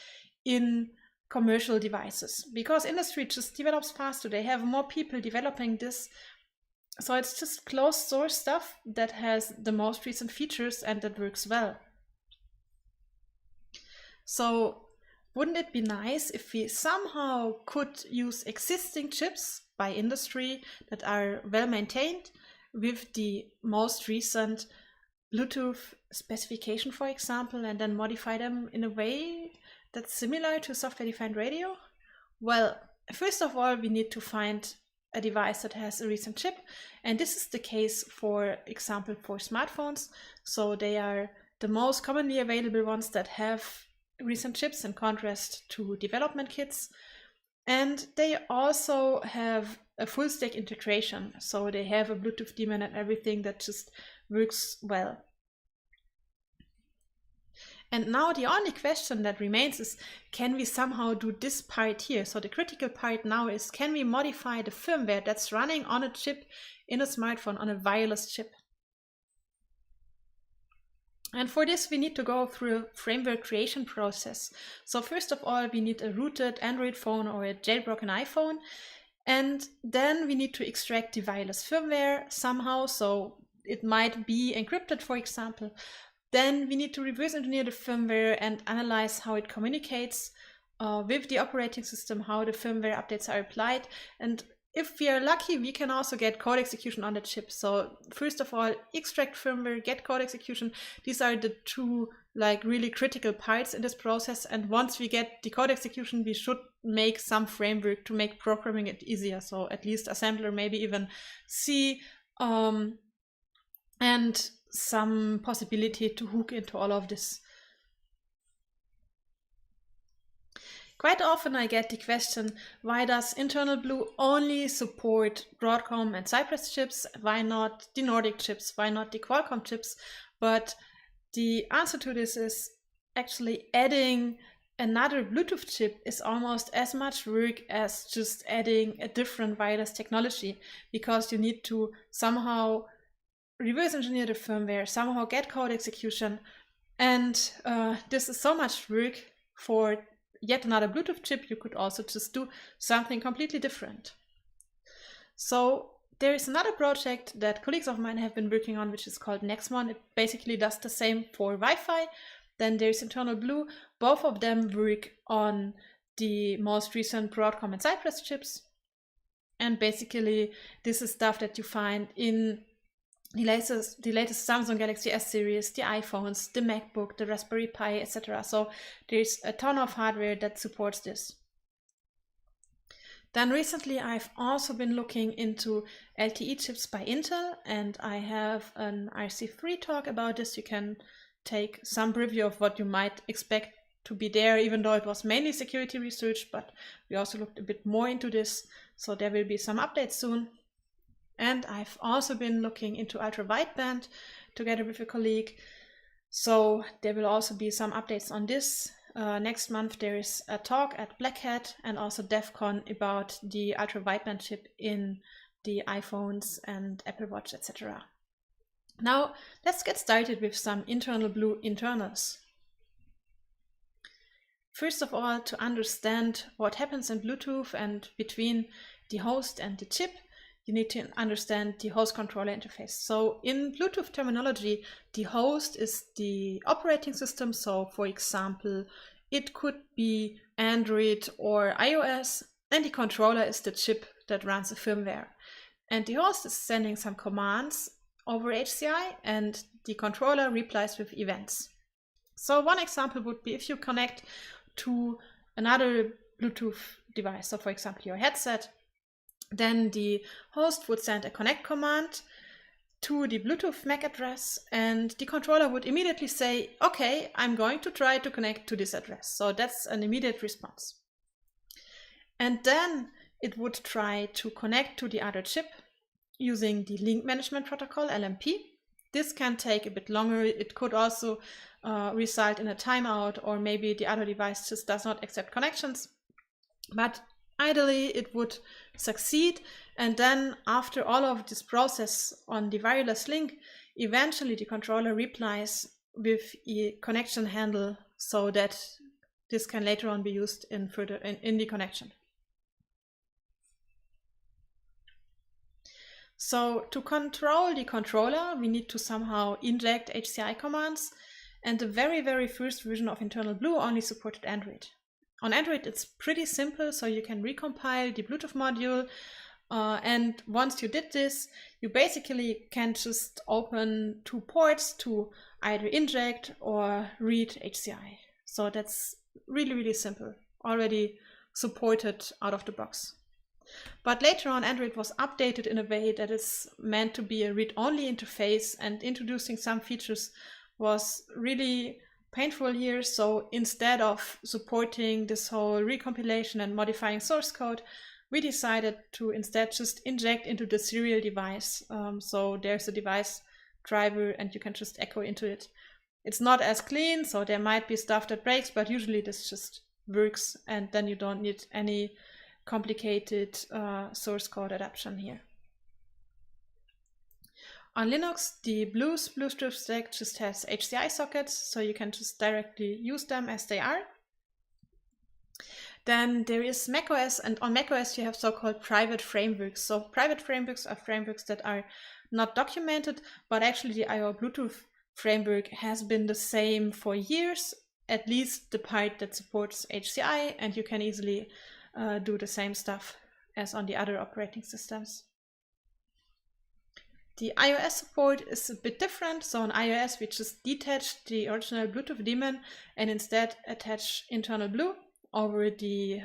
in commercial devices, because industry just develops faster. They have more people developing this, so it's just closed source stuff that has the most recent features and that works well. So wouldn't it be nice if we somehow could use existing chips by industry that are well maintained with the most recent Bluetooth specification, for example, and then modify them in a way that's similar to software-defined radio? Well, first of all, we need to find a device that has a recent chip, and this is the case, for example, for smartphones. So they are the most commonly available ones that have recent chips in contrast to development kits, and they also have a full stack integration, so they have a Bluetooth daemon and everything that just works well. And now the only question that remains is, can we somehow do this part here? So the critical part now is, can we modify the firmware that's running on a chip in a smartphone, on a wireless chip? And for this, we need to go through a framework creation process. So first of all, we need a rooted Android phone or a jailbroken iPhone. And then we need to extract the wireless firmware somehow. So it might be encrypted, for example. Then we need to reverse engineer the firmware and analyze how it communicates with the operating system, how the firmware updates are applied. And if we are lucky, we can also get code execution on the chip. So first of all, extract firmware, get code execution. These are the two like really critical parts in this process. And once we get the code execution, we should make some framework to make programming it easier. So at least assembler, maybe even C, and some possibility to hook into all of this. Quite often I get the question, why does InternalBlue only support Broadcom and Cypress chips? Why not the Nordic chips? Why not the Qualcomm chips? But the answer to this is actually adding another Bluetooth chip is almost as much work as just adding a different wireless technology, because you need to somehow reverse engineer the firmware, somehow get code execution, and this is so much work for yet another Bluetooth chip. You could also just do something completely different. So there is another project that colleagues of mine have been working on, which is called Nexmon. It basically does the same for Wi-Fi, Then there's InternalBlue. Both of them work on the most recent Broadcom and Cypress chips. And basically, this is stuff that you find in the latest Samsung Galaxy S series, the iPhones, the MacBook, the Raspberry Pi, etc. So there's a ton of hardware that supports this. Then recently, I've also been looking into LTE chips by Intel, and I have an RC3 talk about this. You can take some preview of what you might expect to be there, even though it was mainly security research, but we also looked a bit more into this. So there will be some updates soon. And I've also been looking into ultra-wideband together with a colleague. So there will also be some updates on this. Next month there is a talk at Black Hat and also DEF CON about the ultra-wideband chip in the iPhones and Apple Watch, etc. Now let's get started with some InternalBlue internals. First of all, to understand what happens in Bluetooth and between the host and the chip, you need to understand the host controller interface. So in Bluetooth terminology, the host is the operating system. So for example, it could be Android or iOS, and the controller is the chip that runs the firmware. And the host is sending some commands over HCI, and the controller replies with events. So one example would be if you connect to another Bluetooth device, so for example your headset, then the host would send a connect command to the Bluetooth MAC address, and the controller would immediately say, okay, I'm going to try to connect to this address. So that's an immediate response. And then it would try to connect to the other chip using the link management protocol, LMP. This can take a bit longer. It could also result in a timeout, or maybe the other device just does not accept connections. But ideally, it would succeed, and then after all of this process on the wireless link, eventually the controller replies with a connection handle so that this can later on be used in the connection. So to control the controller, we need to somehow inject HCI commands, and the very first version of InternalBlue only supported Android. On Android, it's pretty simple, so you can recompile the Bluetooth module, and once you did this, you basically can just open two ports to either inject or read HCI. So that's really simple, already supported out of the box. But later on, Android was updated in a way that is meant to be a read-only interface, and introducing some features was really painful here. So instead of supporting this whole recompilation and modifying source code, we decided to instead just inject into the serial device. So there's a device driver and you can just echo into it. It's not as clean, so there might be stuff that breaks, but usually this just works, and then you don't need any complicated source code adaptation here. On Linux, the Bluetooth stack just has HCI sockets, so you can just directly use them as they are. Then there is macOS, and on macOS you have so-called private frameworks. So private frameworks are frameworks that are not documented, but actually the IO Bluetooth framework has been the same for years, at least the part that supports HCI, and you can easily do the same stuff as on the other operating systems. The iOS support is a bit different. So on iOS, we just detach the original Bluetooth daemon and instead attach InternalBlue over the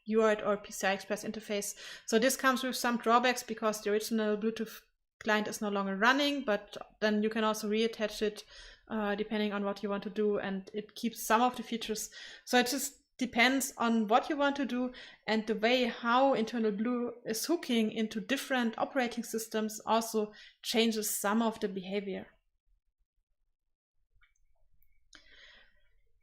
UART or PCI Express interface. So this comes with some drawbacks because the original Bluetooth client is no longer running, but then you can also reattach it depending on what you want to do, and it keeps some of the features. So it just depends on what you want to do, and the way how InternalBlue is hooking into different operating systems also changes some of the behavior.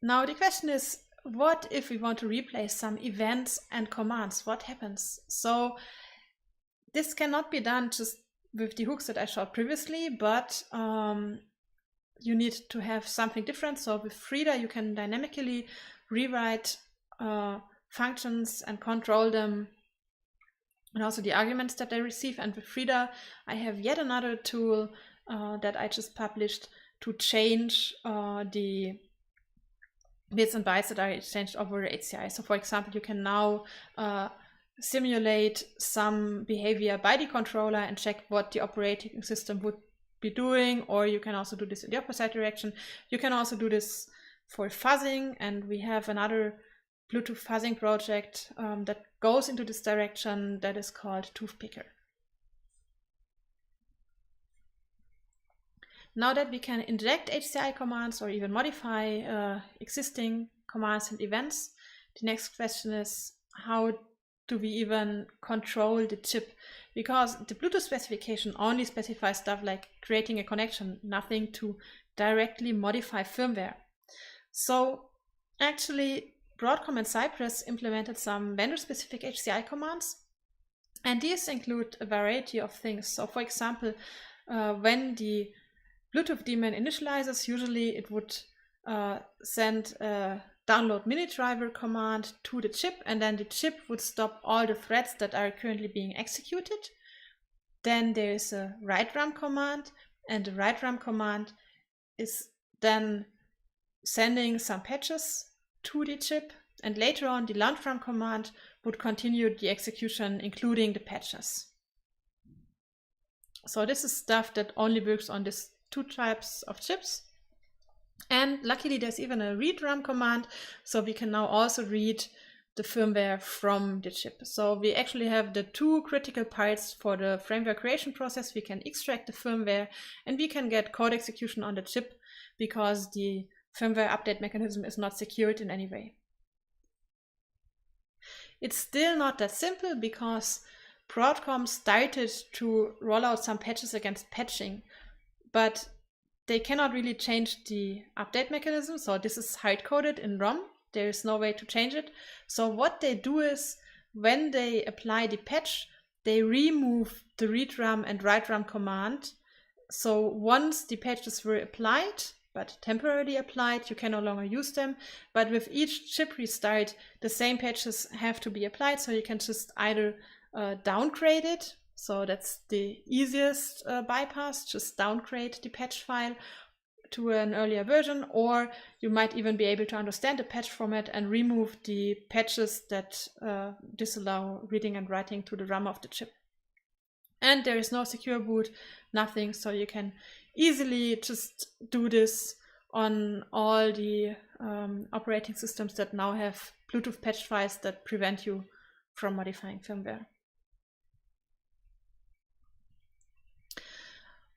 Now the question is, what if we want to replace some events and commands? What happens? So this cannot be done just with the hooks that I showed previously, but you need to have something different. So with Frida, you can dynamically rewrite functions and control them, and also the arguments that they receive. And with Frida, I have yet another tool that I just published to change the bits and bytes that are exchanged over HCI. So for example, you can now simulate some behavior by the controller and check what the operating system would be doing, or you can also do this in the opposite direction. You can also do this for fuzzing, and we have another Bluetooth fuzzing project that goes into this direction that is called Toothpicker. Now that we can inject HCI commands or even modify existing commands and events, the next question is, how do we even control the chip? Because the Bluetooth specification only specifies stuff like creating a connection, nothing to directly modify firmware. So actually, Broadcom and Cypress implemented some vendor-specific HCI commands, and these include a variety of things. So for example, when the Bluetooth daemon initializes, usually it would send a download mini driver command to the chip, and then the chip would stop all the threads that are currently being executed. Then there is a write RAM command, and the write RAM command is then sending some patches to the chip, and later on the launch RAM command would continue the execution, including the patches. So this is stuff that only works on these two types of chips. And luckily there's even a read RAM command, so we can now also read the firmware from the chip. So we actually have the two critical parts for the firmware creation process. We can extract the firmware, and we can get code execution on the chip because the firmware update mechanism is not secured in any way. It's still not that simple because Broadcom started to roll out some patches against patching, but they cannot really change the update mechanism. So this is hard-coded in ROM. There is no way to change it. So what they do is, when they apply the patch, they remove the read RAM and write RAM command. So once the patches were applied, but temporarily applied, you can no longer use them. But with each chip restart, the same patches have to be applied. So you can just either downgrade it. So that's the easiest bypass, just downgrade the patch file to an earlier version, or you might even be able to understand the patch format and remove the patches that disallow reading and writing to the RAM of the chip. And there is no secure boot, nothing, so you can easily just do this on all the operating systems that now have Bluetooth patch files that prevent you from modifying firmware.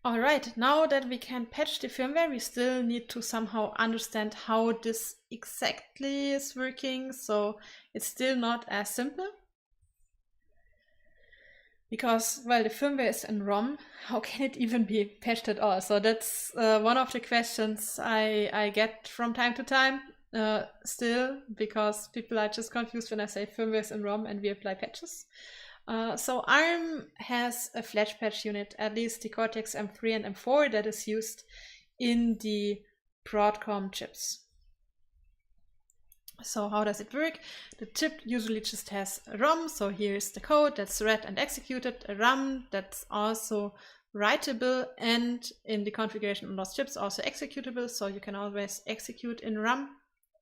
All right, now that we can patch the firmware, we still need to somehow understand how this exactly is working. So it's still not as simple. Because, well, the firmware is in ROM, how can it even be patched at all? So that's one of the questions I get from time to time still, because people are just confused when I say firmware is in ROM and we apply patches. So ARM has a flash patch unit, at least the Cortex M3 and M4, that is used in the Broadcom chips. So how does it work? The chip usually just has a ROM, so here's the code that's read and executed, a RAM that's also writable, and in the configuration on those chips also executable, so you can always execute in RAM,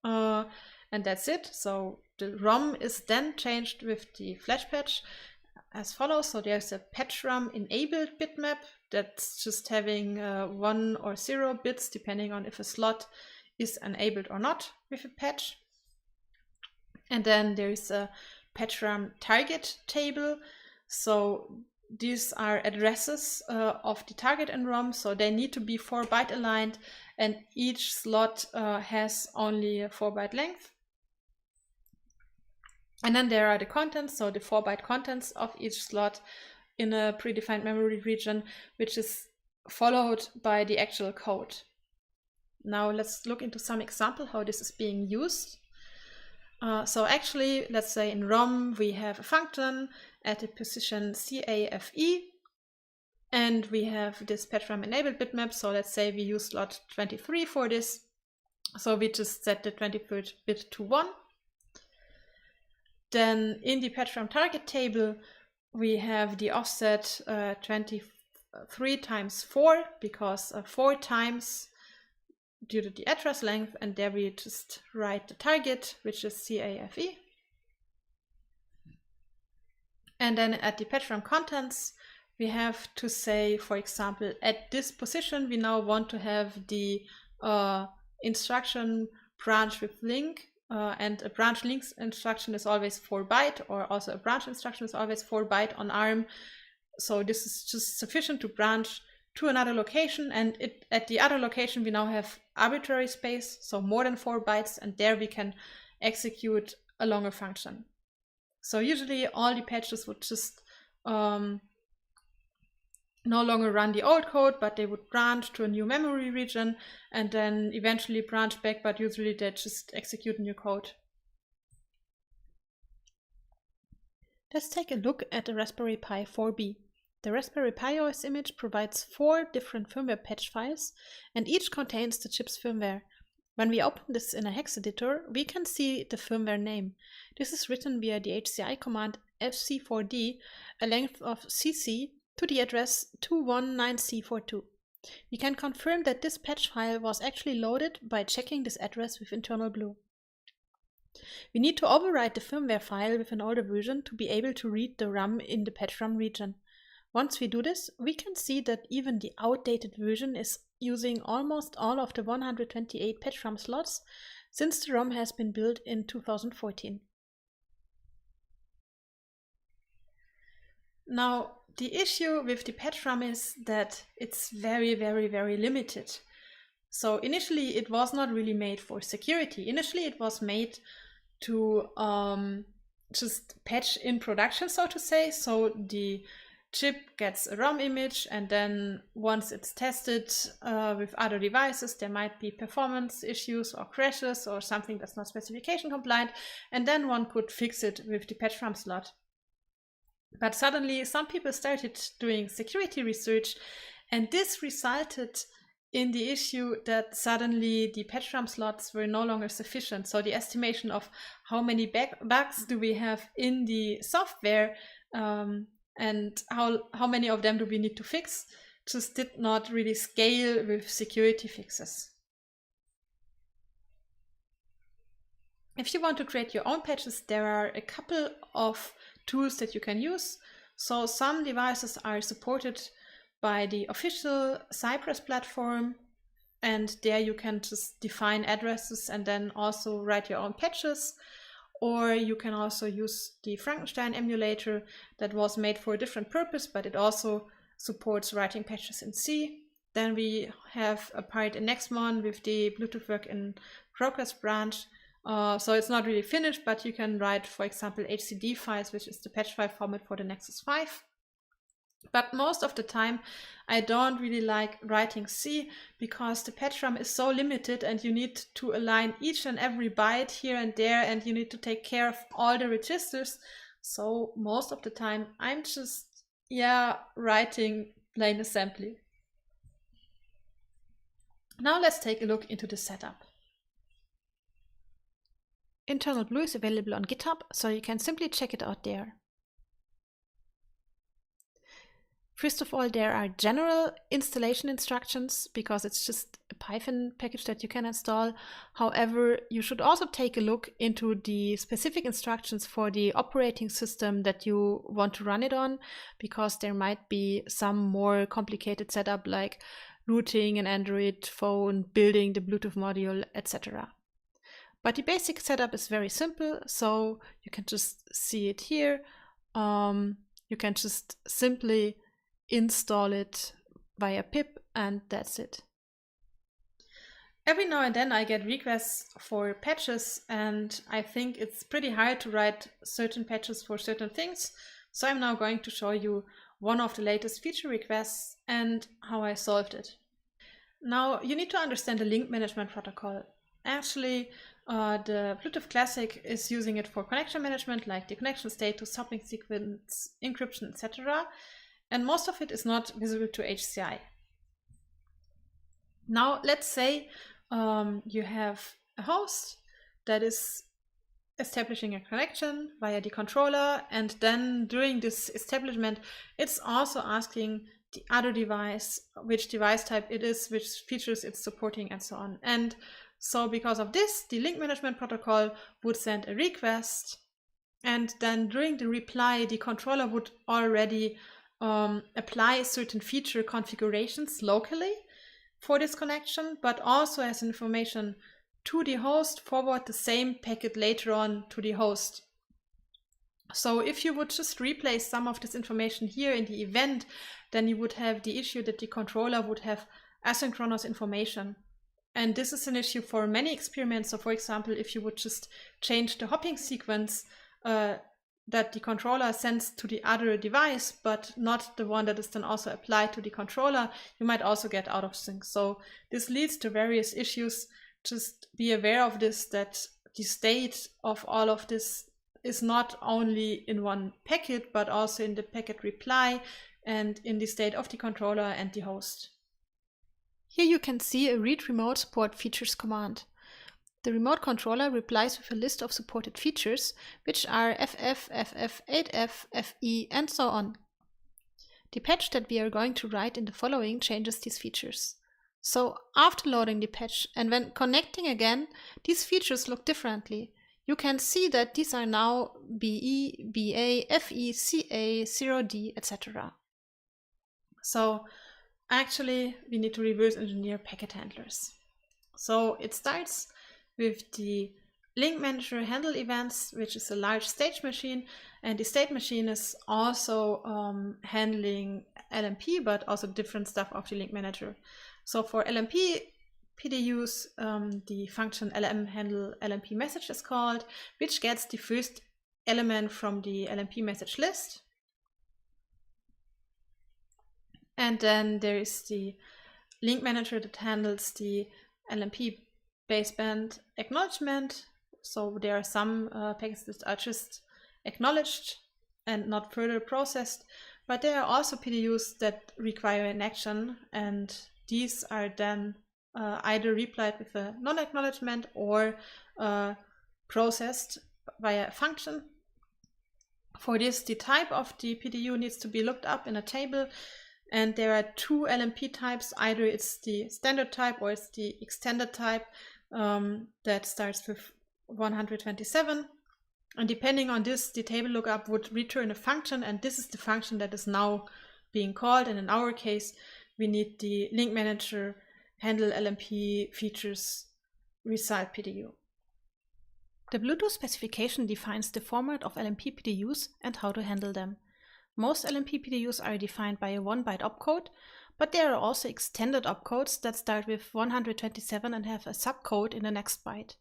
and that's it. So the ROM is then changed with the flash patch as follows. So there's a patch RAM enabled bitmap that's just having 1 or 0 bits depending on if a slot is enabled or not with a patch. And then there is a patch RAM target table. So these are addresses of the target in ROM, so they need to be 4-byte aligned, and each slot has only a 4-byte length. And then there are the contents, so the 4-byte contents of each slot in a predefined memory region, which is followed by the actual code. Now let's look into some example how this is being used. So actually, let's say in ROM we have a function at the position CAFE, and we have this patch RAM enabled bitmap. So let's say we use slot 23 for this. So we just set the 23rd bit to 1. Then in the patch RAM target table, we have the offset 23 times 4, because 4 times due to the address length, and there we just write the target, which is CAFE. And then at the patchram contents, we have to say, for example, at this position, we now want to have the instruction branch with link, and a branch links instruction is always 4 byte, or also a branch instruction is always 4 byte on ARM. So this is just sufficient to branch to another location, and at the other location we now have arbitrary space, so more than 4 bytes, and there we can execute a longer function. So usually all the patches would just no longer run the old code, but they would branch to a new memory region and then eventually branch back, but usually they just execute new code. Let's take a look at the Raspberry Pi 4B. The Raspberry Pi OS image provides 4 different firmware patch files, and each contains the chip's firmware. When we open this in a hex editor, we can see the firmware name. This is written via the HCI command fc4d, a length of cc, to the address 219c42. We can confirm that this patch file was actually loaded by checking this address with InternalBlue. We need to overwrite the firmware file with an older version to be able to read the RAM in the patchram region. Once we do this, we can see that even the outdated version is using almost all of the 128 patchram slots, since the ROM has been built in 2014. Now, the issue with the patchram is that it's very, very, very limited. So initially it was not really made for security. Initially it was made to just patch in production, so to say. So the chip gets a ROM image, and then once it's tested with other devices, there might be performance issues or crashes or something that's not specification compliant, and then one could fix it with the patchram slot. But suddenly some people started doing security research, and this resulted in the issue that suddenly the patchram slots were no longer sufficient. So the estimation of how many bugs do we have in the software and how many of them do we need to fix just did not really scale with security fixes. If you want to create your own patches, there are a couple of tools that you can use. So some devices are supported by the official Cypress platform, and there you can just define addresses and then also write your own patches. Or you can also use the Frankenstein emulator that was made for a different purpose, but it also supports writing patches in C. Then we have a part in Nexmon with the Bluetooth work in progress branch. So it's not really finished, but you can write, for example, HCD files, which is the patch file format for the Nexus 5. But most of the time, I don't really like writing C because the patchram is so limited and you need to align each and every byte here and there, and you need to take care of all the registers. So most of the time, I'm just, writing plain assembly. Now let's take a look into the setup. InternalBlue is available on GitHub, so you can simply check it out there. First of all, there are general installation instructions because it's just a Python package that you can install. However, you should also take a look into the specific instructions for the operating system that you want to run it on, because there might be some more complicated setup like rooting an Android phone, building the Bluetooth module, etc. But the basic setup is very simple, so you can just see it here. You can just simply install it via pip, and that's it. Every now and then I get requests for patches, and I think it's pretty hard to write certain patches for certain things. So I'm now going to show you one of the latest feature requests and how I solved it. Now you need to understand the link management protocol. Actually, the Bluetooth Classic is using it for connection management, like the connection status, hopping sequence, encryption, etc. And most of it is not visible to HCI. Now let's say you have a host that is establishing a connection via the controller, and then during this establishment it's also asking the other device, which device type it is, which features it's supporting, and so on. And so because of this, the link management protocol would send a request, and then during the reply, the controller would already apply certain feature configurations locally for this connection, but also as information to the host, forward the same packet later on to the host. So if you would just replace some of this information here in the event, then you would have the issue that the controller would have asynchronous information. And this is an issue for many experiments. So for example, if you would just change the hopping sequence that the controller sends to the other device, but not the one that is then also applied to the controller, you might also get out of sync. So this leads to various issues. Just be aware of this, that the state of all of this is not only in one packet, but also in the packet reply and in the state of the controller and the host. Here you can see a read remote support features command. The remote controller replies with a list of supported features, which are FF, FF, 8F, FE, and so on. The patch that we are going to write in the following changes these features. So after loading the patch and when connecting again, these features look differently. You can see that these are now BE, BA, FE, CA, 0D, etc. So actually, we need to reverse engineer packet handlers. So it starts with the link manager handle events, which is a large stage machine, and the state machine is also handling LMP, but also different stuff of the link manager. So for LMP PDUs, the function LM handle LMP message is called, which gets the first element from the LMP message list. And then there is the link manager that handles the LMP baseband acknowledgement. So there are some packets that are just acknowledged and not further processed, but there are also PDUs that require an action, and these are then either replied with a non-acknowledgement or processed via a function. For this, the type of the PDU needs to be looked up in a table, and there are two LMP types. Either it's the standard type or it's the extended type that starts with 127. And depending on this, the table lookup would return a function, and this is the function that is now being called. And in our case, we need the link manager handle LMP features result PDU. The Bluetooth specification defines the format of LMP PDUs and how to handle them. Most LMP PDUs are defined by a 1-byte opcode, but there are also extended opcodes that start with 127 and have a subcode in the next byte.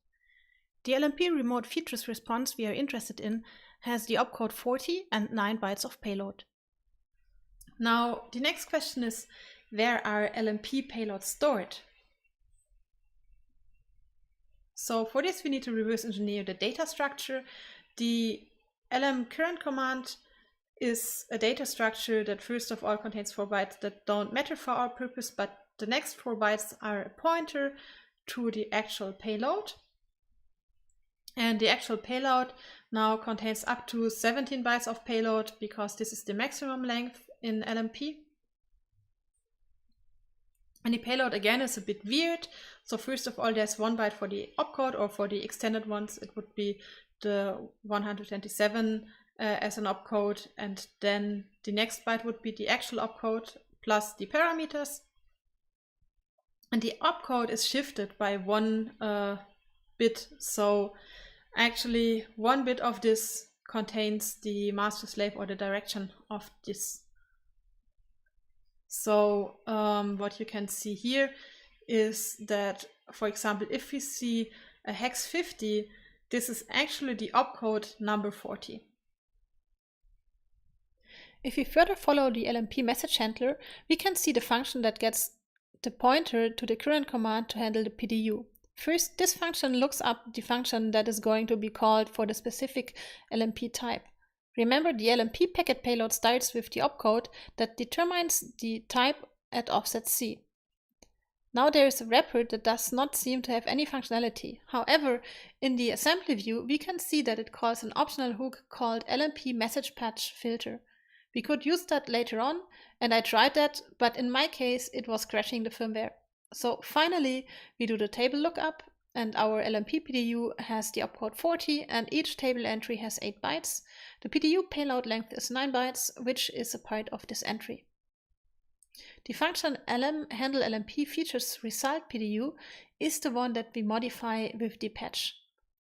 The LMP remote features response we are interested in has the opcode 40 and 9 bytes of payload. Now, the next question is, where are LMP payloads stored? So for this, we need to reverse engineer the data structure. The lm current command is a data structure that first of all contains 4 bytes that don't matter for our purpose, but the next 4 bytes are a pointer to the actual payload. And the actual payload now contains up to 17 bytes of payload, because this is the maximum length in LMP. And the payload again is a bit weird. So first of all, there's 1 byte for the opcode, or for the extended ones, it would be the 127 as an opcode, and then the next byte would be the actual opcode plus the parameters. And the opcode is shifted by 1 bit. So actually 1 bit of this contains the master slave or the direction of this. So what you can see here is that, for example, if we see a hex 50, this is actually the opcode number 40. If we further follow the LMP message handler, we can see the function that gets the pointer to the current command to handle the PDU. First, this function looks up the function that is going to be called for the specific LMP type. Remember, the LMP packet payload starts with the opcode that determines the type at offset C. Now there is a wrapper that does not seem to have any functionality. However, in the assembly view, we can see that it calls an optional hook called LMP message patch filter. We could use that later on, and I tried that, but in my case it was crashing the firmware. So finally we do the table lookup, and our LMP PDU has the opcode 40 and each table entry has 8 bytes. The PDU payload length is 9 bytes, which is a part of this entry. The function handle LMP features result PDU is the one that we modify with the patch.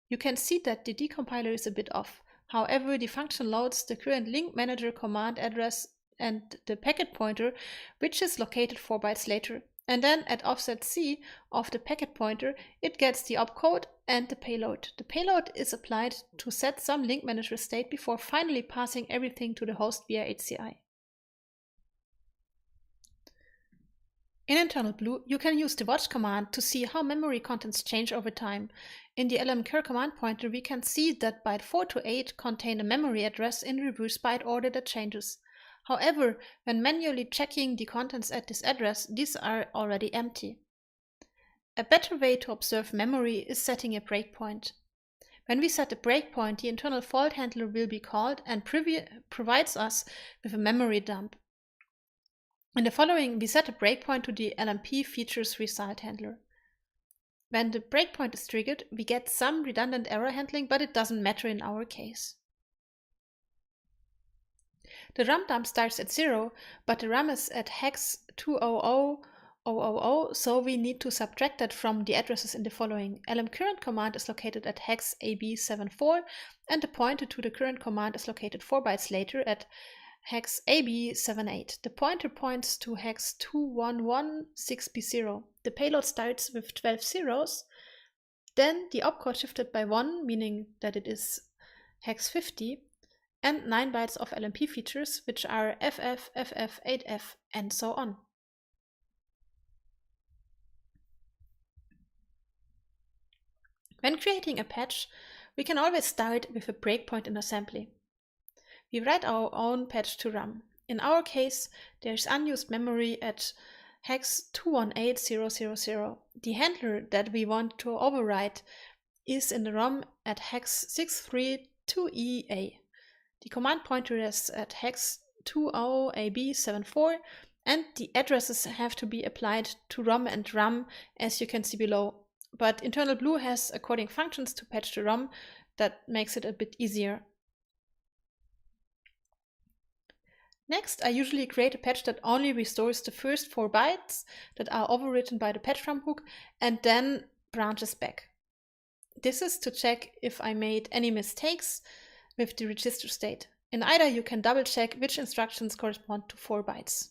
You can see that the decompiler is a bit off. However, the function loads the current link manager command address and the packet pointer, which is located 4 bytes later. And then at offset C of the packet pointer, it gets the opcode and the payload. The payload is applied to set some link manager state before finally passing everything to the host via HCI. In InternalBlue, you can use the watch command to see how memory contents change over time. In the lmcur command pointer, we can see that byte 4 to 8 contain a memory address in reverse byte order that changes. However, when manually checking the contents at this address, these are already empty. A better way to observe memory is setting a breakpoint. When we set a breakpoint, the internal fault handler will be called and provides us with a memory dump. In the following, we set a breakpoint to the LMP features result handler. When the breakpoint is triggered, we get some redundant error handling, but it doesn't matter in our case. The RAM dump starts at 0, but the RAM is at hex 200,000, so we need to subtract that from the addresses in the following. lmcurrent command is located at hex AB74, and the pointer to the current command is located 4 bytes later at hex AB78. The pointer points to hex 2116B0. The payload starts with 12 zeros. Then the opcode shifted by 1, meaning that it is hex 50, and 9 bytes of LMP features, which are FF, FF, 8F, and so on. When creating a patch, we can always start with a breakpoint in assembly. We write our own patch to RAM. In our case, there is unused memory at hex 218000. The handler that we want to overwrite is in the ROM at hex 632EA. The command pointer is at hex 20AB74, and the addresses have to be applied to ROM and RAM, as you can see below. But InternalBlue has according functions to patch the ROM that makes it a bit easier. Next, I usually create a patch that only restores the first 4 bytes that are overwritten by the patch RAM hook and then branches back. This is to check if I made any mistakes with the register state. In IDA, you can double check which instructions correspond to 4 bytes.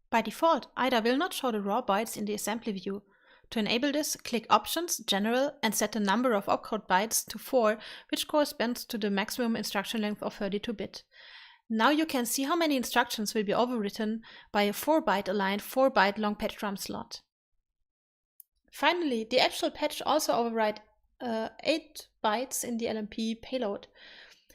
By default, IDA will not show the raw bytes in the assembly view. To enable this, click Options, General, and set the number of opcode bytes to 4, which corresponds to the maximum instruction length of 32-bit. Now you can see how many instructions will be overwritten by a 4-byte aligned 4-byte long patch RAM slot. Finally, the actual patch also overwrites 8 bytes in the LMP payload.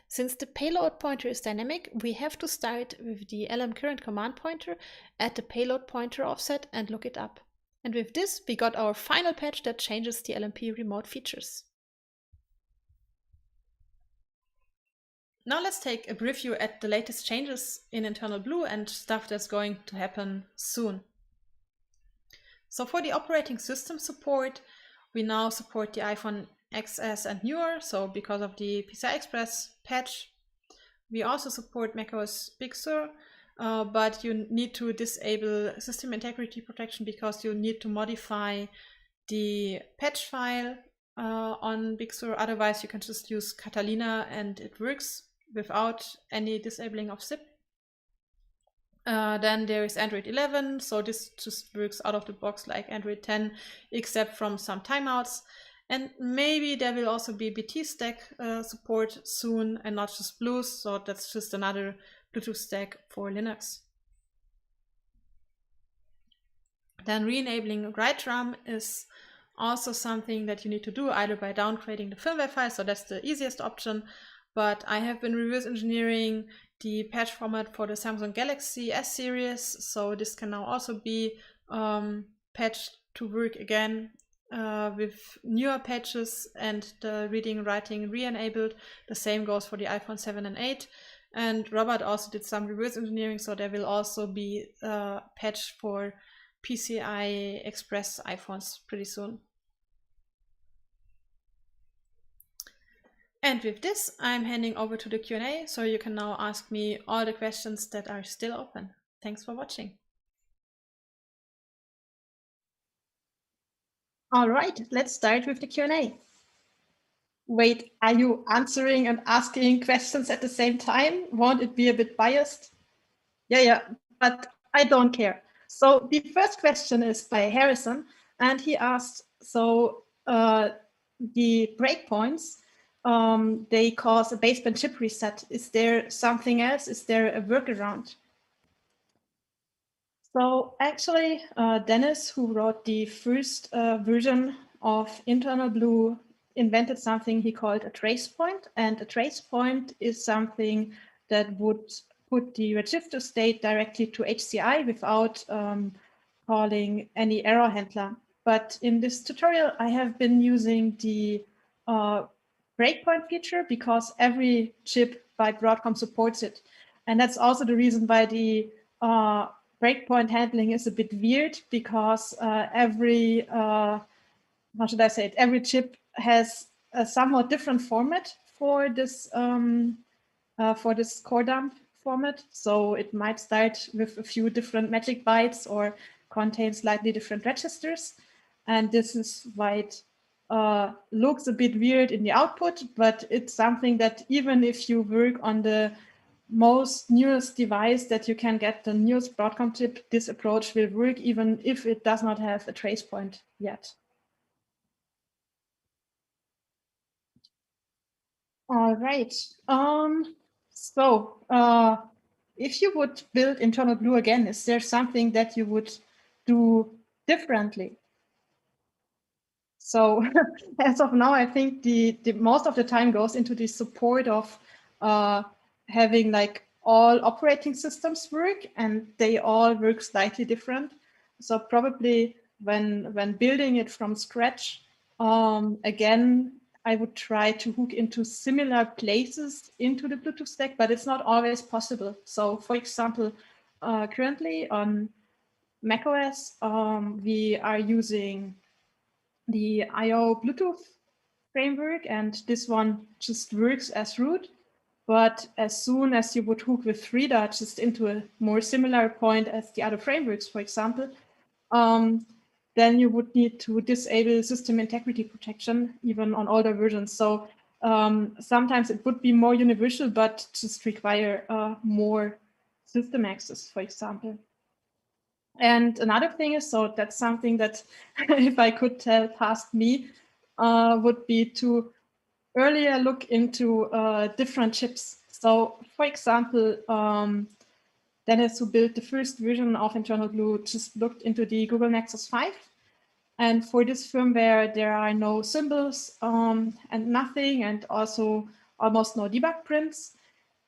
Since the payload pointer is dynamic, we have to start with the lmcurrent command pointer at the payload pointer offset and look it up. And with this, we got our final patch that changes the LMP remote features. Now let's take a preview at the latest changes in InternalBlue and stuff that's going to happen soon. So for the operating system support, we now support the iPhone XS and newer, so because of the PCI Express patch. We also support macOS Big Sur, but you need to disable system integrity protection because you need to modify the patch file on Big Sur. Otherwise, you can just use Catalina and it works without any disabling of zip. Then there is Android 11, so this just works out of the box like Android 10, except from some timeouts. And maybe there will also be BT stack support soon and not just Blues, so that's just another Bluetooth stack for Linux. Then re-enabling write RAM is also something that you need to do either by downgrading the firmware file, so that's the easiest option. But I have been reverse engineering the patch format for the Samsung Galaxy S series, so this can now also be patched to work again with newer patches and the reading and writing re-enabled. The same goes for the iPhone 7 and 8. And Robert also did some reverse engineering, so there will also be a patch for PCI Express iPhones pretty soon. And with this, I'm handing over to the Q&A, so you can now ask me all the questions that are still open. Thanks for watching. All right, let's start with the Q&A. Wait, are you answering and asking questions at the same time? Won't it be a bit biased? Yeah, but I don't care. So the first question is by Harrison, and he asked, so the breakpoints, they cause a baseband chip reset. Is there something else? Is there a workaround? So actually, Dennis, who wrote the first version of InternalBlue, invented something he called a trace point. And a trace point is something that would put the register state directly to HCI without calling any error handler. But in this tutorial, I have been using the breakpoint feature because every chip by Broadcom supports it. And that's also the reason why the breakpoint handling is a bit weird, because every, how should I say it, every chip has a somewhat different format for this core dump format. So it might start with a few different magic bytes or contain slightly different registers. And this is why it looks a bit weird in the output, but it's something that even if you work on the most newest device that you can get, the newest Broadcom chip, this approach will work even if it does not have a trace point yet. All right. So if you would build InternalBlue again, is there something that you would do differently? So as of now, I think the most of the time goes into the support of having like all operating systems work, and they all work slightly different. So probably when building it from scratch, again, I would try to hook into similar places into the Bluetooth stack, but it's not always possible. So for example, currently on macOS, we are using the IO Bluetooth framework, and this one just works as root. But as soon as you would hook with Frida just into a more similar point as the other frameworks, for example, then you would need to disable system integrity protection, even on older versions. So sometimes it would be more universal, but just require more system access, for example. And another thing is, so that's something that if I could tell past me, would be to earlier look into different chips. So for example, Dennis, who built the first version of InternalBlue, just looked into the Google Nexus 5. And for this firmware, there are no symbols and nothing, and also almost no debug prints.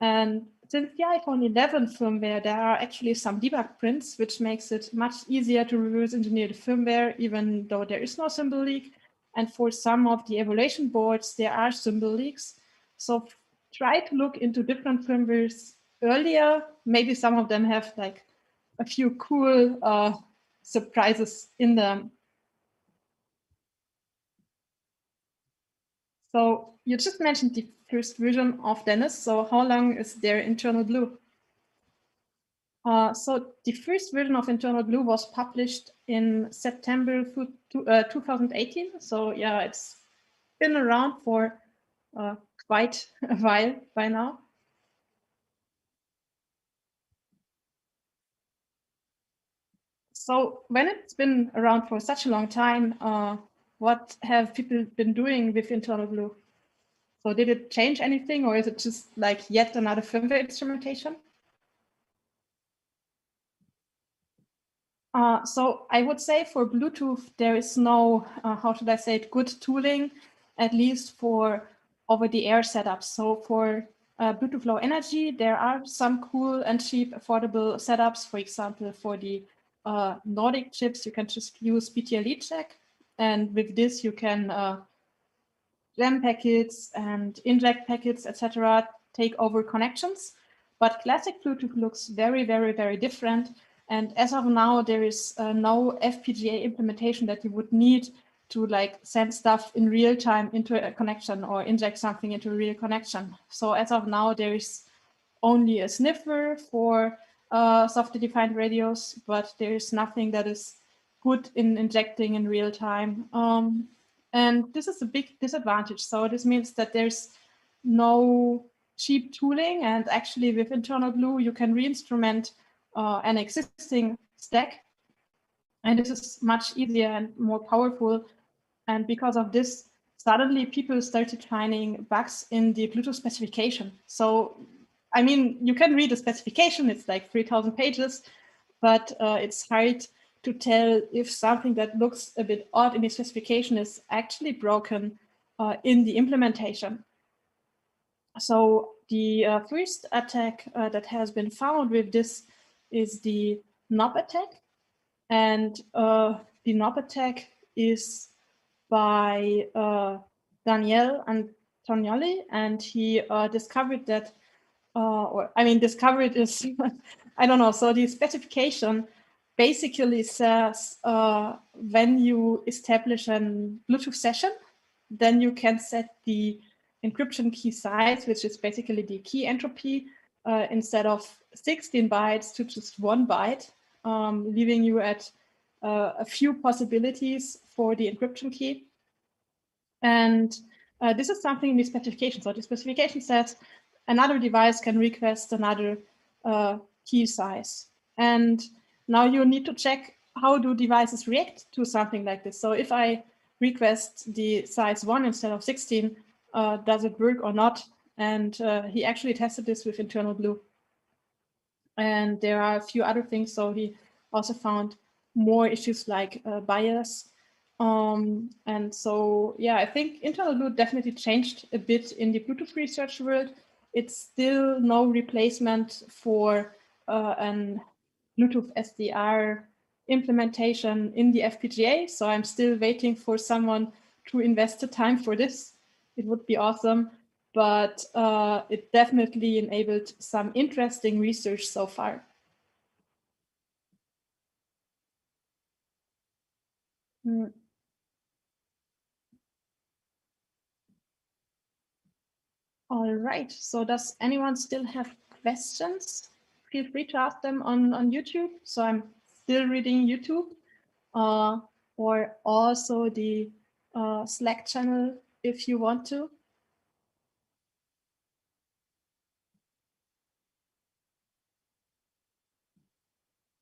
And since the iPhone 11 firmware, there are actually some debug prints, which makes it much easier to reverse engineer the firmware, even though there is no symbol leak. And for some of the evaluation boards, there are symbol leaks. So try to look into different firmwares earlier. Maybe some of them have like a few cool surprises in them. So you just mentioned the first version of Dennis. So how long is their InternalBlue? So the first version of InternalBlue was published in September 2018. So yeah, it's been around for quite a while by now. So when it's been around for such a long time, what have people been doing with InternalBlue? So did it change anything, or is it just like yet another firmware instrumentation? So I would say for Bluetooth, there is no, how should I say it, good tooling, at least for over-the-air setups. So for Bluetooth Low Energy, there are some cool and cheap affordable setups. For example, for the Nordic chips, you can just use BTLE check. And with this, you can jam packets and inject packets, etc., take over connections. But classic Bluetooth looks very, very, very different. And as of now, there is no FPGA implementation that you would need to like send stuff in real time into a connection or inject something into a real connection. So as of now, there is only a sniffer for software-defined radios, but there is nothing that is good in injecting in real time. And this is a big disadvantage. So this means that there's no cheap tooling, and actually with InternalBlue, you can re-instrument an existing stack. And this is much easier and more powerful. And because of this, suddenly people started finding bugs in the Bluetooth specification. So, I mean, you can read the specification, it's like 3,000 pages, but it's hard to tell if something that looks a bit odd in the specification is actually broken in the implementation. So the first attack that has been found with this is the knob attack. And the knob attack is by Daniele Antonioli, and he discovered that, discovered is, I don't know, so the specification basically says when you establish a Bluetooth session, then you can set the encryption key size, which is basically the key entropy, instead of 16 bytes to just 1 byte, leaving you at a few possibilities for the encryption key. And this is something in the specification. So the specification says another device can request another key size. And now you need to check how do devices react to something like this. So if I request the size 1 instead of 16, does it work or not? And he actually tested this with InternalBlue. And there are a few other things. So he also found more issues like bias. And so, yeah, I think InternalBlue definitely changed a bit in the Bluetooth research world. It's still no replacement for an Bluetooth SDR implementation in the FPGA. So I'm still waiting for someone to invest the time for this. It would be awesome, but it definitely enabled some interesting research so far. All right, so does anyone still have questions? Feel free to ask them on YouTube. So I'm still reading YouTube, or also the Slack channel if you want to.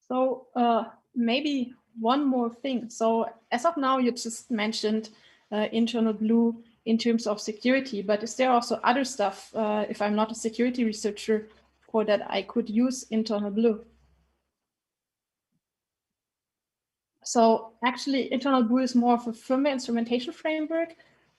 So maybe one more thing. So as of now, you just mentioned InternalBlue in terms of security, but is there also other stuff, if I'm not a security researcher, for that I could use InternalBlue? So actually, InternalBlue is more of a firmware instrumentation framework.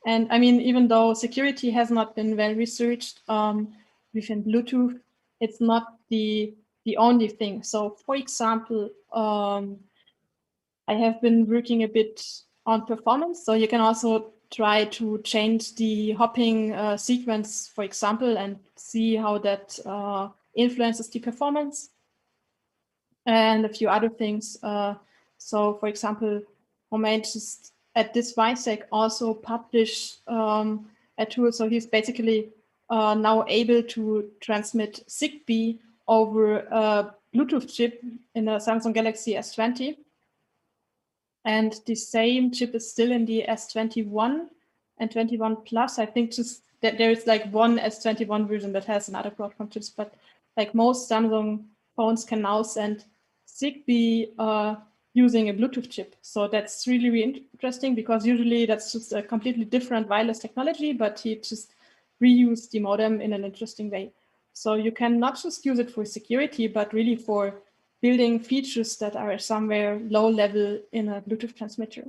And I mean, even though security has not been well researched within Bluetooth, it's not the only thing. So for example, I have been working a bit on performance. So you can also try to change the hopping sequence, for example, and see how that influences the performance. And a few other things. So for example, Romain just at this WiSec also published a tool. So he's basically now able to transmit Zigbee over a Bluetooth chip in a Samsung Galaxy S20. And the same chip is still in the S21 and 21 Plus. I think just that there is like one S21 version that has another Broadcom chips, but like most Samsung phones can now send Zigbee using a Bluetooth chip. So that's really, really interesting because usually that's just a completely different wireless technology, but he just reused the modem in an interesting way. So you can not just use it for security, but really for building features that are somewhere low level in a Bluetooth transmitter.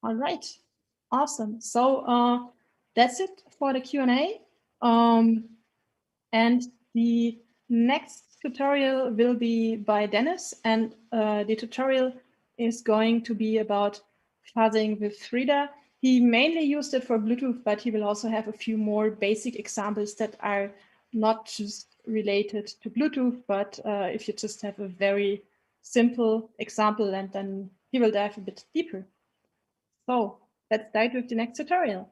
All right, awesome. So that's it for the Q&A. And the next tutorial will be by Dennis, and the tutorial is going to be about fuzzing with Frida. He mainly used it for Bluetooth, but he will also have a few more basic examples that are not just related to Bluetooth, but if you just have a very simple example, and then he will dive a bit deeper. So let's dive with the next tutorial.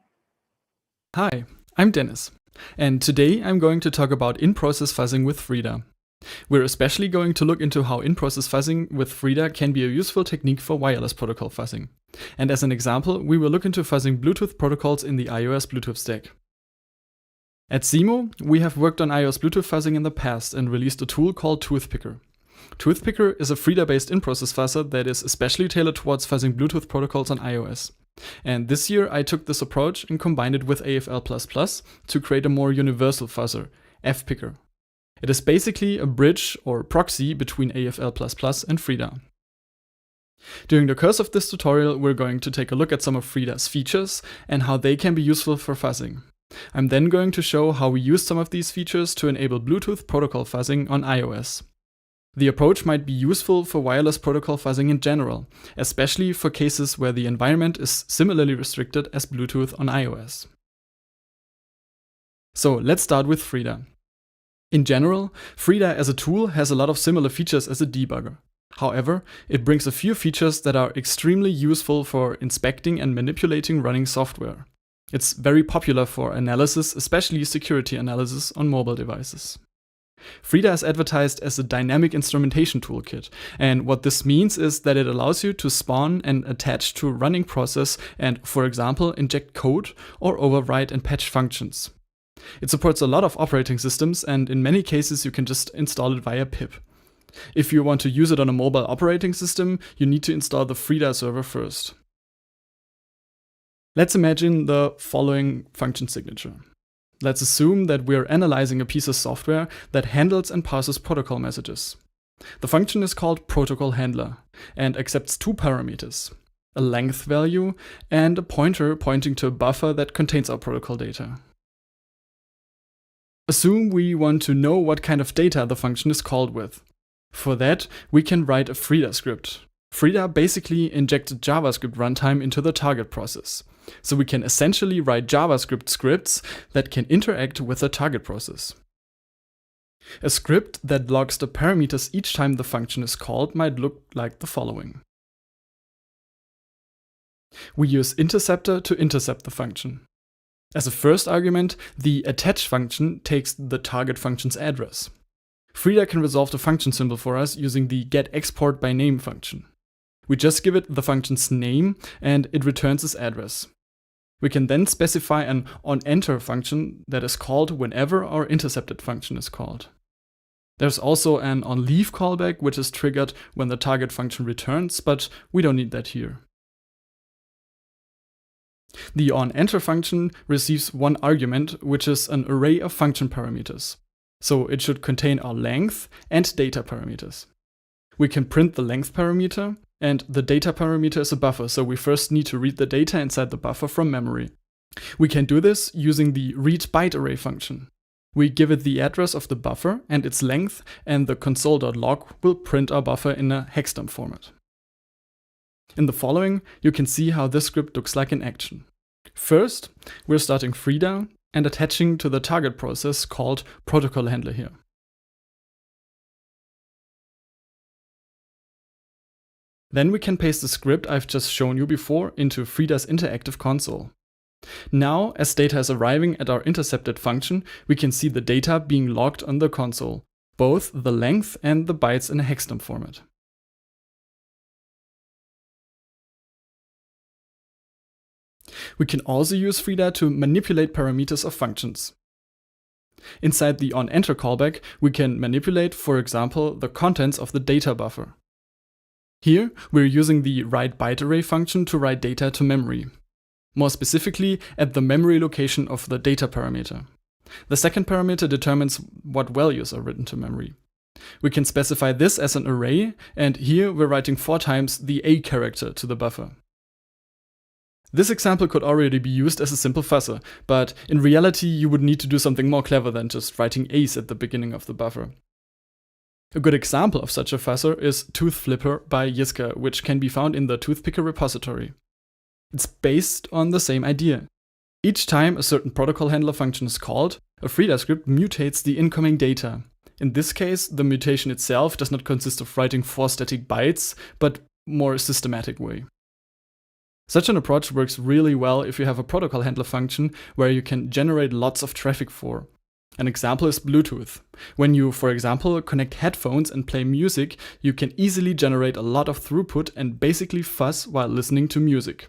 Hi, I'm Dennis, and today I'm going to talk about in-process fuzzing with Frida. We're especially going to look into how in-process fuzzing with Frida can be a useful technique for wireless protocol fuzzing. And as an example, we will look into fuzzing Bluetooth protocols in the iOS Bluetooth stack. At Simo, we have worked on iOS Bluetooth fuzzing in the past and released a tool called Toothpicker. Toothpicker is a Frida-based in-process fuzzer that is especially tailored towards fuzzing Bluetooth protocols on iOS. And this year I took this approach and combined it with AFL++ to create a more universal fuzzer, fpicker. It is basically a bridge or proxy between AFL++ and Frida. During the course of this tutorial, we're going to take a look at some of Frida's features and how they can be useful for fuzzing. I'm then going to show how we use some of these features to enable Bluetooth protocol fuzzing on iOS. The approach might be useful for wireless protocol fuzzing in general, especially for cases where the environment is similarly restricted as Bluetooth on iOS. So let's start with Frida. In general, Frida as a tool has a lot of similar features as a debugger. However, it brings a few features that are extremely useful for inspecting and manipulating running software. It's very popular for analysis, especially security analysis on mobile devices. Frida is advertised as a dynamic instrumentation toolkit, and what this means is that it allows you to spawn and attach to a running process and, for example, inject code or override and patch functions. It supports a lot of operating systems, and in many cases you can just install it via pip. If you want to use it on a mobile operating system, you need to install the Frida server first. Let's imagine the following function signature. Let's assume that we're analyzing a piece of software that handles and parses protocol messages. The function is called protocol handler and accepts two parameters, a length value and a pointer pointing to a buffer that contains our protocol data. Assume we want to know what kind of data the function is called with. For that, we can write a Frida script. Frida basically injects a JavaScript runtime into the target process. So we can essentially write JavaScript scripts that can interact with the target process. A script that logs the parameters each time the function is called might look like the following. We use interceptor to intercept the function. As a first argument, the attach function takes the target function's address. Frida can resolve the function symbol for us using the getExportByName function. We just give it the function's name and it returns its address. We can then specify an onEnter function that is called whenever our intercepted function is called. There's also an onLeave callback, which is triggered when the target function returns, but we don't need that here. The onEnter function receives one argument, which is an array of function parameters. So it should contain our length and data parameters. We can print the length parameter, and the data parameter is a buffer, so we first need to read the data inside the buffer from memory. We can do this using the readByteArray function. We give it the address of the buffer and its length, and the console.log will print our buffer in a hexdump format. In the following, you can see how this script looks like in action. First, we're starting Frida and attaching to the target process called protocol handler here. Then we can paste the script I've just shown you before into Frida's interactive console. Now, as data is arriving at our intercepted function, we can see the data being logged on the console, both the length and the bytes in a hexdump format. We can also use Frida to manipulate parameters of functions. Inside the onEnter callback, we can manipulate, for example, the contents of the data buffer. Here, we're using the writeByteArray function to write data to memory. More specifically, at the memory location of the data parameter. The second parameter determines what values are written to memory. We can specify this as an array, and here we're writing 4 times the A character to the buffer. This example could already be used as a simple fuzzer, but in reality you would need to do something more clever than just writing A's at the beginning of the buffer. A good example of such a fuzzer is Tooth Flipper by Jiska, which can be found in the Toothpicker repository. It's based on the same idea. Each time a certain protocol handler function is called, a Frida script mutates the incoming data. In this case, the mutation itself does not consist of writing 4 static bytes, but more a systematic way. Such an approach works really well if you have a protocol handler function where you can generate lots of traffic for. An example is Bluetooth. When you, for example, connect headphones and play music, you can easily generate a lot of throughput and basically fuzz while listening to music.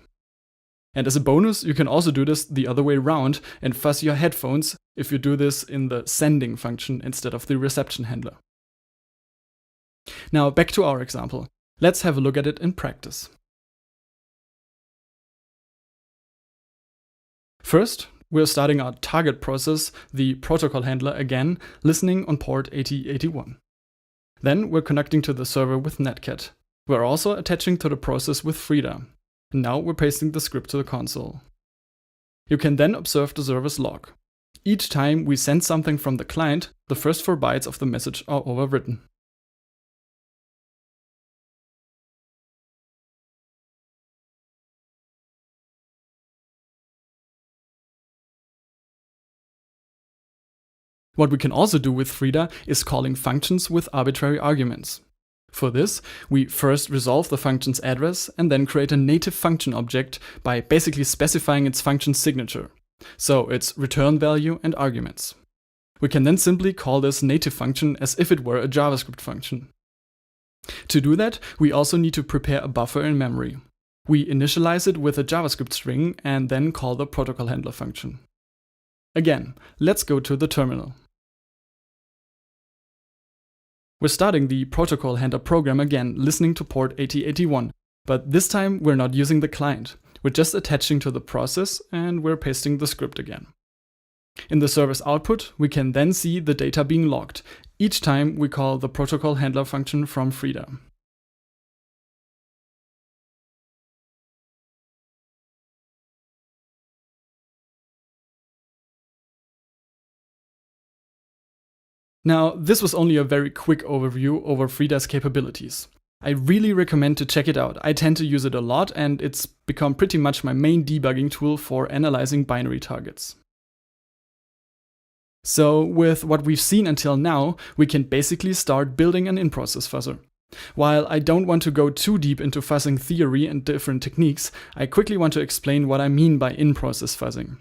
And as a bonus, you can also do this the other way around and fuzz your headphones if you do this in the sending function instead of the reception handler. Now back to our example. Let's have a look at it in practice. First, we're starting our target process, the protocol handler again, listening on port 8081. Then we're connecting to the server with Netcat. We're also attaching to the process with Frida. And now we're pasting the script to the console. You can then observe the server's log. Each time we send something from the client, the first 4 bytes of the message are overwritten. What we can also do with Frida is calling functions with arbitrary arguments. For this, we first resolve the function's address and then create a native function object by basically specifying its function signature, so its return value and arguments. We can then simply call this native function as if it were a JavaScript function. To do that, we also need to prepare a buffer in memory. We initialize it with a JavaScript string and then call the protocol handler function. Again, let's go to the terminal. We're starting the protocol handler program again, listening to port 8081, but this time we're not using the client. We're just attaching to the process and we're pasting the script again. In the server's output, we can then see the data being logged each time we call the protocol handler function from Frida. Now, this was only a very quick overview over Frida's capabilities. I really recommend to check it out. I tend to use it a lot and it's become pretty much my main debugging tool for analyzing binary targets. So with what we've seen until now, we can basically start building an in-process fuzzer. While I don't want to go too deep into fuzzing theory and different techniques, I quickly want to explain what I mean by in-process fuzzing.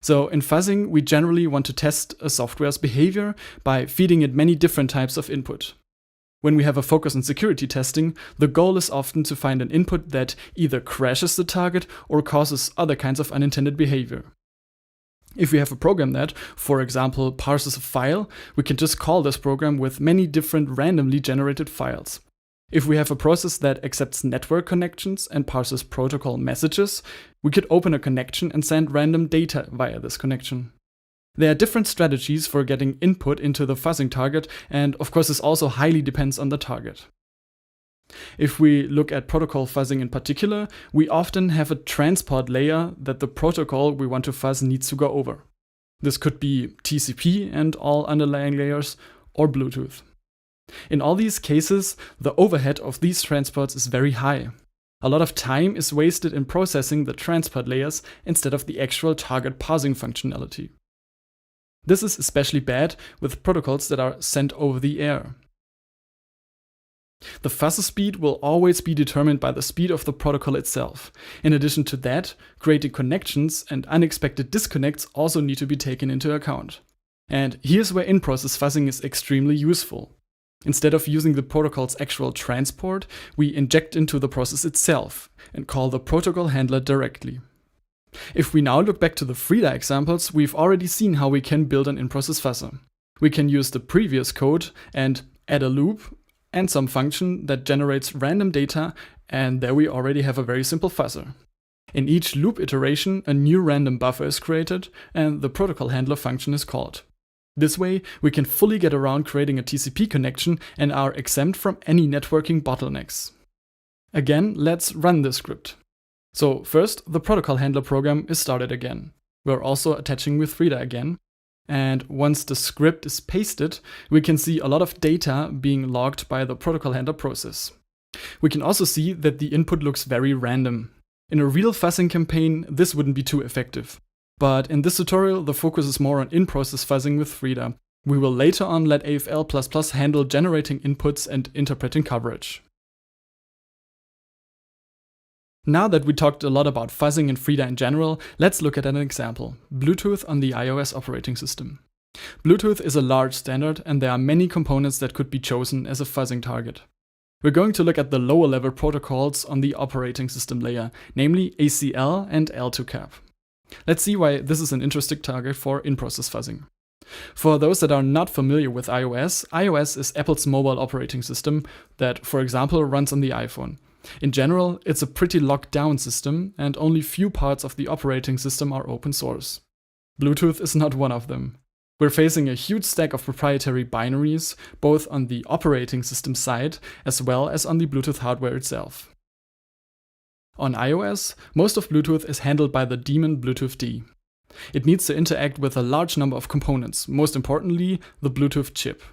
So in fuzzing, we generally want to test a software's behavior by feeding it many different types of input. When we have a focus on security testing, the goal is often to find an input that either crashes the target or causes other kinds of unintended behavior. If we have a program that, for example, parses a file, we can just call this program with many different randomly generated files. If we have a process that accepts network connections and parses protocol messages, we could open a connection and send random data via this connection. There are different strategies for getting input into the fuzzing target, and of course this also highly depends on the target. If we look at protocol fuzzing in particular, we often have a transport layer that the protocol we want to fuzz needs to go over. This could be TCP and all underlying layers, or Bluetooth. In all these cases, the overhead of these transports is very high. A lot of time is wasted in processing the transport layers instead of the actual target parsing functionality. This is especially bad with protocols that are sent over the air. The fuzzer speed will always be determined by the speed of the protocol itself. In addition to that, creating connections and unexpected disconnects also need to be taken into account. And here's where in-process fuzzing is extremely useful. Instead of using the protocol's actual transport, we inject into the process itself and call the protocol handler directly. If we now look back to the Frida examples, we've already seen how we can build an in-process fuzzer. We can use the previous code and add a loop and some function that generates random data, and there we already have a very simple fuzzer. In each loop iteration, a new random buffer is created and the protocol handler function is called. This way, we can fully get around creating a TCP connection and are exempt from any networking bottlenecks. Again, let's run this script. So first, the protocol handler program is started again. We're also attaching with Frida again. And once the script is pasted, we can see a lot of data being logged by the protocol handler process. We can also see that the input looks very random. In a real fuzzing campaign, this wouldn't be too effective. But in this tutorial, the focus is more on in-process fuzzing with Frida. We will later on let AFL++ handle generating inputs and interpreting coverage. Now that we talked a lot about fuzzing and Frida in general, let's look at an example: Bluetooth on the iOS operating system. Bluetooth is a large standard, and there are many components that could be chosen as a fuzzing target. We're going to look at the lower level protocols on the operating system layer, namely ACL and L2CAP. Let's see why this is an interesting target for in-process fuzzing. For those that are not familiar with iOS, iOS is Apple's mobile operating system that, for example, runs on the iPhone. In general, it's a pretty locked down system, and only few parts of the operating system are open source. Bluetooth is not one of them. We're facing a huge stack of proprietary binaries, both on the operating system side as well as on the Bluetooth hardware itself. On iOS, most of Bluetooth is handled by the daemon Bluetooth D. It needs to interact with a large number of components, most importantly, the Bluetooth chip.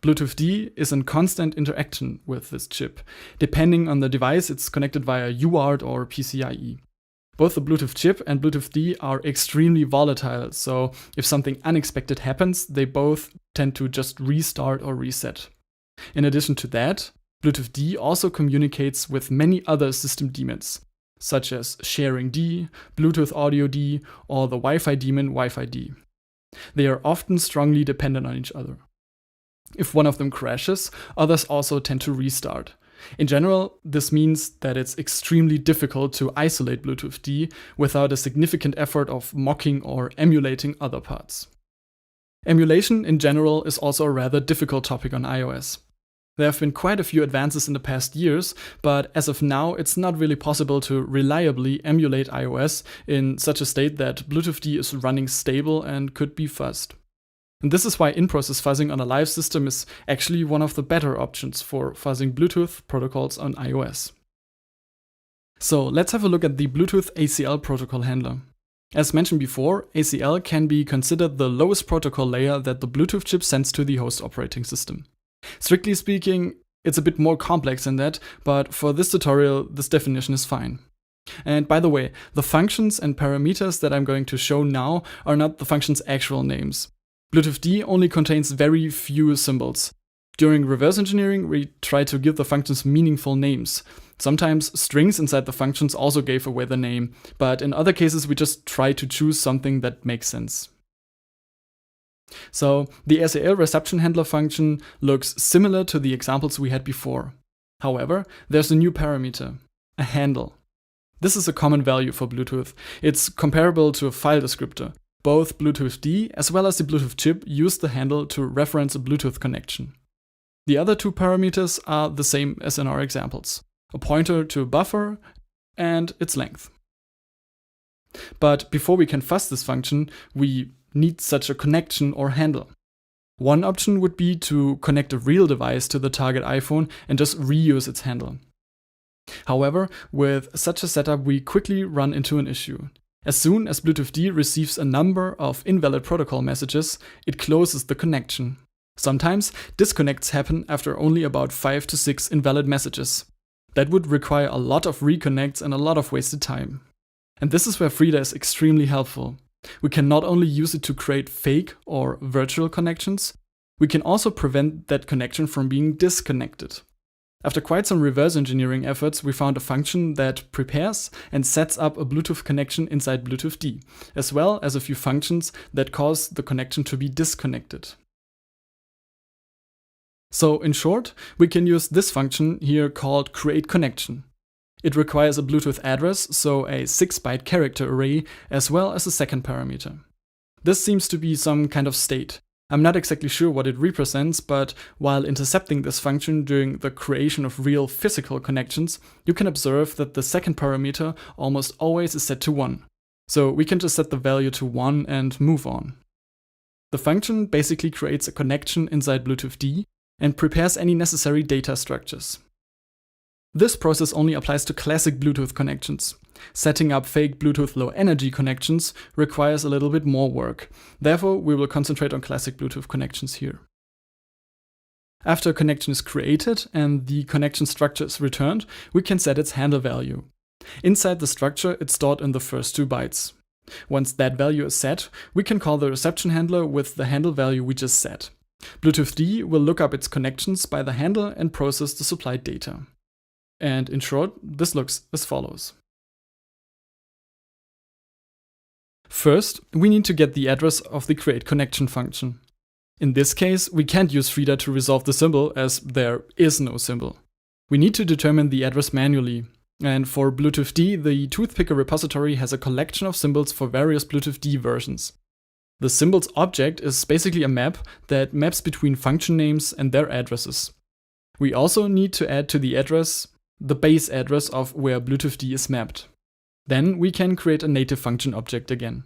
Bluetooth D is in constant interaction with this chip. Depending on the device, it's connected via UART or PCIe. Both the Bluetooth chip and Bluetooth D are extremely volatile, so if something unexpected happens, they both tend to just restart or reset. In addition to that, Bluetooth D also communicates with many other system daemons, such as Sharing D, Bluetooth Audio D, or the Wi-Fi daemon Wi-Fi D. They are often strongly dependent on each other. If one of them crashes, others also tend to restart. In general, this means that it's extremely difficult to isolate Bluetooth D without a significant effort of mocking or emulating other parts. Emulation in general is also a rather difficult topic on iOS. There have been quite a few advances in the past years, but as of now, it's not really possible to reliably emulate iOS in such a state that Bluetooth D is running stable and could be fuzzed. And this is why in-process fuzzing on a live system is actually one of the better options for fuzzing Bluetooth protocols on iOS. So let's have a look at the Bluetooth ACL protocol handler. As mentioned before, ACL can be considered the lowest protocol layer that the Bluetooth chip sends to the host operating system. Strictly speaking, it's a bit more complex than that, but for this tutorial, this definition is fine. And by the way, the functions and parameters that I'm going to show now are not the function's actual names. Bluetooth D only contains very few symbols. During reverse engineering, we try to give the functions meaningful names. Sometimes strings inside the functions also gave away the name, but in other cases we just try to choose something that makes sense. So the ACL reception handler function looks similar to the examples we had before. However, there's a new parameter, a handle. This is a common value for Bluetooth. It's comparable to a file descriptor. Both Bluetooth D as well as the Bluetooth chip use the handle to reference a Bluetooth connection. The other two parameters are the same as in our examples, a pointer to a buffer and its length. But before we can fuzz this function, we need such a connection or handle. One option would be to connect a real device to the target iPhone and just reuse its handle. However, with such a setup, we quickly run into an issue. As soon as Bluetooth D receives a number of invalid protocol messages, it closes the connection. Sometimes disconnects happen after only about 5 to 6 invalid messages. That would require a lot of reconnects and a lot of wasted time. And this is where Frida is extremely helpful. We can not only use it to create fake or virtual connections, we can also prevent that connection from being disconnected. After quite some reverse engineering efforts, we found a function that prepares and sets up a Bluetooth connection inside Bluetooth D, as well as a few functions that cause the connection to be disconnected. So in short, we can use this function here called createConnection. It requires a Bluetooth address, so a 6-byte character array, as well as a second parameter. This seems to be some kind of state. I'm not exactly sure what it represents, but while intercepting this function during the creation of real physical connections, you can observe that the second parameter almost always is set to 1. So we can just set the value to 1 and move on. The function basically creates a connection inside Bluetooth D and prepares any necessary data structures. This process only applies to classic Bluetooth connections. Setting up fake Bluetooth low energy connections requires a little bit more work. Therefore, we will concentrate on classic Bluetooth connections here. After a connection is created and the connection structure is returned, we can set its handle value. Inside the structure, it's stored in the first 2 bytes. Once that value is set, we can call the reception handler with the handle value we just set. Bluetooth D will look up its connections by the handle and process the supplied data. And in short, this looks as follows. First, we need to get the address of the create connection function. In this case, we can't use Frida to resolve the symbol, as there is no symbol. We need to determine the address manually. And for Bluetooth D, the toothpicker repository has a collection of symbols for various Bluetooth D versions. The symbols object is basically a map that maps between function names and their addresses. We also need to add to the address the base address of where Bluetooth D is mapped. Then we can create a native function object again.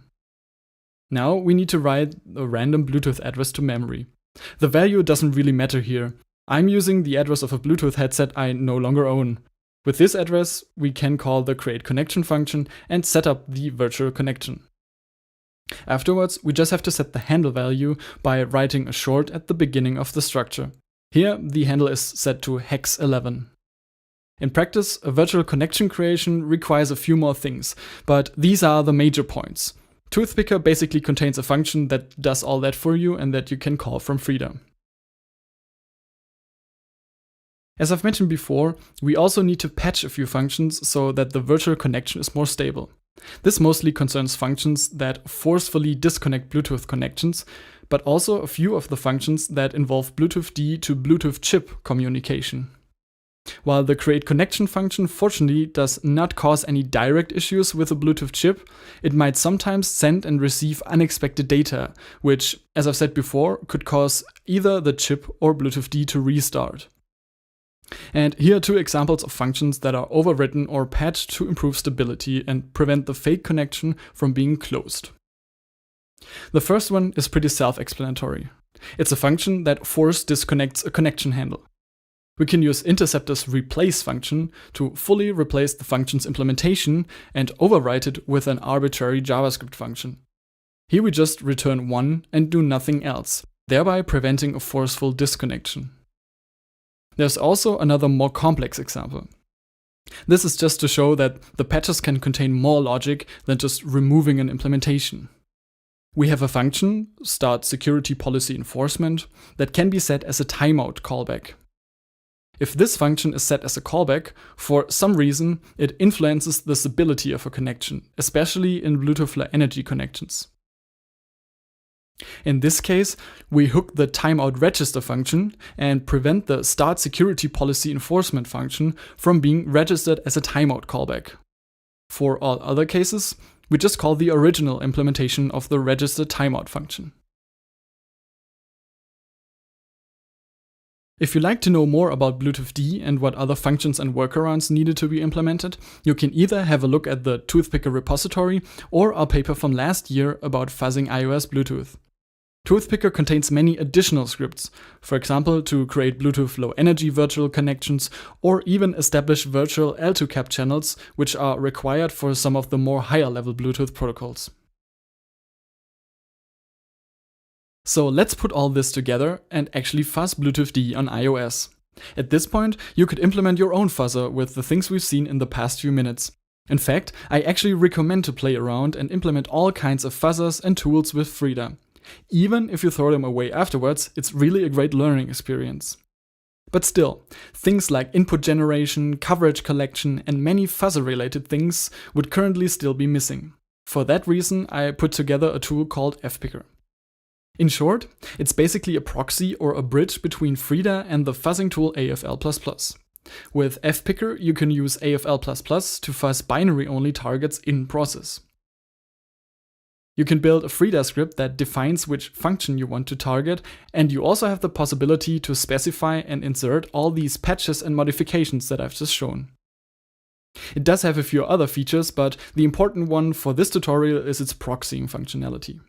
Now we need to write a random Bluetooth address to memory. The value doesn't really matter here. I'm using the address of a Bluetooth headset I no longer own. With this address, we can call the create connection function and set up the virtual connection. Afterwards, we just have to set the handle value by writing a short at the beginning of the structure. Here, the handle is set to hex 11. In practice, a virtual connection creation requires a few more things, but these are the major points. Toothpicker basically contains a function that does all that for you and that you can call from Frida. As I've mentioned before, we also need to patch a few functions so that the virtual connection is more stable. This mostly concerns functions that forcefully disconnect Bluetooth connections, but also a few of the functions that involve Bluetooth D to Bluetooth chip communication. While the create connection function fortunately does not cause any direct issues with a Bluetooth chip, it might sometimes send and receive unexpected data, which, as I've said before, could cause either the chip or Bluetooth D to restart. And here are 2 examples of functions that are overwritten or patched to improve stability and prevent the fake connection from being closed. The first one is pretty self-explanatory. It's a function that force disconnects a connection handle. We can use interceptor's replace function to fully replace the function's implementation and overwrite it with an arbitrary JavaScript function. Here we just return 1 and do nothing else, thereby preventing a forceful disconnection. There's also another more complex example. This is just to show that the patches can contain more logic than just removing an implementation. We have a function, start security policy enforcement, that can be set as a timeout callback. If this function is set as a callback, for some reason it influences the stability of a connection, especially in Bluetooth Low Energy connections. In this case, we hook the timeout register function and prevent the start security policy enforcement function from being registered as a timeout callback. For all other cases, we just call the original implementation of the register timeout function. If you'd like to know more about Bluetooth D and what other functions and workarounds needed to be implemented, you can either have a look at the Toothpicker repository or our paper from last year about fuzzing iOS Bluetooth. Toothpicker contains many additional scripts, for example to create Bluetooth Low Energy virtual connections or even establish virtual L2CAP channels, which are required for some of the more higher level Bluetooth protocols. So let's put all this together and actually fuzz Bluetooth D on iOS. At this point, you could implement your own fuzzer with the things we've seen in the past few minutes. In fact, I actually recommend to play around and implement all kinds of fuzzers and tools with Frida. Even if you throw them away afterwards, it's really a great learning experience. But still, things like input generation, coverage collection, and many fuzzer-related things would currently still be missing. For that reason, I put together a tool called fpicker. In short, it's basically a proxy or a bridge between Frida and the fuzzing tool AFL++. With fpicker, you can use AFL++ to fuzz binary-only targets in process. You can build a Frida script that defines which function you want to target, and you also have the possibility to specify and insert all these patches and modifications that I've just shown. It does have a few other features, but the important one for this tutorial is its proxying functionality.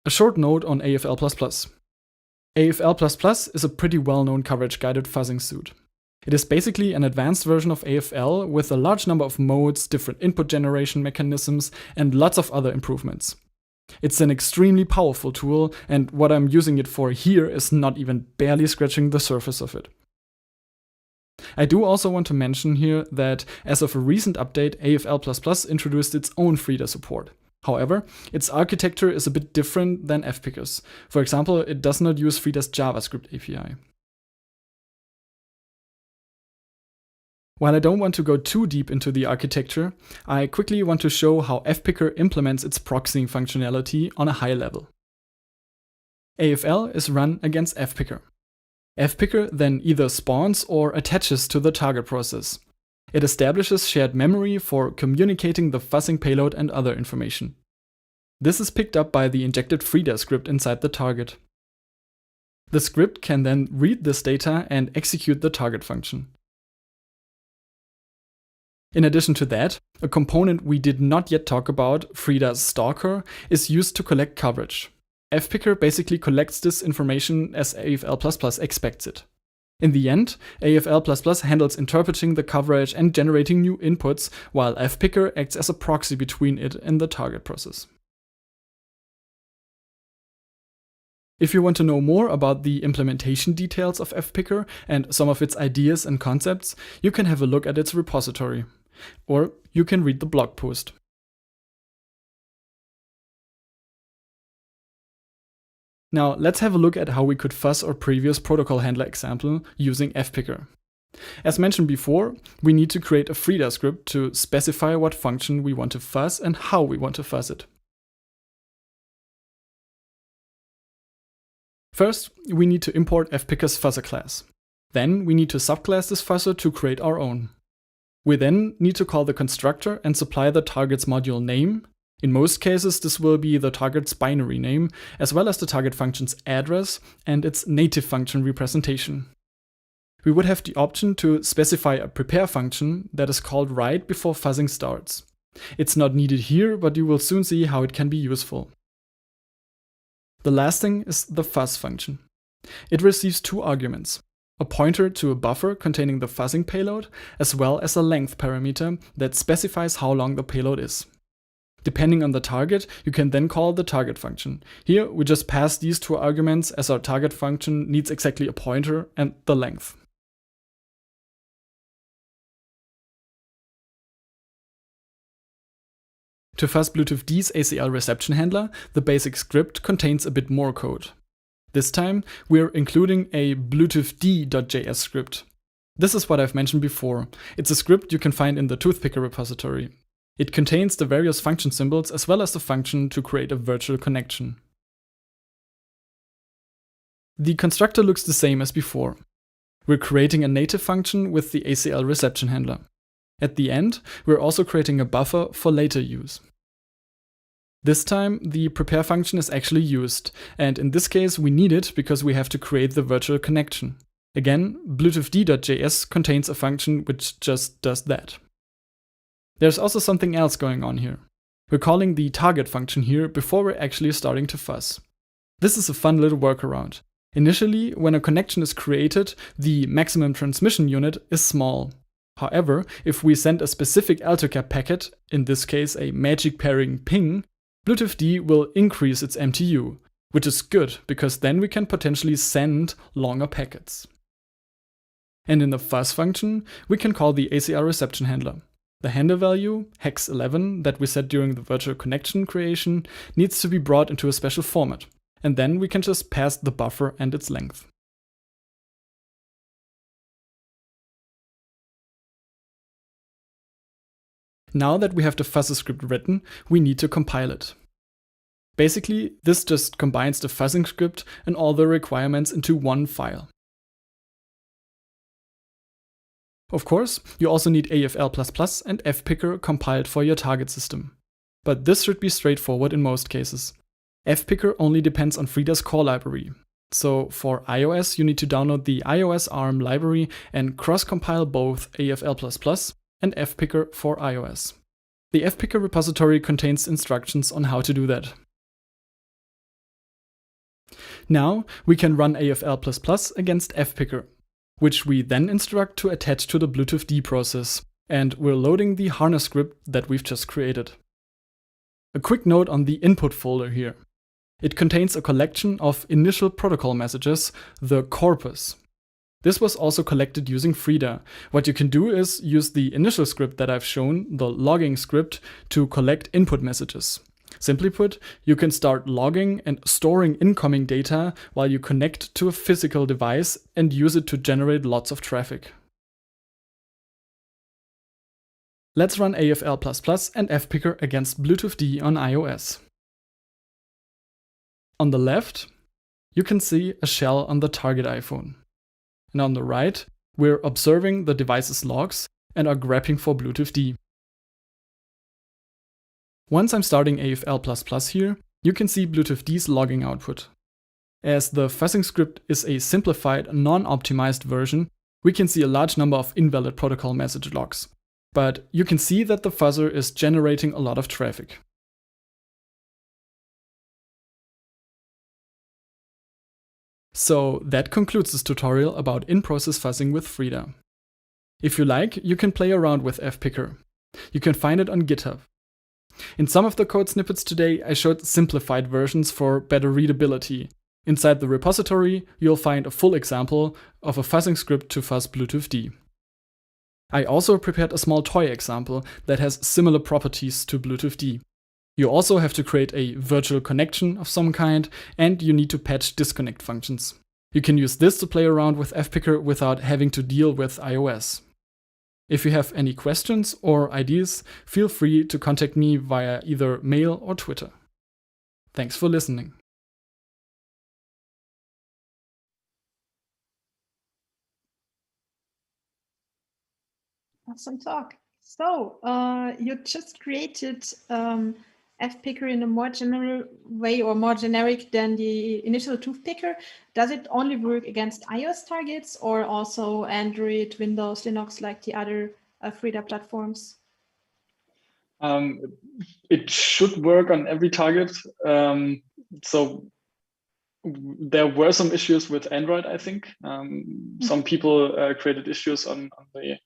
A short note on AFL++. AFL++ is a pretty well-known coverage-guided fuzzing suite. It is basically an advanced version of AFL with a large number of modes, different input generation mechanisms, and lots of other improvements. It's an extremely powerful tool, and what I'm using it for here is not even barely scratching the surface of it. I do also want to mention here that as of a recent update, AFL++ introduced its own Frida support. However, its architecture is a bit different than FPicker's. For example, it does not use Frida's JavaScript API. While I don't want to go too deep into the architecture, I quickly want to show how FPicker implements its proxying functionality on a high level. AFL is run against FPicker. FPicker then either spawns or attaches to the target process. It establishes shared memory for communicating the fuzzing payload and other information. This is picked up by the injected Frida script inside the target. The script can then read this data and execute the target function. In addition to that, a component we did not yet talk about, Frida's stalker, is used to collect coverage. FPicker basically collects this information as AFL++ expects it. In the end, AFL++ handles interpreting the coverage and generating new inputs, while FPicker acts as a proxy between it and the target process. If you want to know more about the implementation details of FPicker and some of its ideas and concepts, you can have a look at its repository. Or you can read the blog post. Now let's have a look at how we could fuzz our previous protocol handler example using FPicker. As mentioned before, we need to create a Frida script to specify what function we want to fuzz and how we want to fuzz it. First, we need to import FPicker's fuzzer class. Then we need to subclass this fuzzer to create our own. We then need to call the constructor and supply the target's module name. In most cases, this will be the target's binary name, as well as the target function's address and its native function representation. We would have the option to specify a prepare function that is called right before fuzzing starts. It's not needed here, but you will soon see how it can be useful. The last thing is the fuzz function. It receives two arguments: a pointer to a buffer containing the fuzzing payload, as well as a length parameter that specifies how long the payload is. Depending on the target, you can then call the target function. Here, we just pass these two arguments as our target function needs exactly a pointer and the length. To fuzz BluetoothD's ACL reception handler, the basic script contains a bit more code. This time, we're including a BluetoothD.js script. This is what I've mentioned before. It's a script you can find in the Toothpicker repository. It contains the various function symbols as well as the function to create a virtual connection. The constructor looks the same as before. We're creating a native function with the ACL reception handler. At the end, we're also creating a buffer for later use. This time, the prepare function is actually used, and in this case we need it because we have to create the virtual connection. Again, BluetoothD.js contains a function which just does that. There's also something else going on here. We're calling the target function here before we're actually starting to fuzz. This is a fun little workaround. Initially, when a connection is created, the maximum transmission unit is small. However, if we send a specific AltoCAP packet, in this case a magic pairing ping, BluetoothD will increase its MTU, which is good because then we can potentially send longer packets. And in the fuzz function, we can call the ACL reception handler. The handler value, hex 11, that we set during the virtual connection creation, needs to be brought into a special format, and then we can just pass the buffer and its length. Now that we have the fuzzer script written, we need to compile it. Basically, this just combines the fuzzing script and all the requirements into one file. Of course, you also need AFL++ and FPicker compiled for your target system. But this should be straightforward in most cases. FPicker only depends on Frida's core library. So for iOS, you need to download the iOS ARM library and cross-compile both AFL++ and FPicker for iOS. The FPicker repository contains instructions on how to do that. Now we can run AFL++ against FPicker, which we then instruct to attach to the BluetoothD process, and we're loading the harness script that we've just created. A quick note on the input folder here. It contains a collection of initial protocol messages, the corpus. This was also collected using Frida. What you can do is use the initial script that I've shown, the logging script, to collect input messages. Simply put, you can start logging and storing incoming data while you connect to a physical device and use it to generate lots of traffic. Let's run AFL++ and fpicker against Bluetooth D on iOS. On the left, you can see a shell on the target iPhone. And on the right, we're observing the device's logs and are grabbing for Bluetooth D. Once I'm starting AFL++ here, you can see Bluetooth D's logging output. As the fuzzing script is a simplified, non-optimized version, we can see a large number of invalid protocol message logs. But you can see that the fuzzer is generating a lot of traffic. So that concludes this tutorial about in-process fuzzing with Frida. If you like, you can play around with fpicker. You can find it on GitHub. In some of the code snippets today, I showed simplified versions for better readability. Inside the repository, you'll find a full example of a fuzzing script to fuzz Bluetooth D. I also prepared a small toy example that has similar properties to Bluetooth D. You also have to create a virtual connection of some kind, and you need to patch disconnect functions. You can use this to play around with fpicker without having to deal with iOS. If you have any questions or ideas, feel free to contact me via either mail or Twitter. Thanks for listening. Awesome talk. So you just created fpicker in a more general way or more generic than the initial toothpicker. Does it only work against iOS targets or also Android, Windows, Linux, like the other Frida platforms? It should work on every target. So there were some issues with Android, I think. Some people created issues on the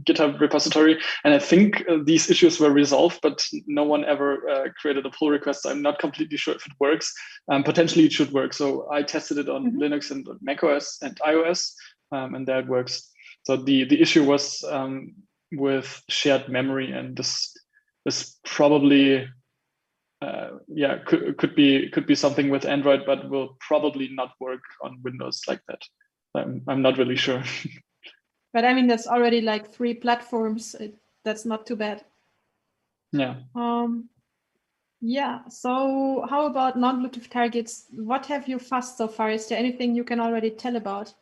GitHub repository, and I think these issues were resolved, but no one ever created a pull request. So I'm not completely sure if it works. Potentially it should work. So I tested it on Linux and macOS and iOS, and there it works. So the issue was with shared memory, and this probably could be something with Android, but will probably not work on Windows like that. I'm not really sure. But I mean, that's already like 3 platforms. That's not too bad. Yeah. Yeah. So how about non-Bluetooth targets? What have you fuzzed so far? Is there anything you can already tell about?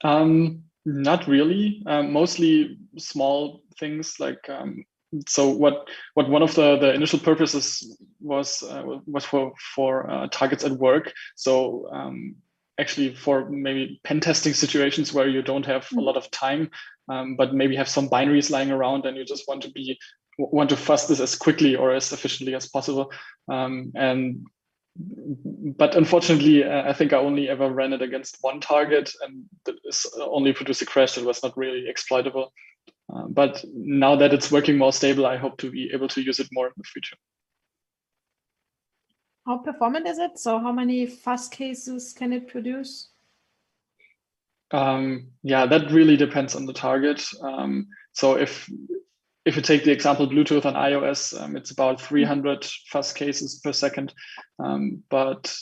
Not really. Mostly small things like. So what one of the initial purposes was for targets at work. So actually for maybe pen testing situations where you don't have a lot of time, but maybe have some binaries lying around and you just want to fuzz this as quickly or as efficiently as possible. But unfortunately, I think I only ever ran it against one target, and this only produced a crash that was not really exploitable. But now that it's working more stable, I hope to be able to use it more in the future. How performant is it? So how many fuzz cases can it produce? Yeah, that really depends on the target. So if you take the example Bluetooth on iOS, it's about 300 fuzz cases per second. But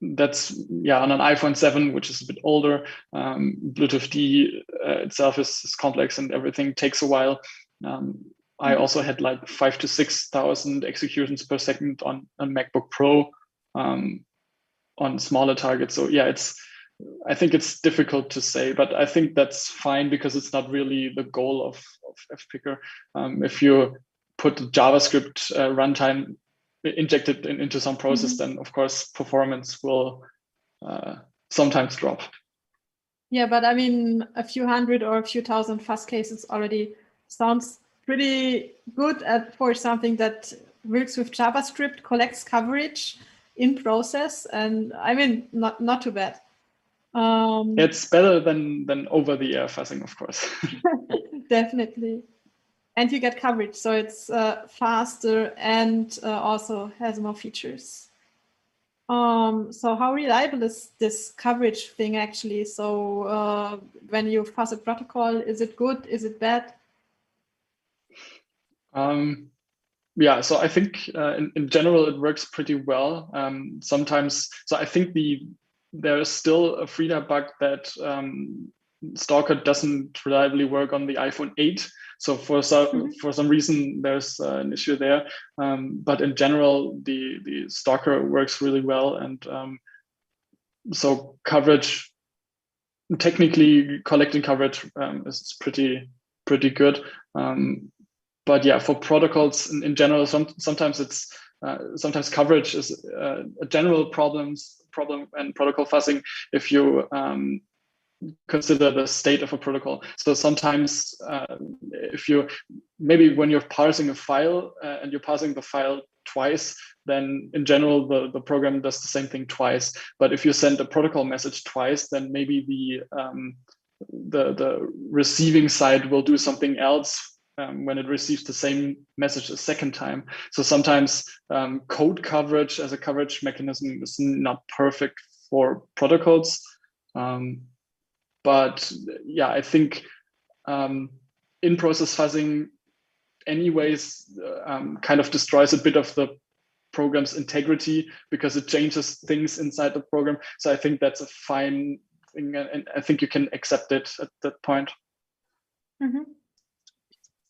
that's on an iPhone 7, which is a bit older. Bluetooth D itself is complex and everything takes a while. I also had like 5,000 to 6,000 executions per second on MacBook Pro on smaller targets. So yeah, I think it's difficult to say, but I think that's fine because it's not really the goal of fpicker. If you put JavaScript runtime injected into some process, then of course performance will sometimes drop. Yeah, but I mean, a few hundred or a few thousand fuzz cases already sounds pretty good for something that works with JavaScript, collects coverage in process, and I mean, not too bad. It's better than over-the-air fuzzing, of course. Definitely. And you get coverage, so it's faster and also has more features. So how reliable is this coverage thing actually? So when you fuzz a protocol, is it good? Is it bad? Yeah, so I think in general it works pretty well. Sometimes, so I think there is still a Frida bug that Stalker doesn't reliably work on the iPhone 8. So for some reason there's an issue there. But in general, the Stalker works really well, and so coverage, technically collecting coverage is pretty good. But yeah, for protocols in general, sometimes it's sometimes coverage is a general problem and protocol fuzzing if you consider the state of a protocol. So sometimes if you maybe when you're parsing a file and you're parsing the file twice, then in general the program does the same thing twice. But if you send a protocol message twice, then maybe the receiving side will do something else when it receives the same message a second time. So sometimes code coverage as a coverage mechanism is not perfect for protocols. But yeah, I think in-process fuzzing anyways kind of destroys a bit of the program's integrity because it changes things inside the program. So I think that's a fine thing, and I think you can accept it at that point. Mm-hmm.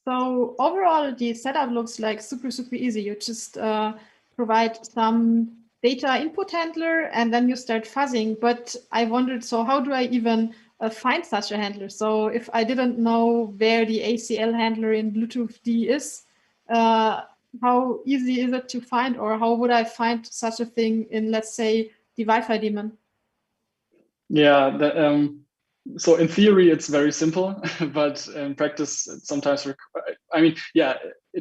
So overall, the setup looks like super easy. You just provide some data input handler and then you start fuzzing. But I wondered, so how do I even find such a handler? So if I didn't know where the ACL handler in Bluetooth D is, how easy is it to find, or how would I find such a thing in, let's say, the Wi-Fi daemon? Yeah, so in theory, it's very simple, but in practice, it sometimes it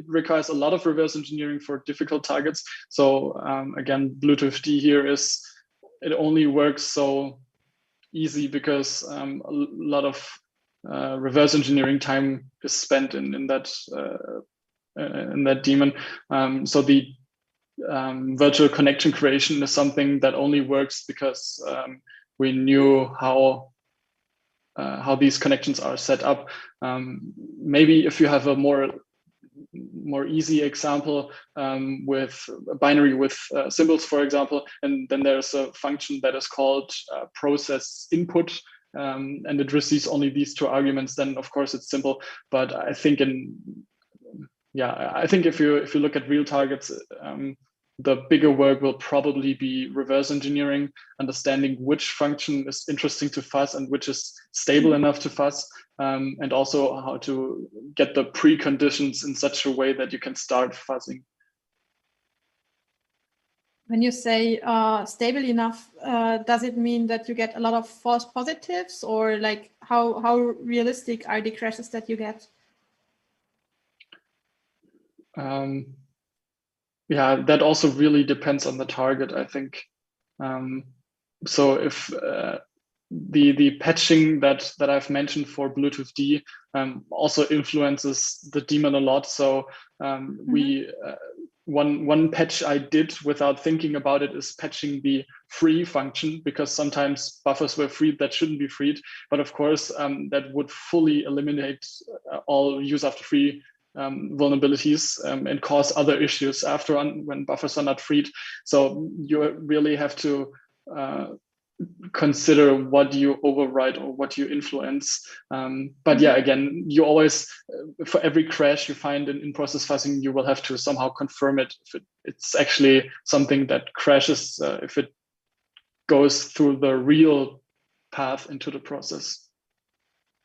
requires a lot of reverse engineering for difficult targets. So again, Bluetooth D here it only works so easy because a lot of reverse engineering time is spent in that daemon. So the virtual connection creation is something that only works because we knew how these connections are set up. Maybe if you have a more easy example with a binary with symbols, for example, and then there's a function that is called process input, and it receives only these two arguments, then of course it's simple. But I think if you look at real targets, the bigger work will probably be reverse engineering, understanding which function is interesting to fuzz and which is stable enough to fuzz, and also how to get the preconditions in such a way that you can start fuzzing. When you say stable enough, does it mean that you get a lot of false positives, or like how realistic are the crashes that you get? Yeah, that also really depends on the target, I think. So if the patching that I've mentioned for Bluetooth D also influences the daemon a lot. So one patch I did without thinking about it is patching the free function, because sometimes buffers were freed that shouldn't be freed. But of course, that would fully eliminate all use after free vulnerabilities and cause other issues after on when buffers are not freed. So you really have to consider what you override or what you influence. But yeah, again, you always, for every crash you find in process fuzzing, you will have to somehow confirm it if it's actually something that crashes, if it goes through the real path into the process.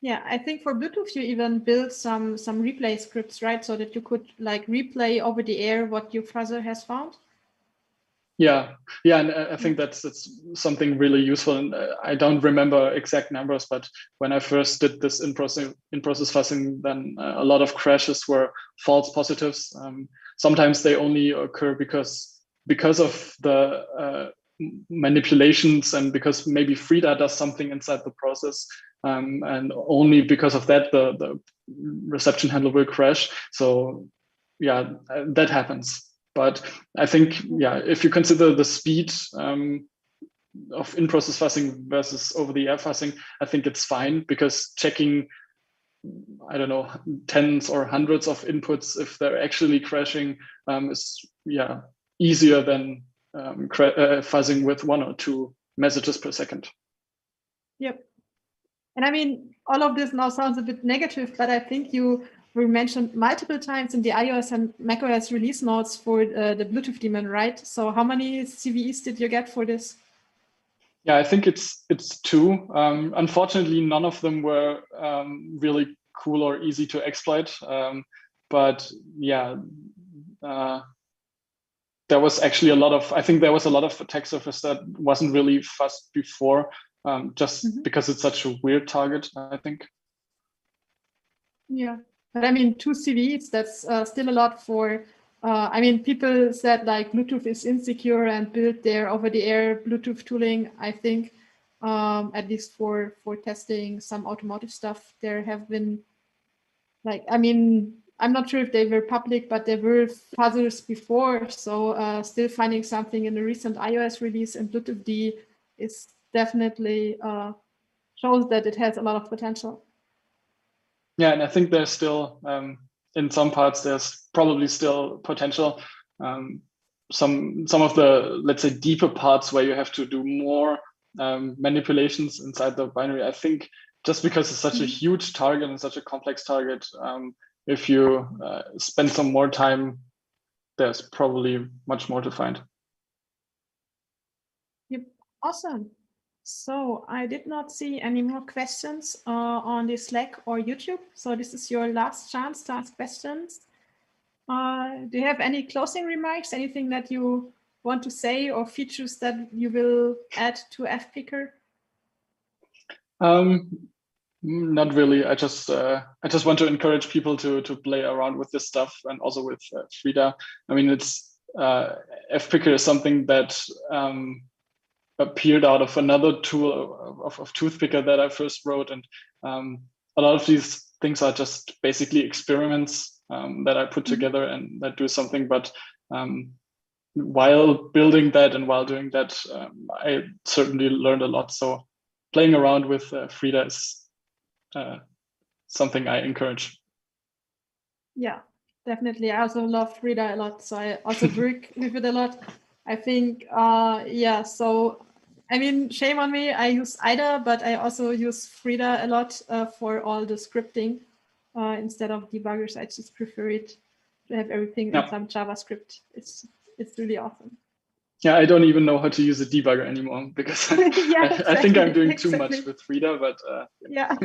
Yeah, I think for Bluetooth you even built some replay scripts, right? So that you could like replay over the air what your fuzzer has found. Yeah, and I think that's something really useful. And I don't remember exact numbers, but when I first did this in process fuzzing, then a lot of crashes were false positives. Sometimes they only occur because of the manipulations and because maybe Frida does something inside the process, and only because of that the reception handler will crash. So yeah, that happens. But I think, yeah, if you consider the speed of in-process fuzzing versus over-the-air fuzzing, I think it's fine, because checking, I don't know, tens or hundreds of inputs, if they're actually crashing, is easier than fuzzing with 1 or 2 messages per second. Yep. And I mean, all of this now sounds a bit negative, but I think you were mentioned multiple times in the iOS and macOS release notes for the Bluetooth daemon, right? So how many CVEs did you get for this? Yeah, I think it's 2. Unfortunately, none of them were really cool or easy to exploit. But yeah, there was actually I think there was a lot of attack surface that wasn't really fuzzed before, just because it's such a weird target, I think. Yeah, but I mean, 2 CVEs, that's still a lot for, I mean, people said like Bluetooth is insecure and built their over-the-air Bluetooth tooling. I think, at least for testing some automotive stuff, there have been, like, I mean, I'm not sure if they were public, but there were fuzzers before. So still finding something in the recent iOS release in Bluetooth D is definitely shows that it has a lot of potential. Yeah, and I think there's still, in some parts, there's probably still potential. Some of the, let's say, deeper parts where you have to do more manipulations inside the binary, I think just because it's such a huge target and such a complex target, if you spend some more time, there's probably much more to find. Yep, awesome. So I did not see any more questions on the Slack or YouTube. So this is your last chance to ask questions. Do you have any closing remarks? Anything that you want to say, or features that you will add to FPicker? Not really. I just want to encourage people to play around with this stuff, and also with Frida. I mean, it's FPicker is something that appeared out of another tool of Toothpicker that I first wrote, and a lot of these things are just basically experiments that I put together and that do something. But while building that and while doing that, I certainly learned a lot. So playing around with Frida is something I encourage. Yeah, definitely. I also love Frida a lot, so I also work with it a lot. I think, yeah, so, I mean, shame on me, I use IDA, but I also use Frida a lot for all the scripting. Instead of debuggers, I just prefer it to have everything in some JavaScript. It's really awesome. Yeah, I don't even know how to use a debugger anymore, because yeah, exactly, I think I'm doing too much with Frida, but yeah.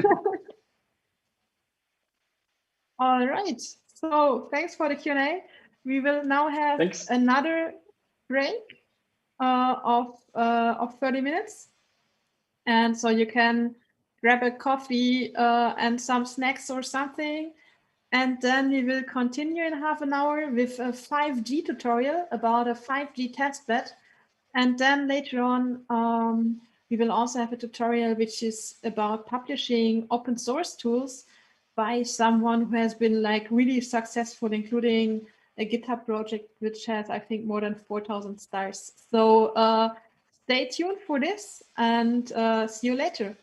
All right, so thanks for the Q&A. We will now have another break of 30 minutes. And so you can grab a coffee and some snacks or something. And then we will continue in half an hour with a 5G tutorial about a 5G testbed. And then later on, we will also have a tutorial which is about publishing open source tools by someone who has been like really successful, including a GitHub project which has, I think, more than 4,000 stars. So stay tuned for this, and see you later.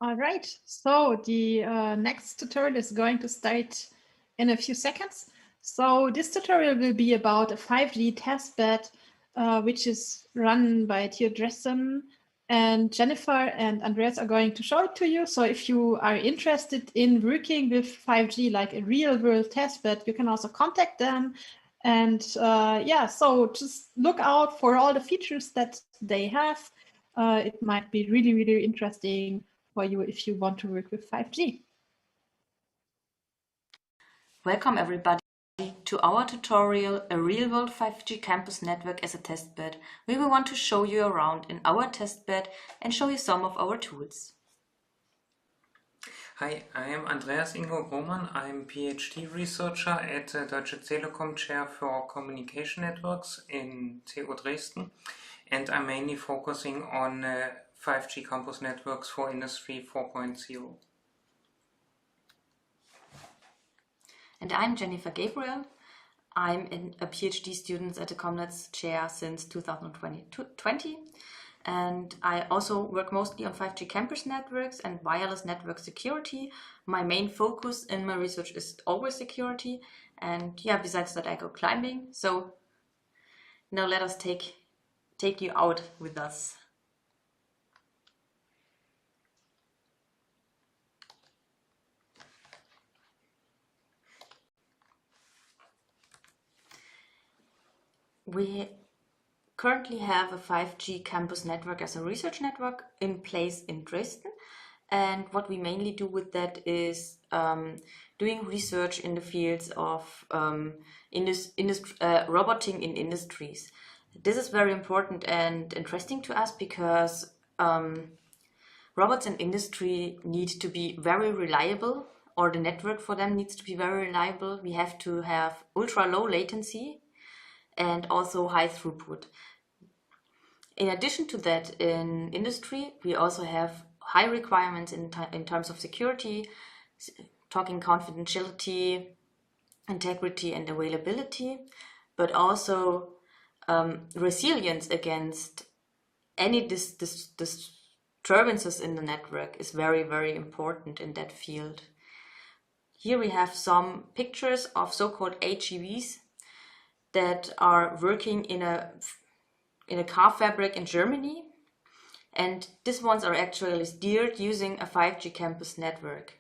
All right, so the next tutorial is going to start in a few seconds. So this tutorial will be about a 5G testbed, which is run by Theodressen, and Jennifer and Andreas are going to show it to you. So if you are interested in working with 5G, like a real world testbed, you can also contact them. And yeah, so just look out for all the features that they have. It might be really, really interesting for you if you want to work with 5G. Welcome everybody to our tutorial, a real-world 5G campus network as a testbed. We will want to show you around in our testbed and show you some of our tools. Hi, I am Andreas Ingo Grohmann. I'm PhD researcher at the Deutsche Telekom Chair for Communication Networks in TU Dresden, and I'm mainly focusing on 5G campus networks for Industry 4.0. And I'm Jennifer Gabriel. I'm a PhD student at the Comnet's chair since 2020. And I also work mostly on 5G campus networks and wireless network security. My main focus in my research is always security. And yeah, besides that, I go climbing. So now let us take you out with us. We currently have a 5G campus network as a research network in place in Dresden. And what we mainly do with that is doing research in the fields of roboting in industries. This is very important and interesting to us because robots in industry need to be very reliable, or the network for them needs to be very reliable. We have to have ultra low latency and also high throughput. In addition to that, in industry, we also have high requirements in terms of security, talking confidentiality, integrity and availability, but also resilience against any disturbances in the network is very, very important in that field. Here we have some pictures of so-called HEVs that are working in a car fabric in Germany, and these ones are actually steered using a 5G campus network.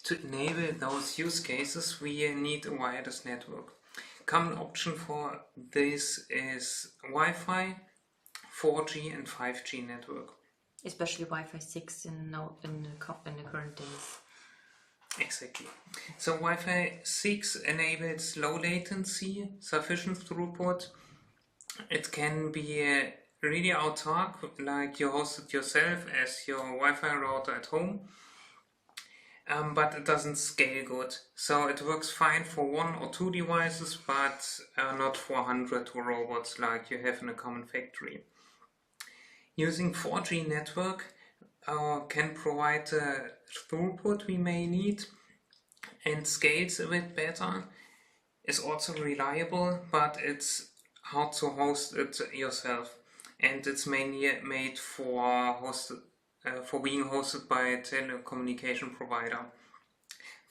To enable those use cases, we need a wireless network. Common option for this is Wi-Fi, 4G and 5G network. Especially Wi-Fi 6 in the current days. Exactly. So Wi-Fi 6 enables low latency, sufficient throughput. It can be really autark, like you host it yourself as your Wi-Fi router at home, but it doesn't scale good. So it works fine for 1 or 2 devices, but not for 100 robots like you have in a common factory. Using 4G network can provide the throughput we may need and scales a bit better. Is also reliable, but it's hard to host it yourself, and it's mainly made for being hosted by a telecommunication provider.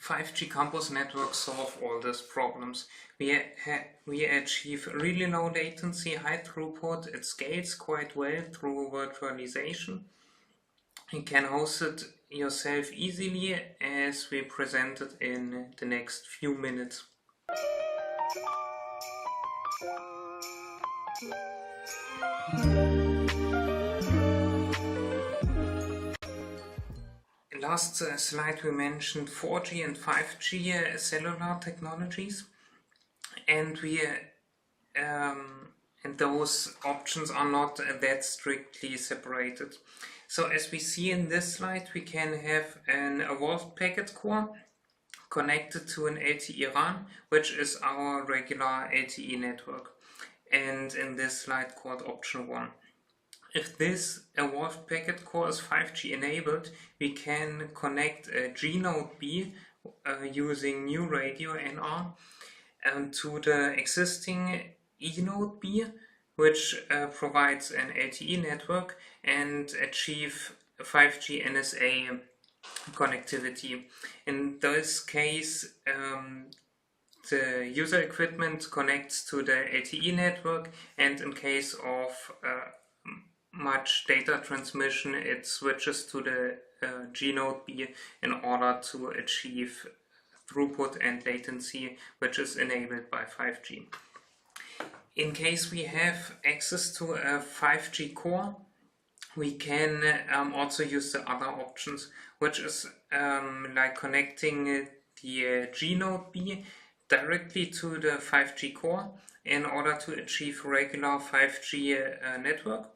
5G campus networks solve all these problems. We achieve really low latency, high throughput. It scales quite well through virtualization. You can host it yourself easily, as we presented in the next few minutes. Last slide we mentioned 4G and 5G cellular technologies, and and those options are not that strictly separated. So as we see in this slide, we can have an evolved packet core connected to an LTE RAN, which is our regular LTE network, and in this slide called option 1. If this evolved packet core is 5G enabled, we can connect a G node B using new radio NR to the existing E node B which provides an LTE network and achieve 5G NSA connectivity. In this case, the user equipment connects to the LTE network, and in case of much data transmission, it switches to the G node B in order to achieve throughput and latency, which is enabled by 5G. In case we have access to a 5G core, we can also use the other options, which is like connecting the G node B directly to the 5G core in order to achieve regular 5G network.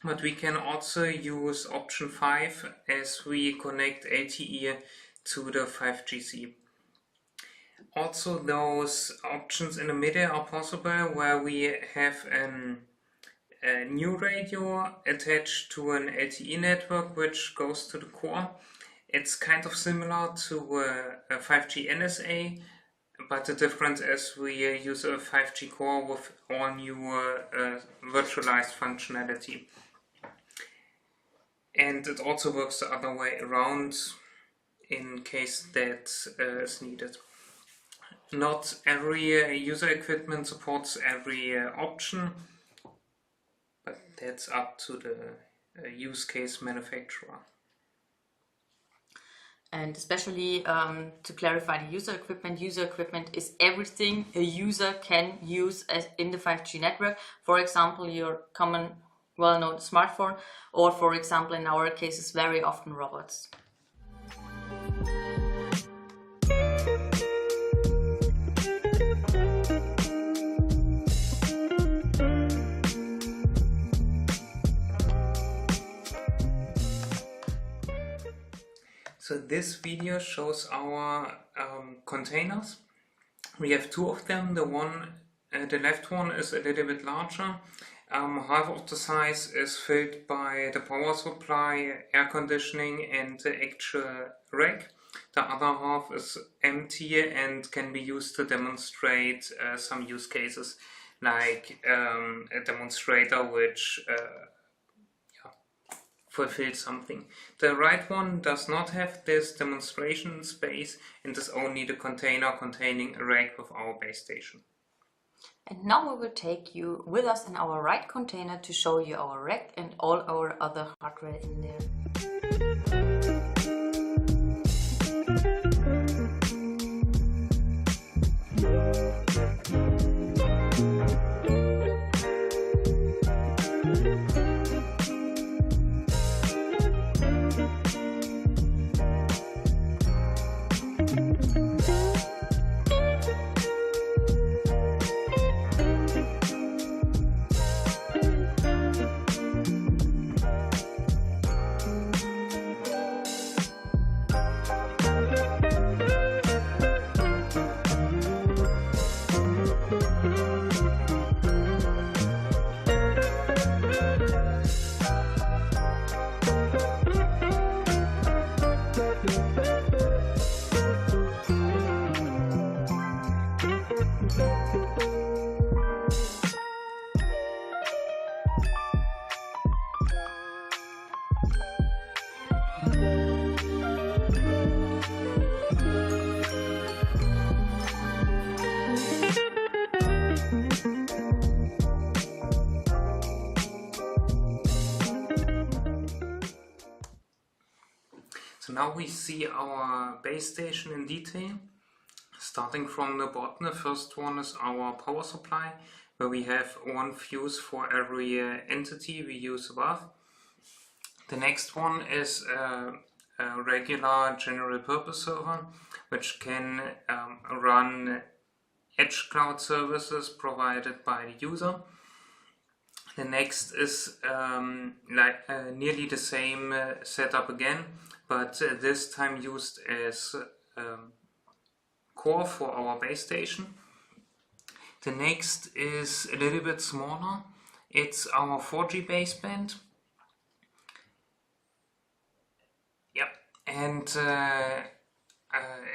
But we can also use option 5 as we connect LTE to the 5GC. Also, those options in the middle are possible where we have a new radio attached to an LTE network which goes to the core. It's kind of similar to a 5G NSA, but the difference is we use a 5G core with all new virtualized functionality. And it also works the other way around in case that is needed. Not every user equipment supports every option, but that's up to the use case manufacturer. And especially to clarify the user equipment is everything a user can use in the 5G network. For example, your common well-known smartphone, or for example, in our cases, very often robots. So this video shows our containers. We have two of them. The left one is a little bit larger. Half of the size is filled by the power supply, air conditioning and the actual rack. The other half is empty and can be used to demonstrate some use cases, like a demonstrator which fulfills something. The right one does not have this demonstration space and is only the container containing a rack with our base station. And now we will take you with us in our right container to show you our rack and all our other hardware in there. So now we see our base station in detail. Starting from the bottom, the first one is our power supply, where we have one fuse for every entity we use above. The next one is a regular general purpose server, which can run edge cloud services provided by the user. The next is nearly the same setup again, but this time used as core for our base station. The next is a little bit smaller. It's our 4G baseband. Yep, and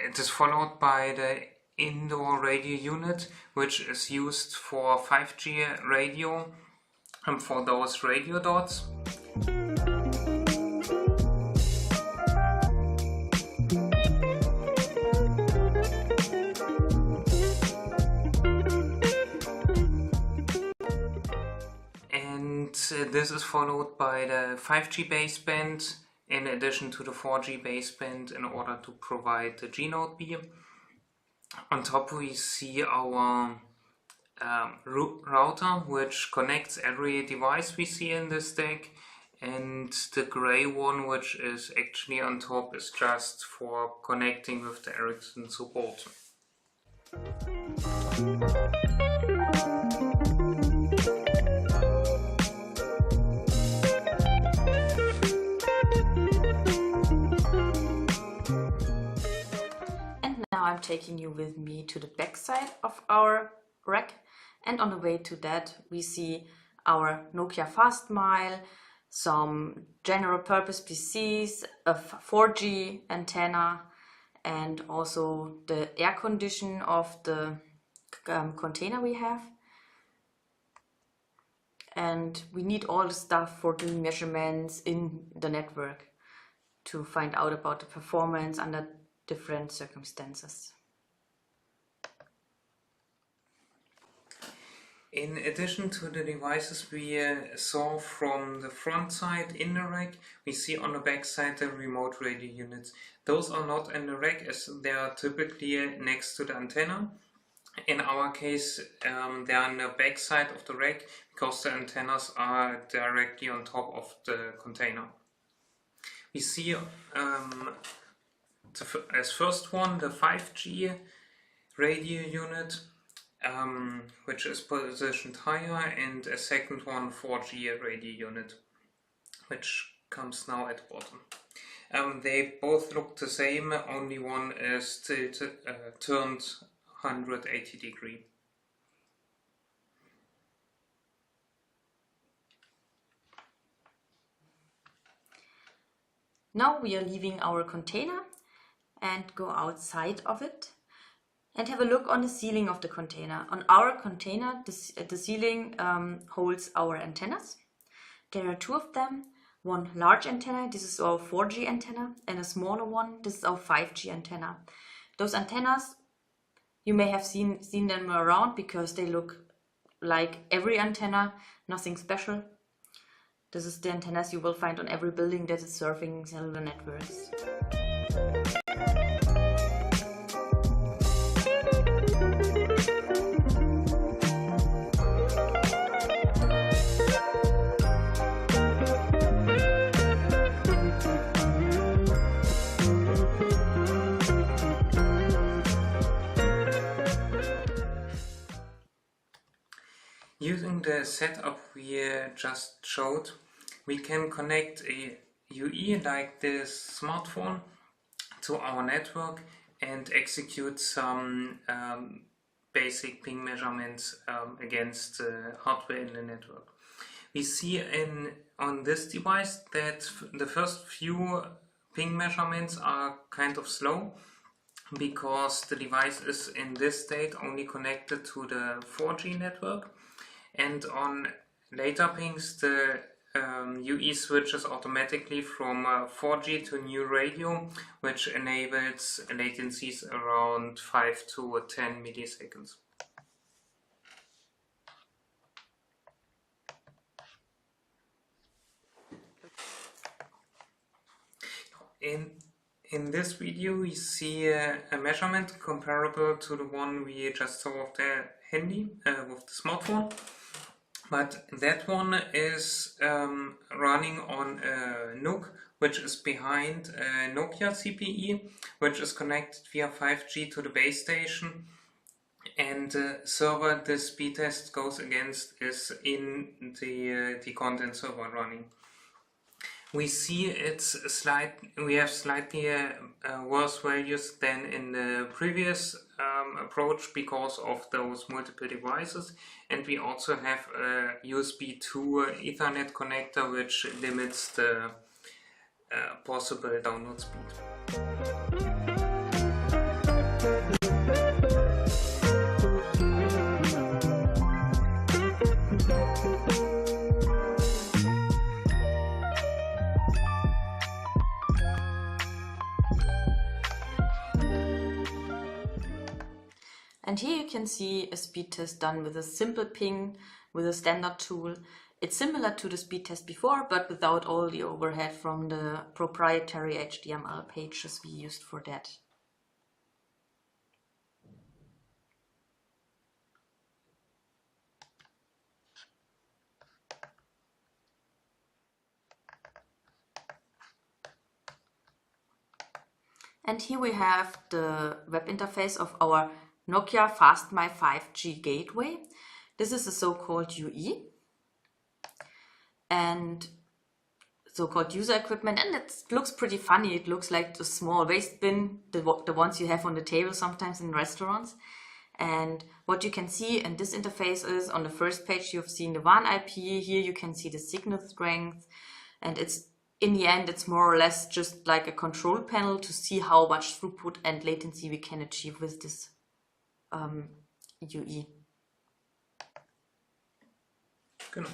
it is followed by the indoor radio unit, which is used for 5G radio for those radio dots. This is followed by the 5G baseband in addition to the 4G baseband in order to provide the G-Node B. On top we see our router, which connects every device we see in the stack, and the gray one, which is actually on top, is just for connecting with the Ericsson support. I'm taking you with me to the backside of our rack, and on the way to that we see our Nokia Fastmile, some general purpose PCs, a 4G antenna, and also the air condition of the container we have. And we need all the stuff for doing measurements in the network to find out about the performance under different circumstances. In addition to the devices we saw from the front side in the rack, we see on the back side the remote radio units. Those are not in the rack as they are typically next to the antenna. In our case, they are on the back side of the rack because the antennas are directly on top of the container. We see as first one the 5G radio unit, which is positioned higher, and a second one 4G radio unit, which comes now at the bottom. They both look the same, only one is turned 180 degrees. Now we are leaving our container and go outside of it and have a look on the ceiling of the container. On our container, the ceiling holds our antennas. There are two of them, one large antenna, this is our 4G antenna, and a smaller one, this is our 5G antenna. Those antennas, you may have seen them around because they look like every antenna, nothing special. This is the antennas you will find on every building that is serving cellular networks. Using the setup we just showed, we can connect a UE like this smartphone to our network and execute some basic ping measurements against hardware in the network. We see on this device that the first few ping measurements are kind of slow because the device is in this state only connected to the 4G network, and on later pings the UE switches automatically from 4G to new radio, which enables latencies around 5 to 10 milliseconds. In this video we see a measurement comparable to the one we just saw of the handy with the smartphone. But that one is running on a NUC, which is behind a Nokia CPE, which is connected via 5G to the base station. And the server the speed test goes against is in the content server running. We see we have slightly worse values than in the previous approach because of those multiple devices, and we also have a USB 2 Ethernet connector which limits the possible download speed. And here you can see a speed test done with a simple ping with a standard tool. It's similar to the speed test before, but without all the overhead from the proprietary HTML pages we used for that. And here we have the web interface of our Nokia FastMy 5G gateway. This is a so-called UE and so-called user equipment, and it looks pretty funny. It looks like a small waste bin, the ones you have on the table sometimes in restaurants. And what you can see in this interface is on the first page you've seen the WAN IP. Here you can see the signal strength, and it's in the end, it's more or less just like a control panel to see how much throughput and latency we can achieve with this UE. Genau.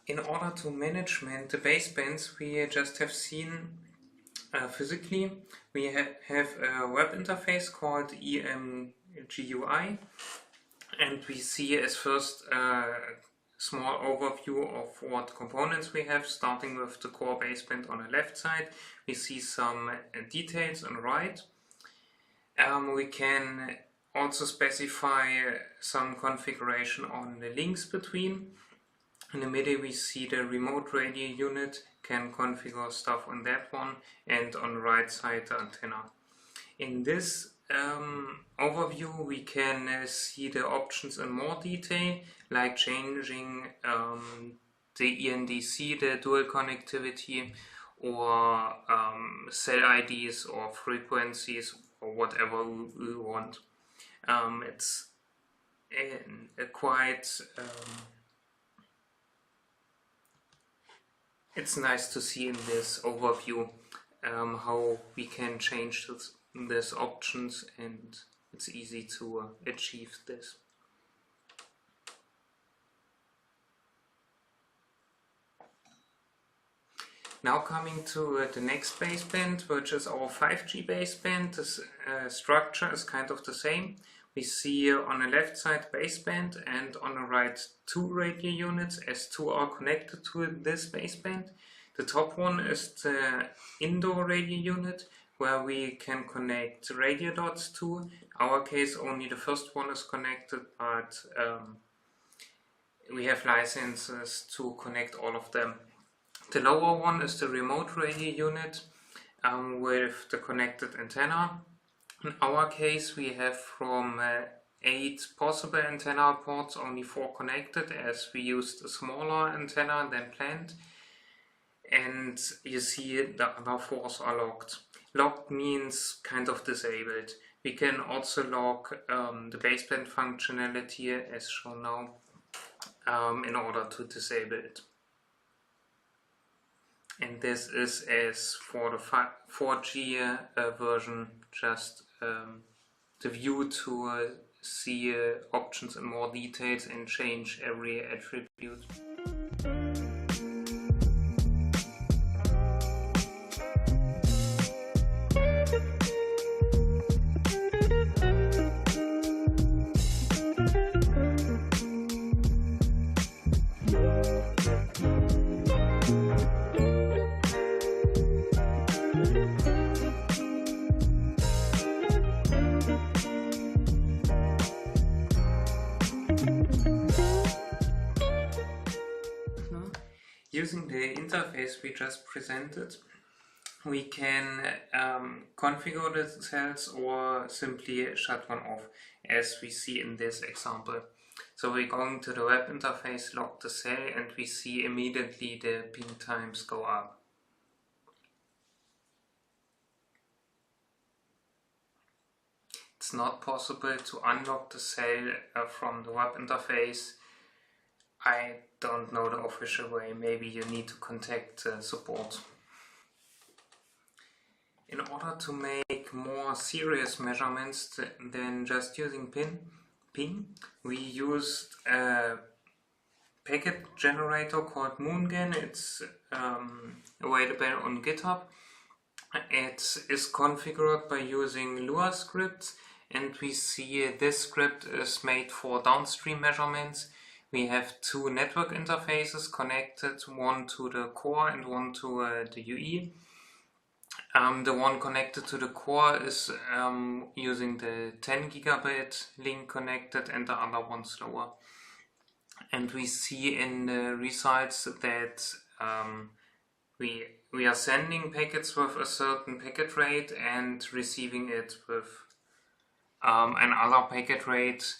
In order to manage the basebands we just have seen physically, we have a web interface called EMGUI, and we see as first a small overview of what components we have, starting with the core baseband on the left side. We see some details on the right. We can also specify some configuration on the links between. In the middle we see the remote radio unit, can configure stuff on that one, and on the right side the antenna. In this overview we can see the options in more detail, like changing the ENDC, the dual connectivity, or cell IDs or frequencies or whatever we want. It's a quite it's nice to see in this overview how we can change these options, and it's easy to achieve this. Now coming to the next baseband, which is our 5G baseband. This structure is kind of the same. We see on the left side baseband, and on the right 2 radio units, as 2 are connected to this baseband. The top one is the indoor radio unit, where we can connect radio dots to. In our case only the first one is connected, but we have licenses to connect all of them. The lower one is the remote radio unit with the connected antenna. In our case we have from 8 possible antenna ports only 4 connected, as we used a smaller antenna than planned. And you see the other 4 are locked. Locked means kind of disabled. We can also lock the baseband functionality as shown now in order to disable it. And this is as for the 4G version, just the view to see options in more details and change every attribute. Using the interface we just presented, we can configure the cells or simply shut one off, as we see in this example. So we're going to the web interface, lock the cell, and we see immediately the ping times go up. It's not possible to unlock the cell from the web interface. I don't know the official way. Maybe you need to contact support. In order to make more serious measurements than just using pin, ping. We used a packet generator called Moongen. It's available on GitHub. It is configured by using Lua scripts, and we see this script is made for downstream measurements. We have two network interfaces connected, one to the core and one to the UE. The one connected to the core is using the 10 gigabit link connected, and the other one slower. And we see in the results that we are sending packets with a certain packet rate and receiving it with another packet rate.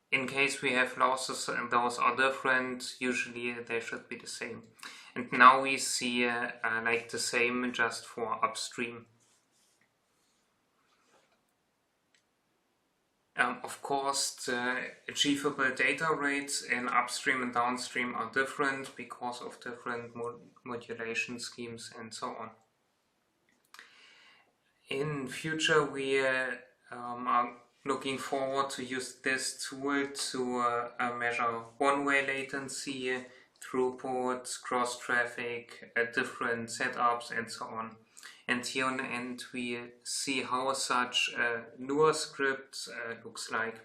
In case we have losses and those are different, usually they should be the same. And now we see like the same just for upstream. Of course, the achievable data rates in upstream and downstream are different because of different modulation schemes and so on. In future, we are looking forward to use this tool to measure one-way latency, throughput, cross-traffic, different setups, and so on. And here on the end, we see how such a Lua script looks like.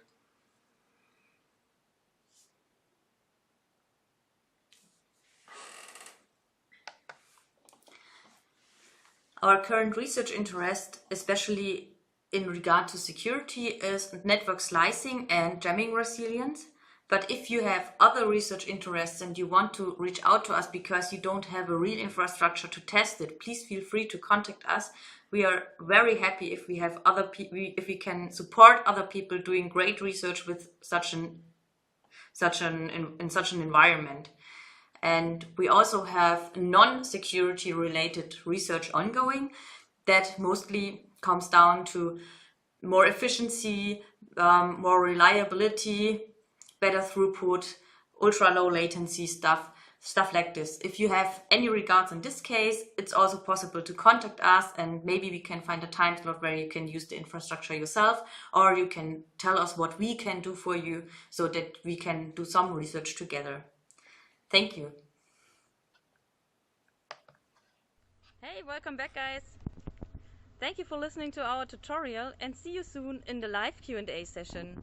Our current research interest, especially in regard to security, is network slicing and jamming resilience. But if you have other research interests and you want to reach out to us because you don't have a real infrastructure to test it, please feel free to contact us. We are very happy if we have other people, if we can support other people doing great research with in such an environment. And we also have non-security related research ongoing that mostly comes down to more efficiency, more reliability, better throughput, ultra low latency stuff like this. If you have any regards in this case, it's also possible to contact us, and maybe we can find a time slot where you can use the infrastructure yourself, or you can tell us what we can do for you so that we can do some research together. Thank you. Hey, welcome back, guys. Thank you for listening to our tutorial, and see you soon in the live Q&A session.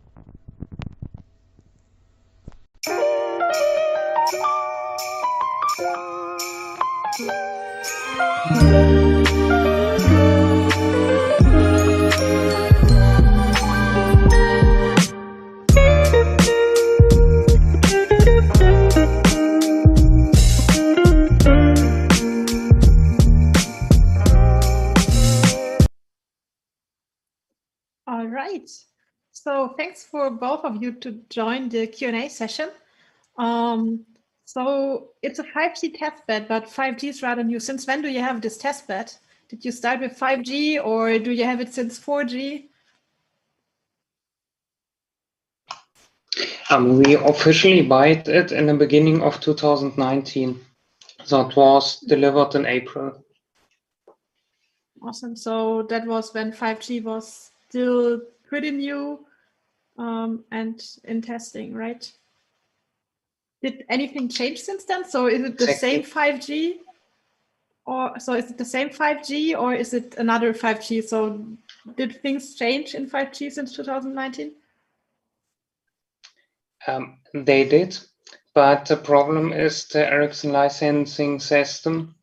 All right. So thanks for both of you to join the Q&A session. So it's a 5G testbed, but 5G is rather new. Since when do you have this testbed? Did you start with 5G or do you have it since 4G? We officially bought it in the beginning of 2019. So it was delivered in April. Awesome. So that was when 5G was still pretty new and in testing, right? Did anything change since then? So is it the same 5G? Or so is it the same 5G or is it another 5G? So did things change in 5G since 2019? They did, but the problem is the Ericsson licensing system.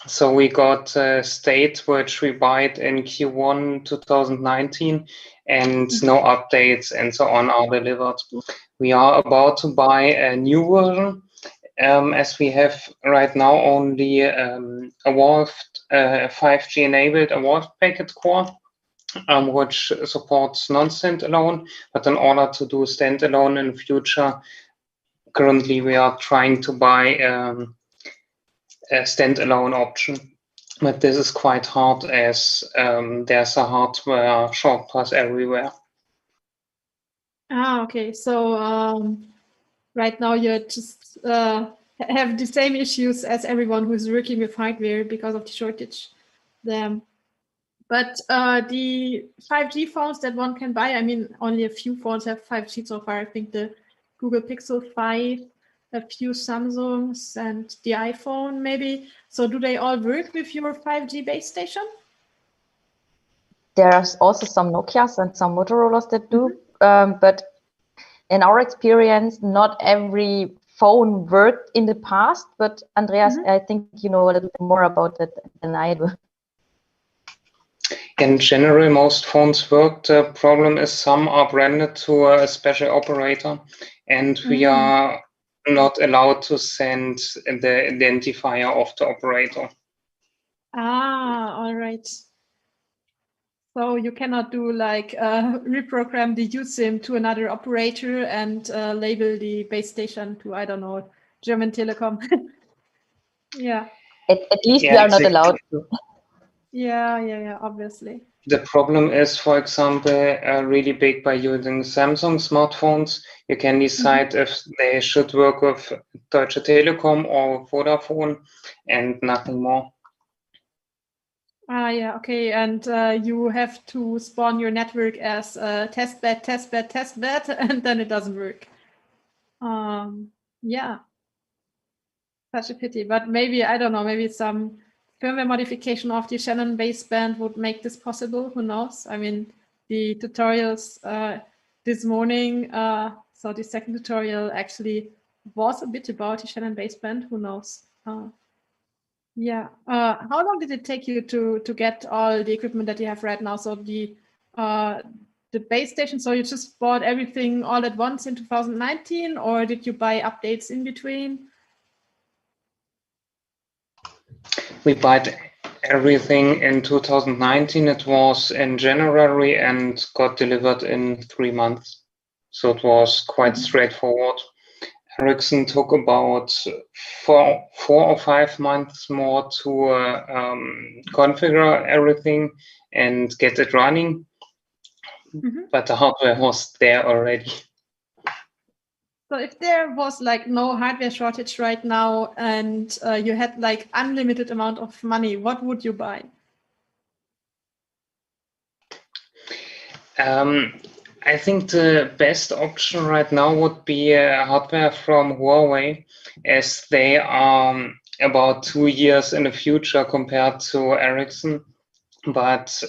So we got a state which we bought in Q1 2019 and no updates and so on are delivered. We are about to buy a new version as we have right now only a 5G enabled evolved packet core, which supports non-standalone, but in order to do standalone in the future, currently we are trying to buy a standalone option. But this is quite hard as there's a hardware shortcut everywhere. Okay. So right now you just have the same issues as everyone who's working with hardware because of the shortage. But But the 5G phones that one can buy, I mean, only a few phones have 5G so far. I think the Google Pixel 5, a few Samsungs, and the iPhone maybe. So do they all work with your 5G base station? There's also some Nokias and some Motorola's that do, but in our experience, not every phone worked in the past. But Andreas, I think you know a little bit more about that than I do. In general, most phones work. The problem is some are branded to a special operator, and we are not allowed to send the identifier of the operator. Ah, all right. So you cannot do like reprogram the USIM to another operator and label the base station to, I don't know, German Telekom. Yeah. At least we are not allowed to. Yeah, obviously. The problem is, for example, really big by using Samsung smartphones. You can decide if they should work with Deutsche Telekom or Vodafone and nothing more. Ah, yeah, okay. And you have to spawn your network as testbed, and then it doesn't work. Yeah. Such a pity. But maybe, I don't know, maybe some firmware modification of the Shannon baseband would make this possible. Who knows? I mean, the tutorials this morning, so the second tutorial actually was a bit about the Shannon baseband. Who knows? Yeah. How long did it take you to get all the equipment that you have right now? So the base station, so you just bought everything all at once in 2019, or did you buy updates in between? We bought everything in 2019. It was in January and got delivered in 3 months. So it was quite straightforward. Ericsson took about 4 or 5 months more to configure everything and get it running. But the hardware was there already. So if there was like no hardware shortage right now and you had like unlimited amount of money, what would you buy? I think the best option right now would be hardware from Huawei, as they are about 2 years in the future compared to Ericsson. But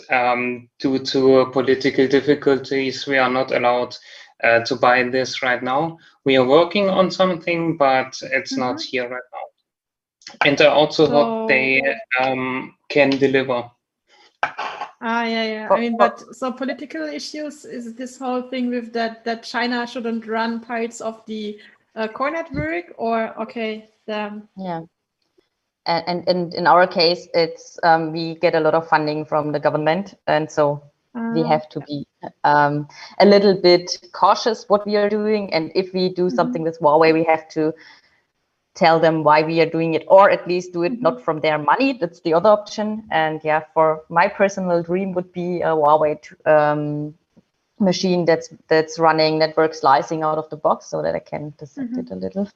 due to political difficulties, we are not allowed to buy this right now. We are working on something, but it's not here right now. And I also hope they can deliver. Yeah. I mean, but so political issues is this whole thing with that China shouldn't run parts of the core network, or okay, yeah. And in our case, it's we get a lot of funding from the government, and so we have to be a little bit cautious what we are doing. And if we do something with Huawei, we have to tell them why we are doing it, or at least do it not from their money. That's the other option. And yeah, for my personal dream would be a Huawei machine that's running network slicing out of the box, so that I can dissect it a little.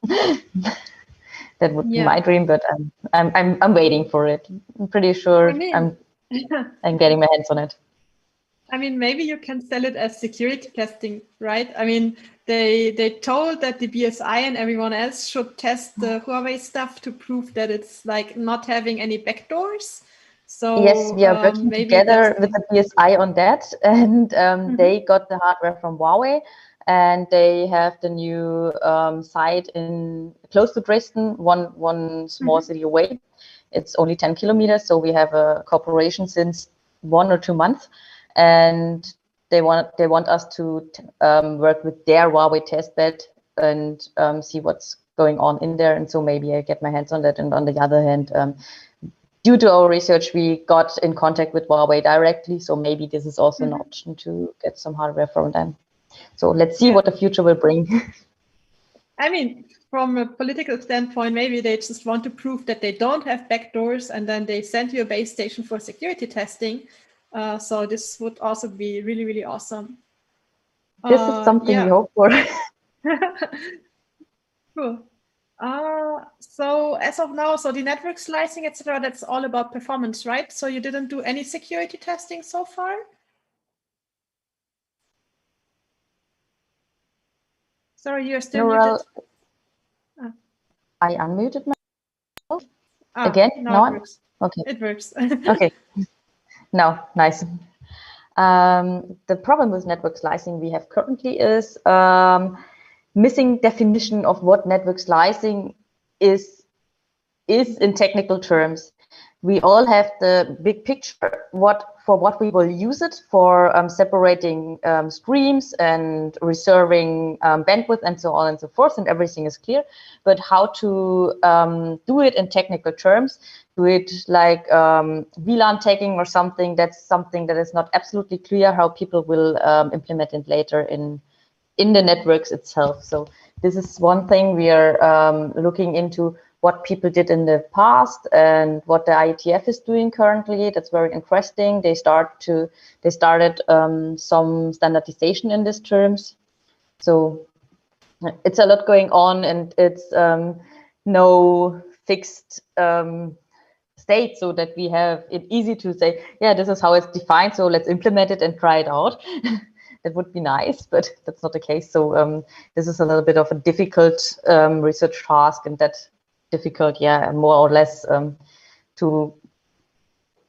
That would be my dream, but I'm waiting for it. I'm pretty sure I'm getting my hands on it. I mean, maybe you can sell it as security testing, right? I mean, they told that the BSI and everyone else should test the Huawei stuff to prove that it's like not having any backdoors. So yes, we are working together with the BSI on that, and they got the hardware from Huawei, and they have the new site in close to Dresden, one small city away. It's only 10 kilometers, so we have a cooperation since 1 or 2 months, and they want us to work with their Huawei testbed and see what's going on in there, and so maybe I get my hands on that. And on the other hand, due to our research, we got in contact with Huawei directly, so maybe this is also an option to get some hardware from them. So let's see what the future will bring. I mean, from a political standpoint, maybe they just want to prove that they don't have backdoors, and then they send you a base station for security testing. So this would also be really, really awesome. This is something we hope for. Cool. So as of now, so the network slicing, etc., that's all about performance, right? So you didn't do any security testing so far? Sorry, you're still muted. I unmuted myself. Ah, Again? now No? it works. Okay. It works. Okay. No, nice. The problem with network slicing we have currently is missing definition of what network slicing is in technical terms. We all have the big picture for what we will use it for, separating streams and reserving bandwidth and so on and so forth, and everything is clear. But how to do it in technical terms, do it like VLAN tagging or something, that's something that is not absolutely clear how people will implement it later in the networks itself. So this is one thing we are looking into, what people did in the past and what the IETF is doing currently. That's very interesting. They started some standardization in these terms. So it's a lot going on, and it's no fixed state, so that we have it easy to say, yeah, this is how it's defined, so let's implement it and try it out. That would be nice, but that's not the case. So this is a little bit of a difficult research task, and that difficult, yeah, more or less to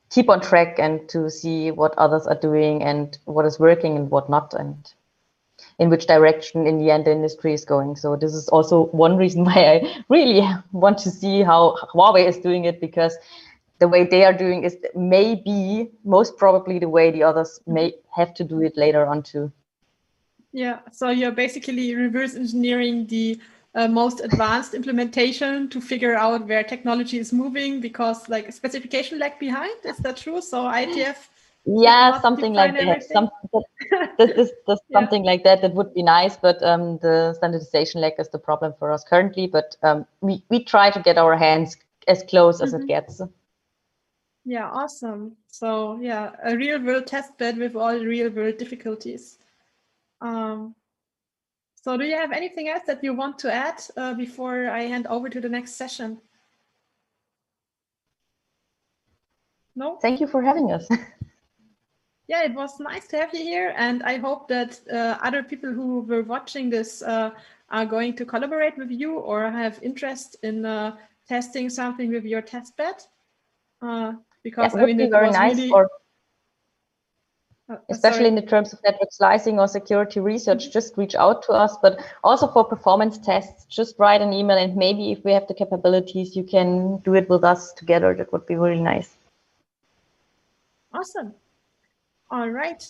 keep on track and to see what others are doing and what is working and what not, and in which direction in the end the industry is going. So this is also one reason why I really want to see how Huawei is doing it, because the way they are doing is maybe most probably the way the others may have to do it later on too. Yeah, so you're basically reverse engineering the most advanced implementation to figure out where technology is moving, because like specification lag behind, is that true? So IETF, yeah, something like that. Something like that. That would be nice, but the standardization lag is the problem for us currently. But we try to get our hands as close as it gets. Yeah, awesome. So yeah, a real world test bed with all real world difficulties. So do you have anything else that you want to add before I hand over to the next session? No? Thank you for having us. Yeah, it was nice to have you here, and I hope that other people who were watching this are going to collaborate with you or have interest in testing something with your test bed. Because yeah, it would be very nice, really... or especially in the terms of network slicing or security research, just reach out to us. But also for performance tests, just write an email, and maybe if we have the capabilities, you can do it with us together. That would be really nice. Awesome. All right.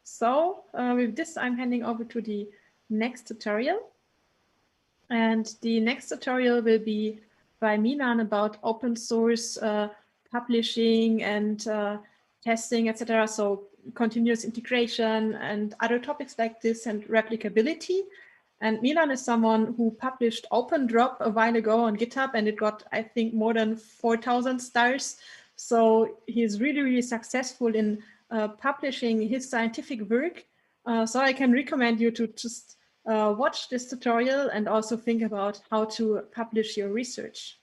So with this, I'm handing over to the next tutorial. And the next tutorial will be by Milan about open source publishing and testing, etc. So continuous integration and other topics like this, and replicability. And Milan is someone who published OpenDrop a while ago on GitHub, and it got, I think, more than 4,000 stars. So he's really, really successful in publishing his scientific work. So I can recommend you to just watch this tutorial and also think about how to publish your research.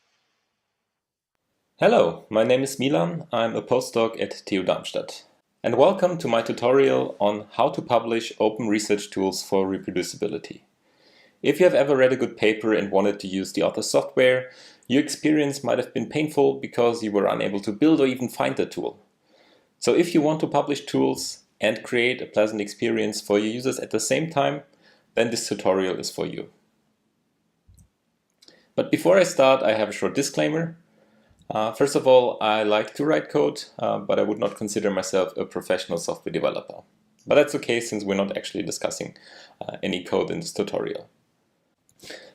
Hello, my name is Milan. I'm a postdoc at TU Darmstadt. And welcome to my tutorial on how to publish open research tools for reproducibility. If you have ever read a good paper and wanted to use the author's software, your experience might have been painful because you were unable to build or even find the tool. So if you want to publish tools and create a pleasant experience for your users at the same time, then this tutorial is for you. But before I start, I have a short disclaimer. First of all, I like to write code, but I would not consider myself a professional software developer. But that's okay, since we're not actually discussing any code in this tutorial.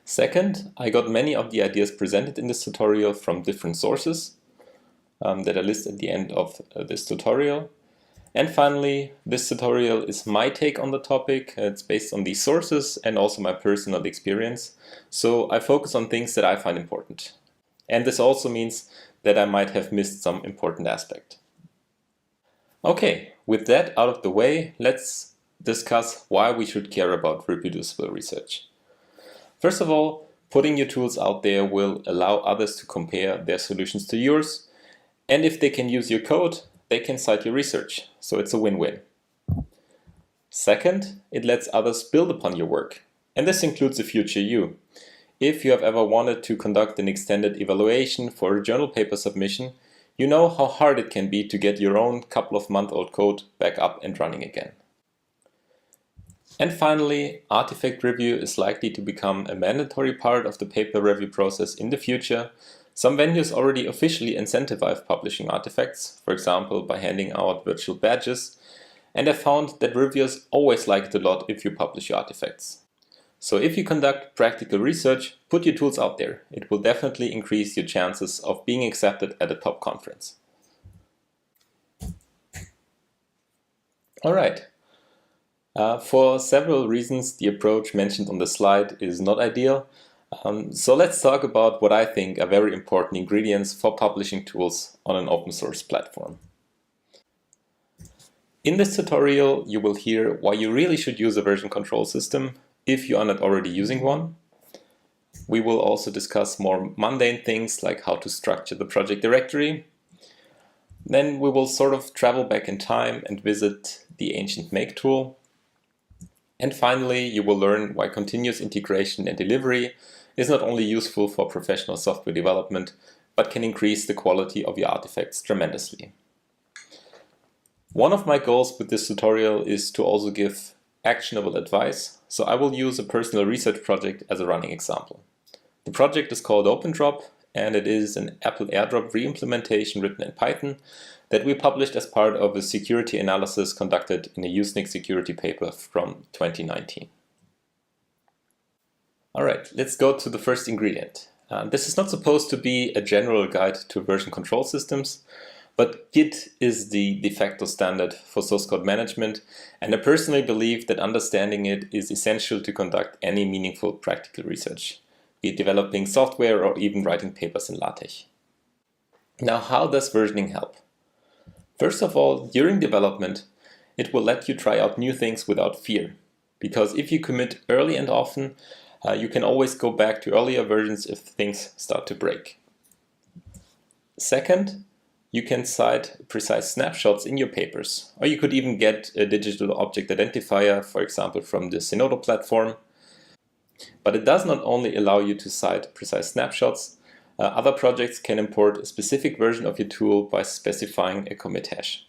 Second, I got many of the ideas presented in this tutorial from different sources that I list at the end of this tutorial. And finally, this tutorial is my take on the topic. It's based on these sources and also my personal experience. So I focus on things that I find important. And this also means that I might have missed some important aspect. Okay, with that out of the way, let's discuss why we should care about reproducible research. First of all, Putting your tools out there will allow others to compare their solutions to yours. And if they can use your code, they can cite your research. So it's a win-win. Second, it lets others build upon your work. And this includes the future you. If you have ever wanted to conduct an extended evaluation for a journal paper submission, you know how hard it can be to get your own couple of month-old code back up and running again. And finally, artifact review is likely to become a mandatory part of the paper review process in the future. Some venues already officially incentivize publishing artifacts, for example by handing out virtual badges, and I found that reviewers always like it a lot if you publish your artifacts. So if you conduct practical research, put your tools out there. It will definitely increase your chances of being accepted at a top conference. Alright. For several reasons, the approach mentioned on the slide is not ideal. So let's talk about what I think are very important ingredients for publishing tools on an open source platform. In this tutorial, you will hear why you really should use a version control system if you are not already using one. We will also discuss more mundane things like how to structure the project directory. Then we will sort of travel back in time and visit the ancient make tool. And finally, you will learn why continuous integration and delivery is not only useful for professional software development, but can increase the quality of your artifacts tremendously. One of my goals with this tutorial is to also give actionable advice, so I will use a personal research project as a running example. The project is called OpenDrop, and it is an Apple AirDrop re-implementation written in Python that we published as part of a security analysis conducted in a Usenix security paper from 2019. Alright, let's go to the first ingredient. This is not supposed to be a general guide to version control systems, but Git is the de facto standard for source code management, and I personally believe that understanding it is essential to conduct any meaningful practical research, be it developing software or even writing papers in LaTeX. Now, how does versioning help? First of all, during development, it will let you try out new things without fear, because if you commit early and often, you can always go back to earlier versions if things start to break. Second, you can cite precise snapshots in your papers, or you could even get a digital object identifier, for example from the Zenodo platform. But it does not only allow you to cite precise snapshots, other projects can import a specific version of your tool by specifying a commit hash.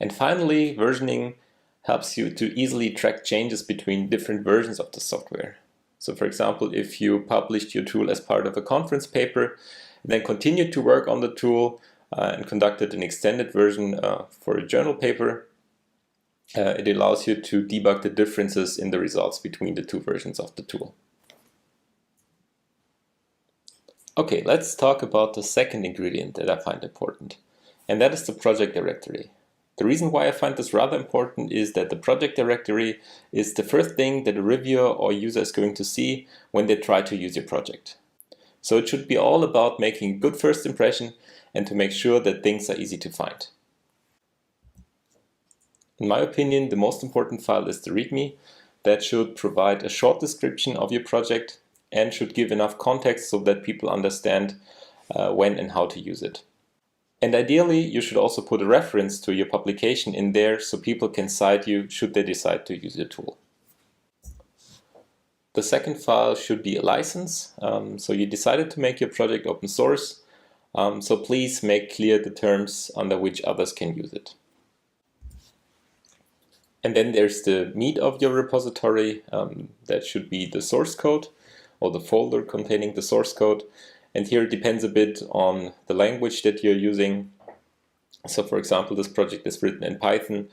And finally, versioning helps you to easily track changes between different versions of the software. So for example, if you published your tool as part of a conference paper, then continued to work on the tool and conducted an extended version for a journal paper, it allows you to debug the differences in the results between the two versions of the tool. Okay, let's talk about the second ingredient that I find important, and that is the project directory. The reason why I find this rather important is that the project directory is the first thing that a reviewer or user is going to see when they try to use your project. So it should be all about making a good first impression and to make sure that things are easy to find. In my opinion, the most important file is the README that should provide a short description of your project and should give enough context so that people understand when and how to use it. And ideally, you should also put a reference to your publication in there so people can cite you should they decide to use your tool. The second file should be a license. So you decided to make your project open source, so please make clear the terms under which others can use it. And then there's the meat of your repository. That should be the source code or the folder containing the source code. And here it depends a bit on the language that you're using. So for example, this project is written in Python,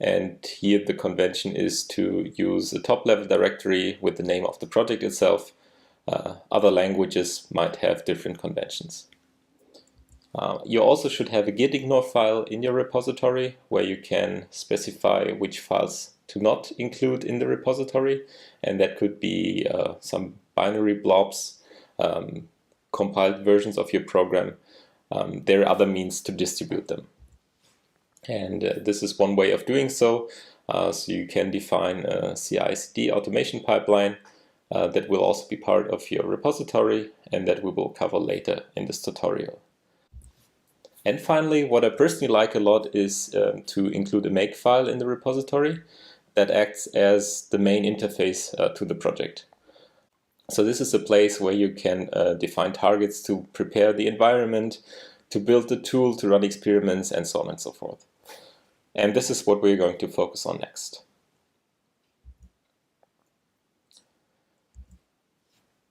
and here the convention is to use a top-level directory with the name of the project itself. Other languages might have different conventions. You also should have a gitignore file in your repository where you can specify which files to not include in the repository, and that could be some binary blobs, compiled versions of your program. There are other means to distribute them. And this is one way of doing so. So you can define a CI/CD automation pipeline that will also be part of your repository and that we will cover later in this tutorial. And finally, what I personally like a lot is to include a makefile in the repository that acts as the main interface to the project. So this is a place where you can define targets to prepare the environment, to build the tool, to run experiments, and so on and so forth. And this is what we're going to focus on next.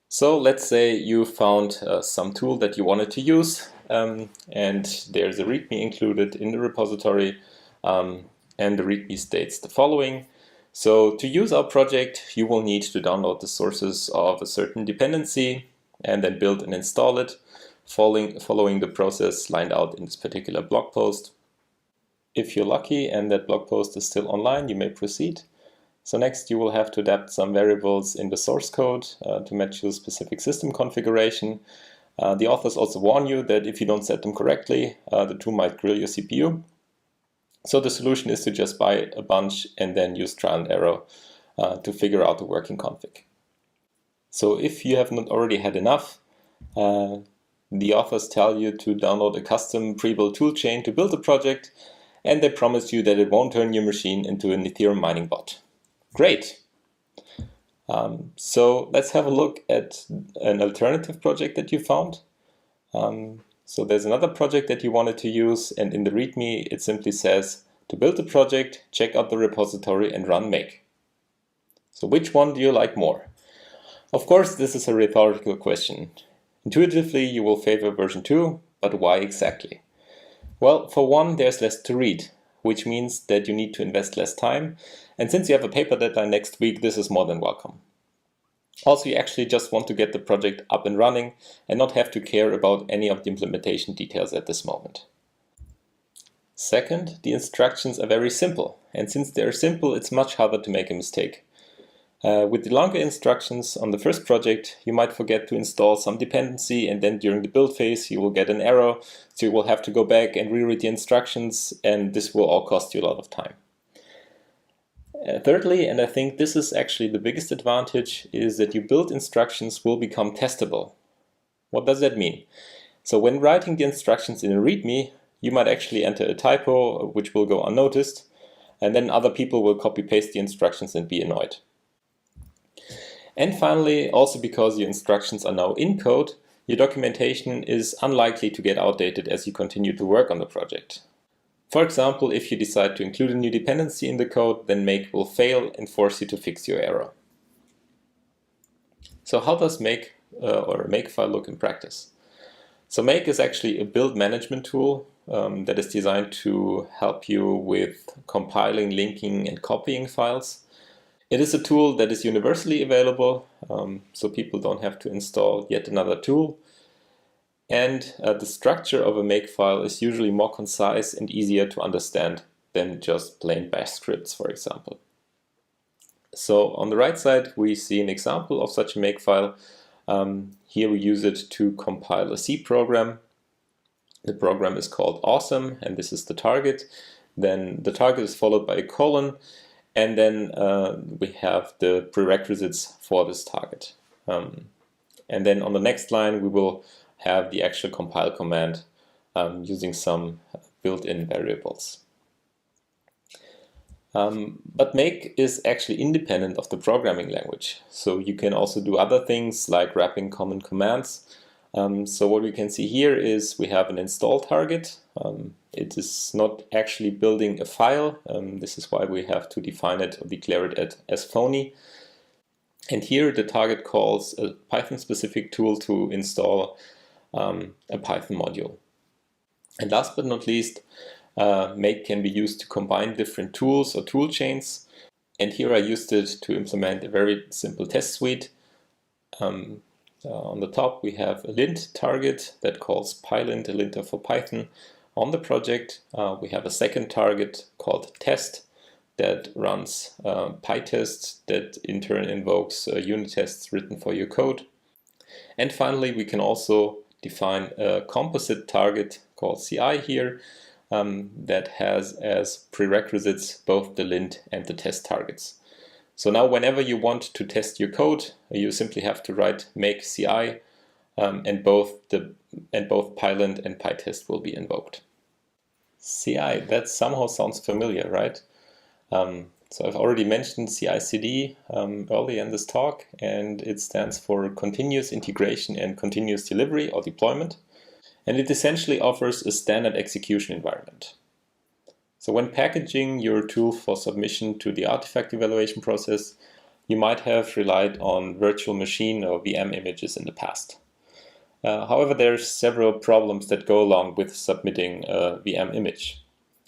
So let's say you found some tool that you wanted to use, and there's a README included in the repository, and the README states the following. So to use our project, you will need to download the sources of a certain dependency and then build and install it, following the process lined out in this particular blog post. If you're lucky and that blog post is still online, you may proceed. So next you will have to adapt some variables in the source code to match your specific system configuration. The authors also warn you that if you don't set them correctly, the tool might grill your CPU. So the solution is to just buy a bunch and then use trial and error to figure out the working config. So if you have not already had enough, the authors tell you to download a custom pre-built toolchain to build a project, and they promise you that it won't turn your machine into an Ethereum mining bot. Great! So let's have a look at an alternative project that you found. So there's another project that you wanted to use, and in the README it simply says to build a project, check out the repository and run make. So which one do you like more? Of course, this is a rhetorical question. Intuitively you will favor version 2, but why exactly? Well, for one, there's less to read, which means that you need to invest less time, and since you have a paper deadline next week, this is more than welcome. Also, you actually just want to get the project up and running and not have to care about any of the implementation details at this moment. Second, the instructions are very simple, and since they are simple, it's much harder to make a mistake. With the longer instructions on the first project, you might forget to install some dependency, and then during the build phase you will get an error, so you will have to go back and reread the instructions, and this will all cost you a lot of time. Thirdly, and I think this is actually the biggest advantage, is that your build instructions will become testable. What does that mean? So when writing the instructions in a README, you might actually enter a typo which will go unnoticed, and then other people will copy-paste the instructions and be annoyed. And finally, also because your instructions are now in code, your documentation is unlikely to get outdated as you continue to work on the project. For example, if you decide to include a new dependency in the code, then make will fail and force you to fix your error. So how does make or a makefile look in practice? So make is actually a build management tool that is designed to help you with compiling, linking, and copying files. It is a tool that is universally available, so people don't have to install yet another tool. And the structure of a makefile is usually more concise and easier to understand than just plain bash scripts, for example. So on the right side, we see an example of such a makefile. Here we use it to compile a C program. The program is called awesome, and this is the target. Then the target is followed by a colon, and then we have the prerequisites for this target. And then on the next line, we will have the actual compile command using some built-in variables. But make is actually independent of the programming language. So you can also do other things like wrapping common commands. So what we can see here is we have an install target. It is not actually building a file. This is why we have to define it or declare it as phony. And here the target calls a Python-specific tool to install a Python module. And last but not least, make can be used to combine different tools or tool chains. And here I used it to implement a very simple test suite. On the top we have a lint target that calls pylint, a linter for Python. On the project we have a second target called test that runs PyTest that in turn invokes unit tests written for your code. And finally we can also define a composite target called CI here that has as prerequisites both the lint and the test targets. So now whenever you want to test your code, you simply have to write make CI, and both pylint and pytest will be invoked. CI, that somehow sounds familiar, right? So I've already mentioned CI/CD earlier in this talk, and it stands for Continuous Integration and Continuous Delivery or Deployment. And it essentially offers a standard execution environment. So when packaging your tool for submission to the artifact evaluation process, you might have relied on virtual machine or VM images in the past. However, there are several problems that go along with submitting a VM image.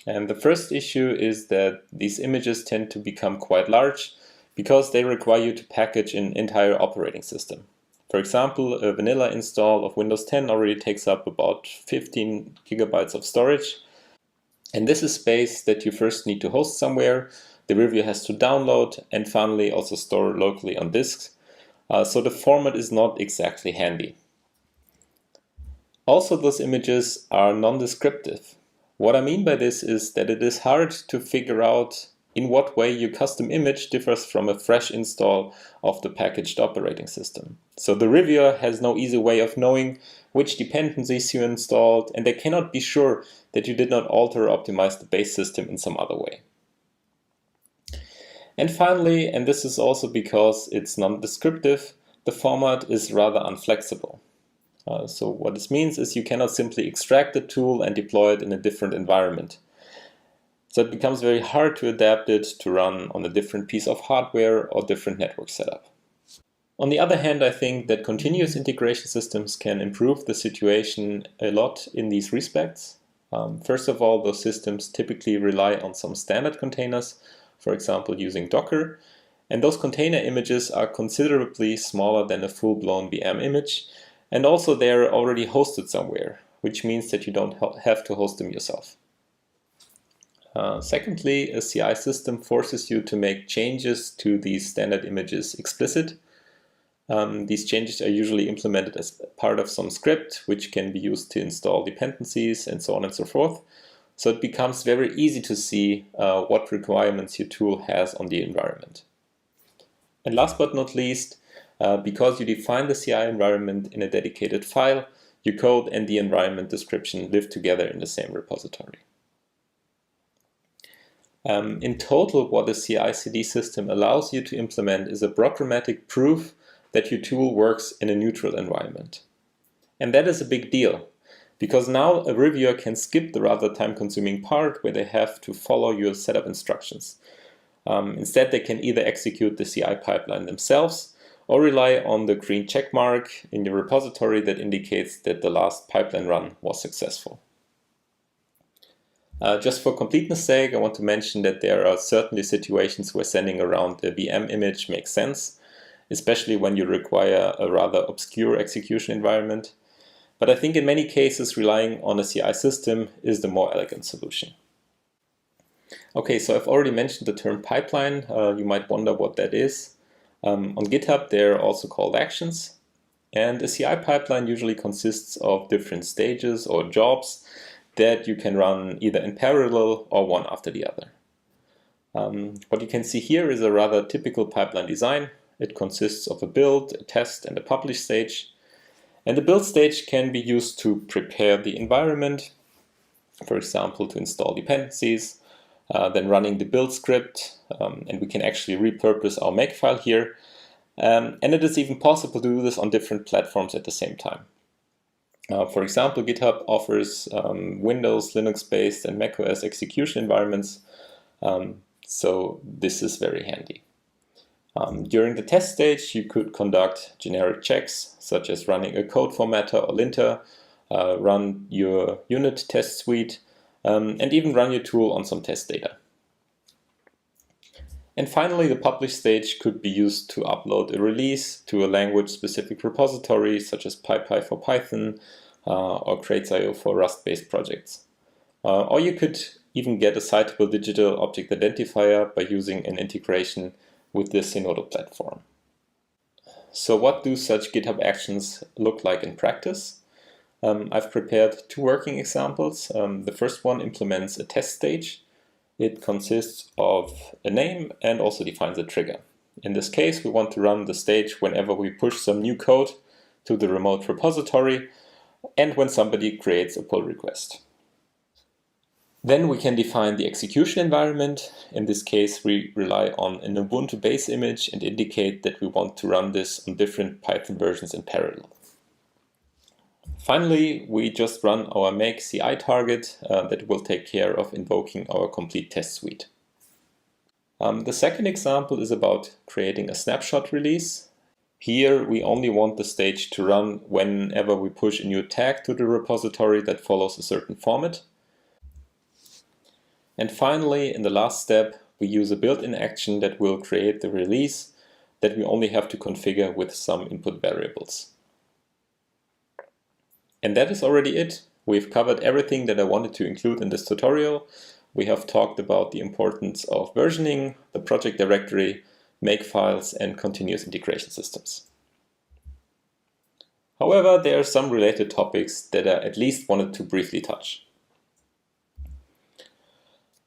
And the first issue is that these images tend to become quite large because they require you to package an entire operating system. For example, a vanilla install of Windows 10 already takes up about 15 gigabytes of storage. And this is space that you first need to host somewhere, the reviewer has to download, and finally also store locally on disks. So the format is not exactly handy. Also, those images are non-descriptive. What I mean by this is that it is hard to figure out in what way your custom image differs from a fresh install of the packaged operating system. So the reviewer has no easy way of knowing which dependencies you installed, and they cannot be sure that you did not alter or optimize the base system in some other way. And finally, and this is also because it's non-descriptive, the format is rather unflexible. So what this means is you cannot simply extract the tool and deploy it in a different environment. So it becomes very hard to adapt it to run on a different piece of hardware or different network setup. On the other hand, I think that continuous integration systems can improve the situation a lot in these respects. First of all, those systems typically rely on some standard containers, for example using Docker, and those container images are considerably smaller than a full-blown VM image, and also they're already hosted somewhere, which means that you don't have to host them yourself. Secondly, a CI system forces you to make changes to these standard images explicit. These changes are usually implemented as part of some script, which can be used to install dependencies and so on and so forth. So it becomes very easy to see what requirements your tool has on the environment. And last but not least, because you define the CI environment in a dedicated file, your code and the environment description live together in the same repository. In total, what a CI/CD system allows you to implement is a programmatic proof that your tool works in a neutral environment. And that is a big deal, because now a reviewer can skip the rather time-consuming part where they have to follow your setup instructions. Instead, they can either execute the CI pipeline themselves or rely on the green check mark in your repository that indicates that the last pipeline run was successful. Just for completeness sake, I want to mention that there are certainly situations where sending around a VM image makes sense, especially when you require a rather obscure execution environment. But I think in many cases relying on a CI system is the more elegant solution. Okay, so I've already mentioned the term pipeline. You might wonder what that is. On GitHub, they're also called actions. And a CI pipeline usually consists of different stages or jobs that you can run either in parallel or one after the other. What you can see here is a rather typical pipeline design. It consists of a build, a test, and a publish stage. And the build stage can be used to prepare the environment, for example, to install dependencies, then running the build script, and we can actually repurpose our makefile here. And it is even possible to do this on different platforms at the same time. For example, GitHub offers Windows, Linux-based, and macOS execution environments, so this is very handy. During the test stage, you could conduct generic checks, such as running a code formatter or linter, run your unit test suite, and even run your tool on some test data. And finally, the publish stage could be used to upload a release to a language-specific repository, such as PyPy for Python or Crates.io for Rust-based projects. Or you could even get a citable digital object identifier by using an integration with the Zenodo platform. So what do such GitHub actions look like in practice? I've prepared two working examples. The first one implements a test stage. It consists of a name and also defines a trigger. In this case, we want to run the stage whenever we push some new code to the remote repository and when somebody creates a pull request. Then we can define the execution environment. In this case, we rely on an Ubuntu base image and indicate that we want to run this on different Python versions in parallel. Finally, we just run our make CI target that will take care of invoking our complete test suite. The second example is about creating a snapshot release. Here, we only want the stage to run whenever we push a new tag to the repository that follows a certain format. And finally, in the last step, we use a built-in action that will create the release that we only have to configure with some input variables. And that is already it. We've covered everything that I wanted to include in this tutorial. We have talked about the importance of versioning, the project directory, makefiles, and continuous integration systems. However, there are some related topics that I at least wanted to briefly touch.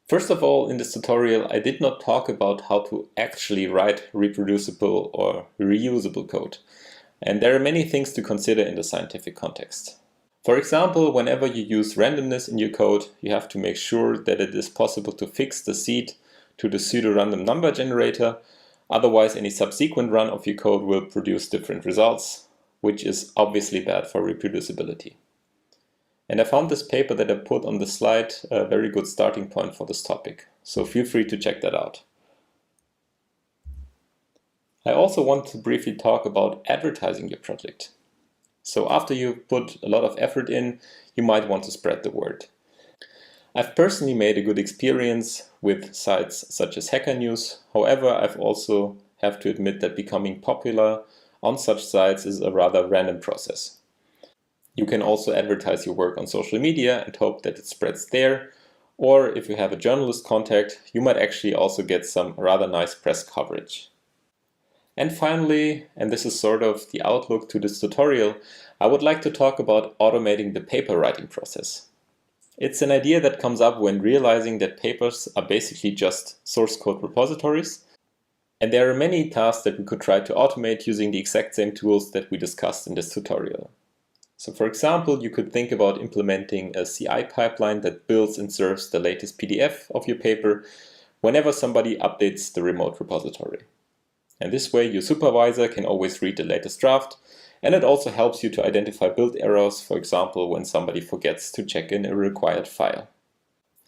First of all, in this tutorial, I did not talk about how to actually write reproducible or reusable code. And there are many things to consider in the scientific context. For example, whenever you use randomness in your code, you have to make sure that it is possible to fix the seed to the pseudo-random number generator. Otherwise, any subsequent run of your code will produce different results, which is obviously bad for reproducibility. And I found this paper that I put on the slide a very good starting point for this topic, so feel free to check that out. I also want to briefly talk about advertising your project. So after you've put a lot of effort in, you might want to spread the word. I've personally made a good experience with sites such as Hacker News. However, I've also have to admit that becoming popular on such sites is a rather random process. You can also advertise your work on social media and hope that it spreads there. Or if you have a journalist contact, you might actually also get some rather nice press coverage. And finally, and this is sort of the outlook to this tutorial, I would like to talk about automating the paper writing process. It's an idea that comes up when realizing that papers are basically just source code repositories. And there are many tasks that we could try to automate using the exact same tools that we discussed in this tutorial. So for example, you could think about implementing a CI pipeline that builds and serves the latest PDF of your paper whenever somebody updates the remote repository. And this way your supervisor can always read the latest draft, and it also helps you to identify build errors, for example, when somebody forgets to check in a required file.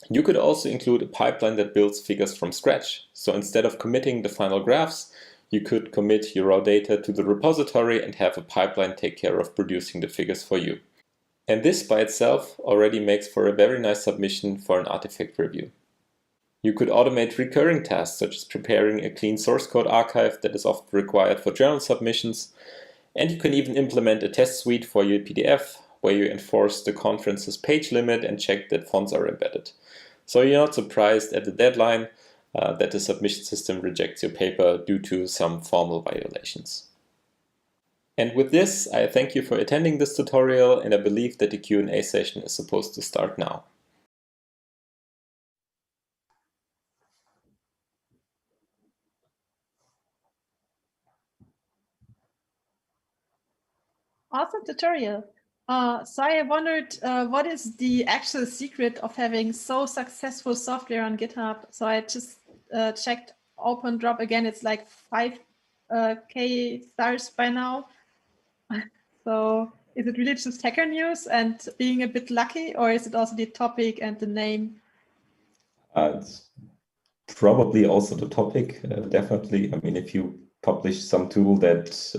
You could also include a pipeline that builds figures from scratch. So instead of committing the final graphs, you could commit your raw data to the repository and have a pipeline take care of producing the figures for you. And this by itself already makes for a very nice submission for an artifact review. You could automate recurring tasks such as preparing a clean source code archive that is often required for journal submissions. And you can even implement a test suite for your PDF where you enforce the conference's page limit and check that fonts are embedded. So you're not surprised at the deadline that the submission system rejects your paper due to some formal violations. And with this, I thank you for attending this tutorial, and I believe that the Q&A session is supposed to start now. Awesome tutorial. So I wondered, what is the actual secret of having so successful software on GitHub? So I just checked OpenDrop again. It's like 5K stars by now. So is it really just Hacker News and being a bit lucky, or is it also the topic and the name? It's probably also the topic, definitely. I mean, if you publish some tool that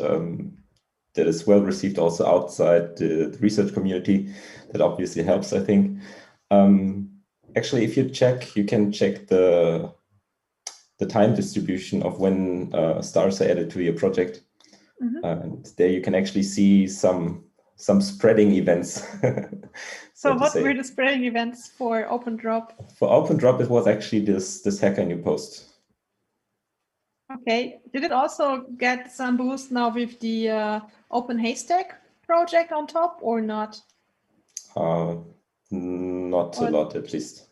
that is well received also outside the research community, that obviously helps, I think. Actually, if you can check the time distribution of when stars are added to your project. Mm-hmm. And there you can actually see some spreading events. So what were the spreading events for OpenDrop? For OpenDrop, it was actually this Hacker News post. Okay. Did it also get some boost now with the Open Haystack project on top, or not? Not a lot, at least.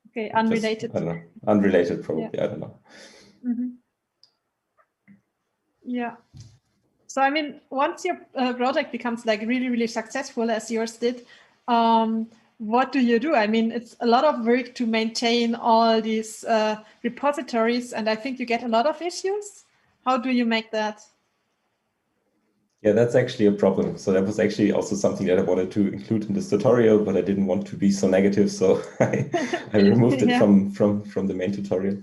Okay, unrelated. Just, I don't know. Unrelated, probably. Yeah. I don't know. Mm-hmm. Yeah. So, I mean, once your project becomes like really, really successful as yours did, what do you do? I mean, it's a lot of work to maintain all these repositories, and I think you get a lot of issues. How do you make that? Yeah, that's actually a problem. So that was actually also something that I wanted to include in this tutorial, but I didn't want to be so negative, so I removed it from the main tutorial.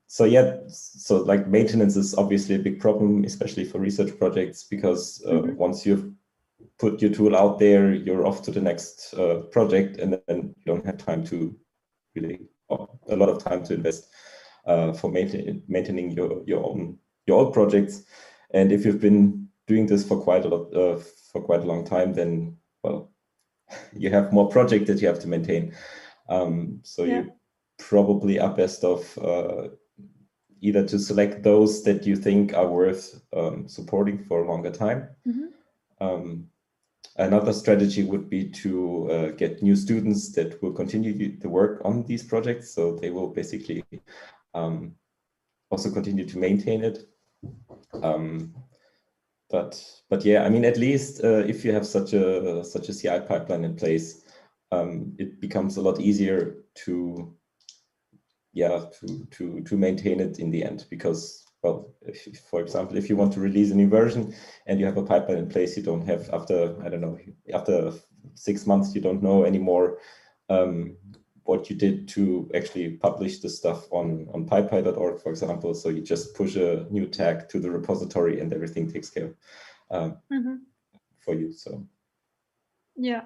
So yeah, so like maintenance is obviously a big problem, especially for research projects, because once you've put your tool out there, you're off to the next project, and then you don't have time to really, a lot of time to invest for maintaining your old projects. And if you've been doing this for quite a long time, then well, you have more projects that you have to maintain. So you probably are best off either to select those that you think are worth supporting for a longer time. Another strategy would be to get new students that will continue to work on these projects, so they will basically also continue to maintain it. But yeah, I mean, at least if you have such a CI pipeline in place, it becomes a lot easier to maintain it in the end, because, well, for example, if you want to release a new version and you have a pipeline in place, you don't have, after 6 months, you don't know anymore what you did to actually publish the stuff on PyPy.org, for example. So you just push a new tag to the repository and everything takes care for you. So yeah.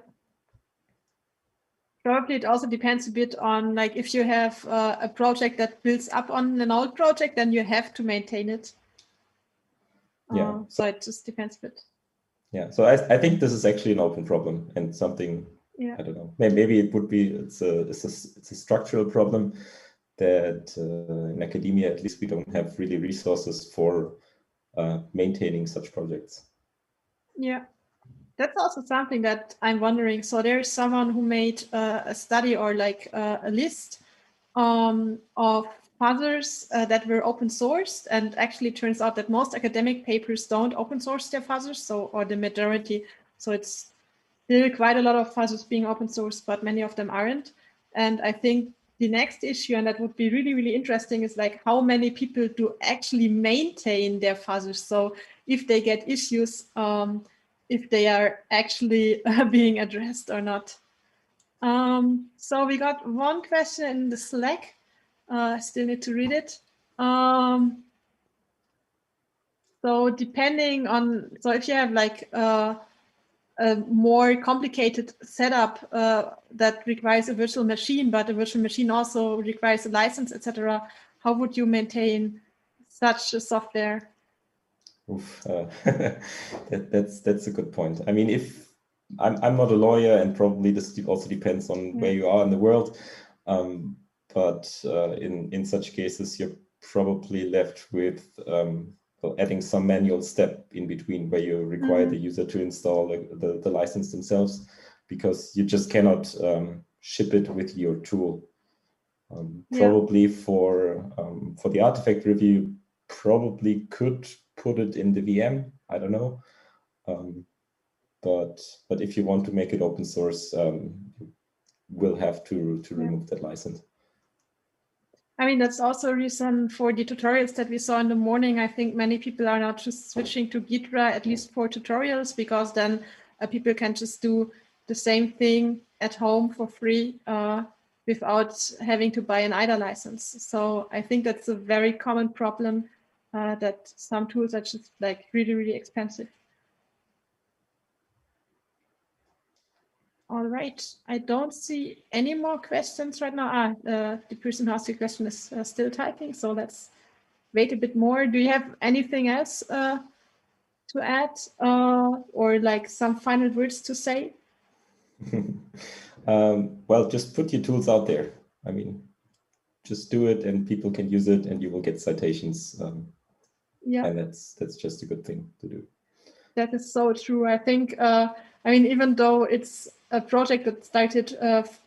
Probably it also depends a bit on, like, if you have a project that builds up on an old project, then you have to maintain it. Yeah. So it just depends a bit. Yeah. So I think this is actually an open problem and something. I don't know. Maybe it would be. It's a structural problem that in academia, at least, we don't have really resources for maintaining such projects. Yeah, that's also something that I'm wondering. So there's someone who made a study or like a list of fuzzers that were open sourced, and actually turns out that most academic papers don't open source their fuzzers, or the majority. So it's still quite a lot of fuzzers being open source, but many of them aren't. And I think the next issue, and that would be really, really interesting, is like how many people do actually maintain their fuzzers. So if they get issues, if they are actually being addressed or not. So we got one question in the Slack. I still need to read it. So depending on, so if you have like a more complicated setup that requires a virtual machine, but a virtual machine also requires a license, etc., how would you maintain such a software? Oof, that's a good point. I mean, if I'm not a lawyer, and probably this also depends on where you are in the world, but in such cases, you're probably left with adding some manual step in between where you require the user to install the license themselves, because you just cannot ship it with your tool. Probably for the artifact review, probably could put it in the VM. I don't know, but if you want to make it open source, you will have to remove that license. I mean, that's also a reason for the tutorials that we saw in the morning. I think many people are now just switching to Ghidra, at least for tutorials, because then people can just do the same thing at home for free without having to buy an IDA license. So I think that's a very common problem, that some tools are just like really, really expensive. All right, I don't see any more questions right now. The person who asked the question is still typing, so let's wait a bit more. Do you have anything else to add, or like some final words to say? Well, just put your tools out there. I mean, just do it and people can use it and you will get citations. And that's just a good thing to do. That is so true. I think, I mean, even though it's a project that started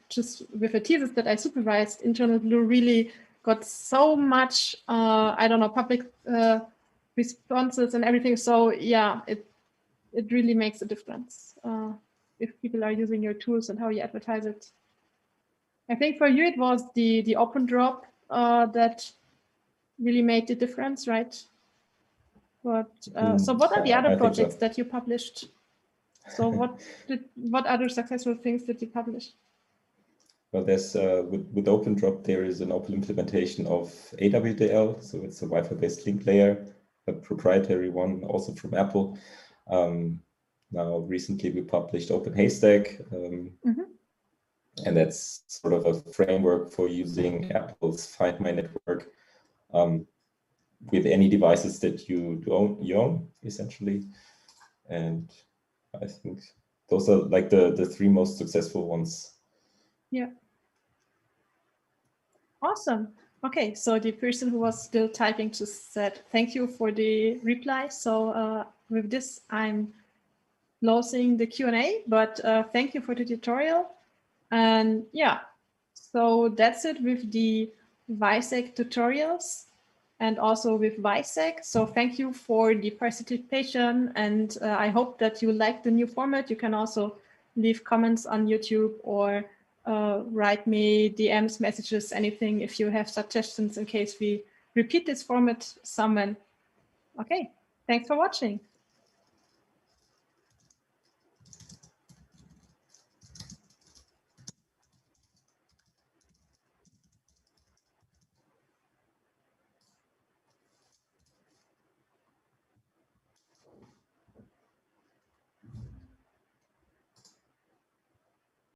just with a thesis that I supervised, InternalBlue really got so much, I don't know, public responses and everything. So yeah, it really makes a difference if people are using your tools and how you advertise it. I think for you it was the open drop that really made the difference, right? But so what are the other projects that you published? So what other successful things did you publish? Well, there's with OpenDrop, there is an open implementation of AWDL, so it's a Wi-Fi based link layer, a proprietary one, also from Apple. Now, recently we published OpenHaystack, and that's sort of a framework for using Apple's Find My Network with any devices that you own, essentially. And I think those are like the three most successful ones. Yeah. Awesome. Okay, so the person who was still typing just said thank you for the reply. So with this, I'm closing the Q&A, but thank you for the tutorial. And yeah, so that's it with the WiSec tutorials and also with WiSec. So thank you for the participation, and I hope that you like the new format. You can also leave comments on YouTube or write me DMs, messages, anything if you have suggestions in case we repeat this format somewhere. Okay, thanks for watching.